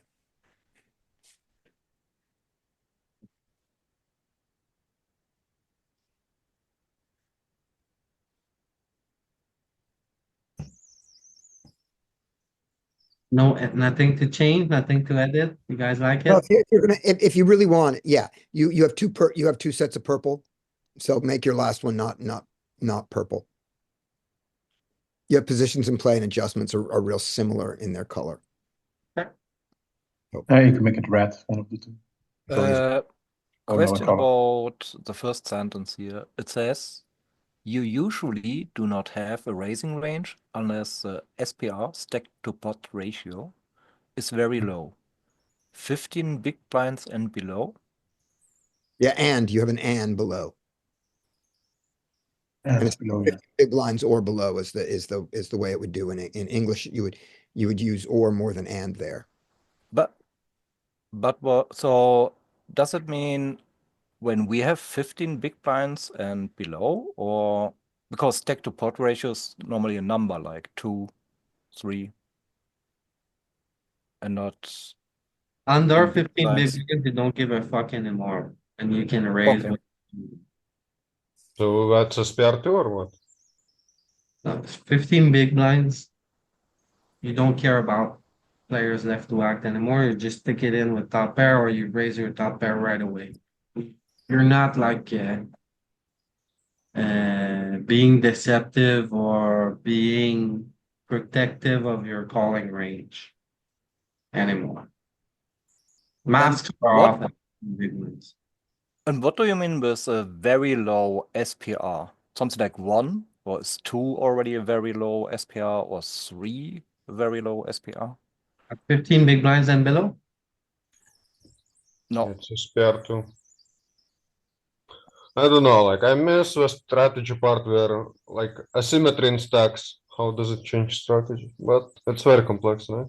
[SPEAKER 1] No, nothing to change, nothing to edit. You guys like
[SPEAKER 3] Well,
[SPEAKER 1] it?
[SPEAKER 3] if you really want it, yeah, you have two sets of purple. So make your last one not not purple. Yeah, positions in play and adjustments are real similar in their color.
[SPEAKER 8] You can make it red, one of the two. Or another
[SPEAKER 5] Question
[SPEAKER 8] color.
[SPEAKER 5] about the first sentence here. It says, you usually do not have a raising range unless the SPR stack to pot ratio is very low. 15 big blinds and below.
[SPEAKER 3] Yeah, and you have an and below. And
[SPEAKER 8] And
[SPEAKER 3] it's
[SPEAKER 8] below, yeah.
[SPEAKER 3] big blinds or below is the way it would do in English. You would use or more than and there.
[SPEAKER 5] But what, so does it mean when we have 15 big blinds and below, or because stack to pot ratio is normally a number like 2, 3, and not
[SPEAKER 1] Under
[SPEAKER 5] in big
[SPEAKER 1] 15 big
[SPEAKER 5] blinds?
[SPEAKER 1] blinds, you don't give a fuck anymore, and you can raise
[SPEAKER 5] Okay.
[SPEAKER 1] what
[SPEAKER 6] So that's a SPR2 or what?
[SPEAKER 1] 15 big blinds. You don't care about players left to act anymore. You just stick it in with top pair, or you raise your top pair right away. You're not like being deceptive or being protective of your calling range anymore. Masks are
[SPEAKER 5] what-
[SPEAKER 1] often big ones.
[SPEAKER 5] And what do you mean with a very low SPR? Something like 1, or is 2 already a very low SPR, or 3 a very low SPR?
[SPEAKER 1] At 15 big blinds and below?
[SPEAKER 5] No.
[SPEAKER 6] It's a SPR2. I don't know, like I miss the strategy part where like asymmetry in stacks. How does it change strategy? But it's very complex, right?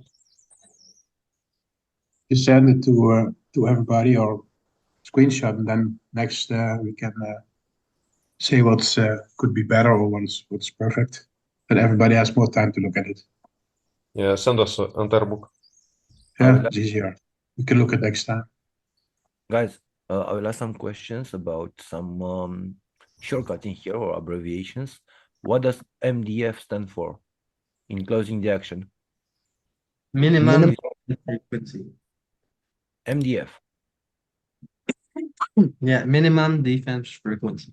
[SPEAKER 8] You send it to everybody or screenshot, and then next we can say what's could be better or what's perfect. But everybody has more time to look at it.
[SPEAKER 6] Yeah, send us an entire book.
[SPEAKER 8] Yeah, it's easier. We can look at next time.
[SPEAKER 10] Guys, I will ask some questions about some shortcutting here or abbreviations. What does MDF stand for in closing the action?
[SPEAKER 1] Minimum frequency.
[SPEAKER 10] MDF.
[SPEAKER 1] Yeah, minimum defense frequency.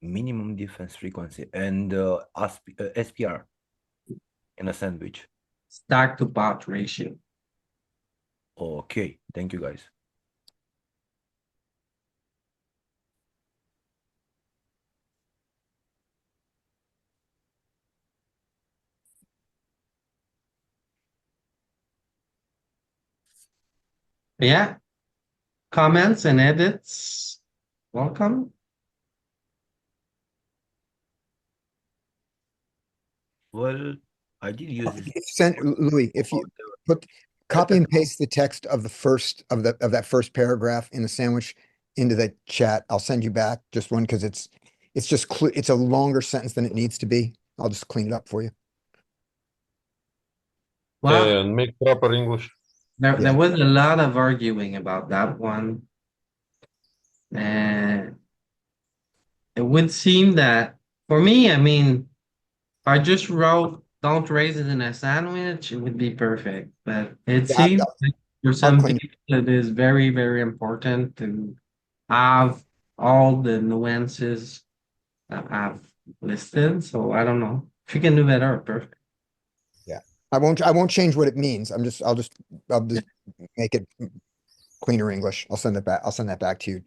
[SPEAKER 10] Minimum defense frequency. And SPR in a sandwich.
[SPEAKER 1] Stack to pot ratio.
[SPEAKER 10] Okay, thank you guys.
[SPEAKER 1] Yeah. Comments and edits. Welcome.
[SPEAKER 10] Well, I did use this.
[SPEAKER 3] Louis, if you copy and paste the text of that first paragraph in the sandwich into the chat, I'll send you back just one because it's it's a longer sentence than it needs to be. I'll just clean it up for you.
[SPEAKER 1] Well,
[SPEAKER 6] Yeah, and make proper English.
[SPEAKER 1] there was a lot of arguing about that one. And it would seem that for me, I mean, if I just wrote don't raise it in a sandwich, it would be perfect. But it seems like for some people it is very, very important to have all the nuances that I've listed. So I don't know. If you can do better, perfect.
[SPEAKER 3] Yeah. I won't change what it means. I'll just make it cleaner English. I'll send that back to you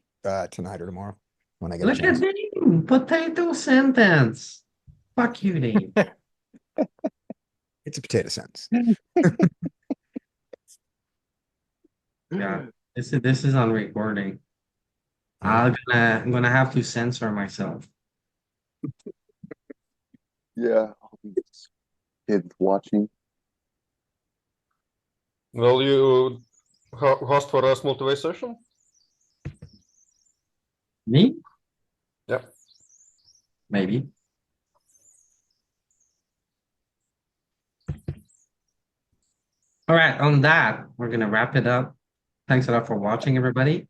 [SPEAKER 3] tonight or tomorrow when I get a
[SPEAKER 1] Look at
[SPEAKER 3] chance.
[SPEAKER 1] Dane, potato sentence. Fuck you, Dane.
[SPEAKER 3] It's a potato sentence.
[SPEAKER 1] Yeah, this is on recording. I'm gonna have to censor myself.
[SPEAKER 11] Yeah, all these kids watching.
[SPEAKER 6] Will you host for us multi-way session?
[SPEAKER 1] Me?
[SPEAKER 6] Yeah.
[SPEAKER 1] Maybe. All right, on that, we're gonna wrap it up. Thanks a lot for watching, everybody.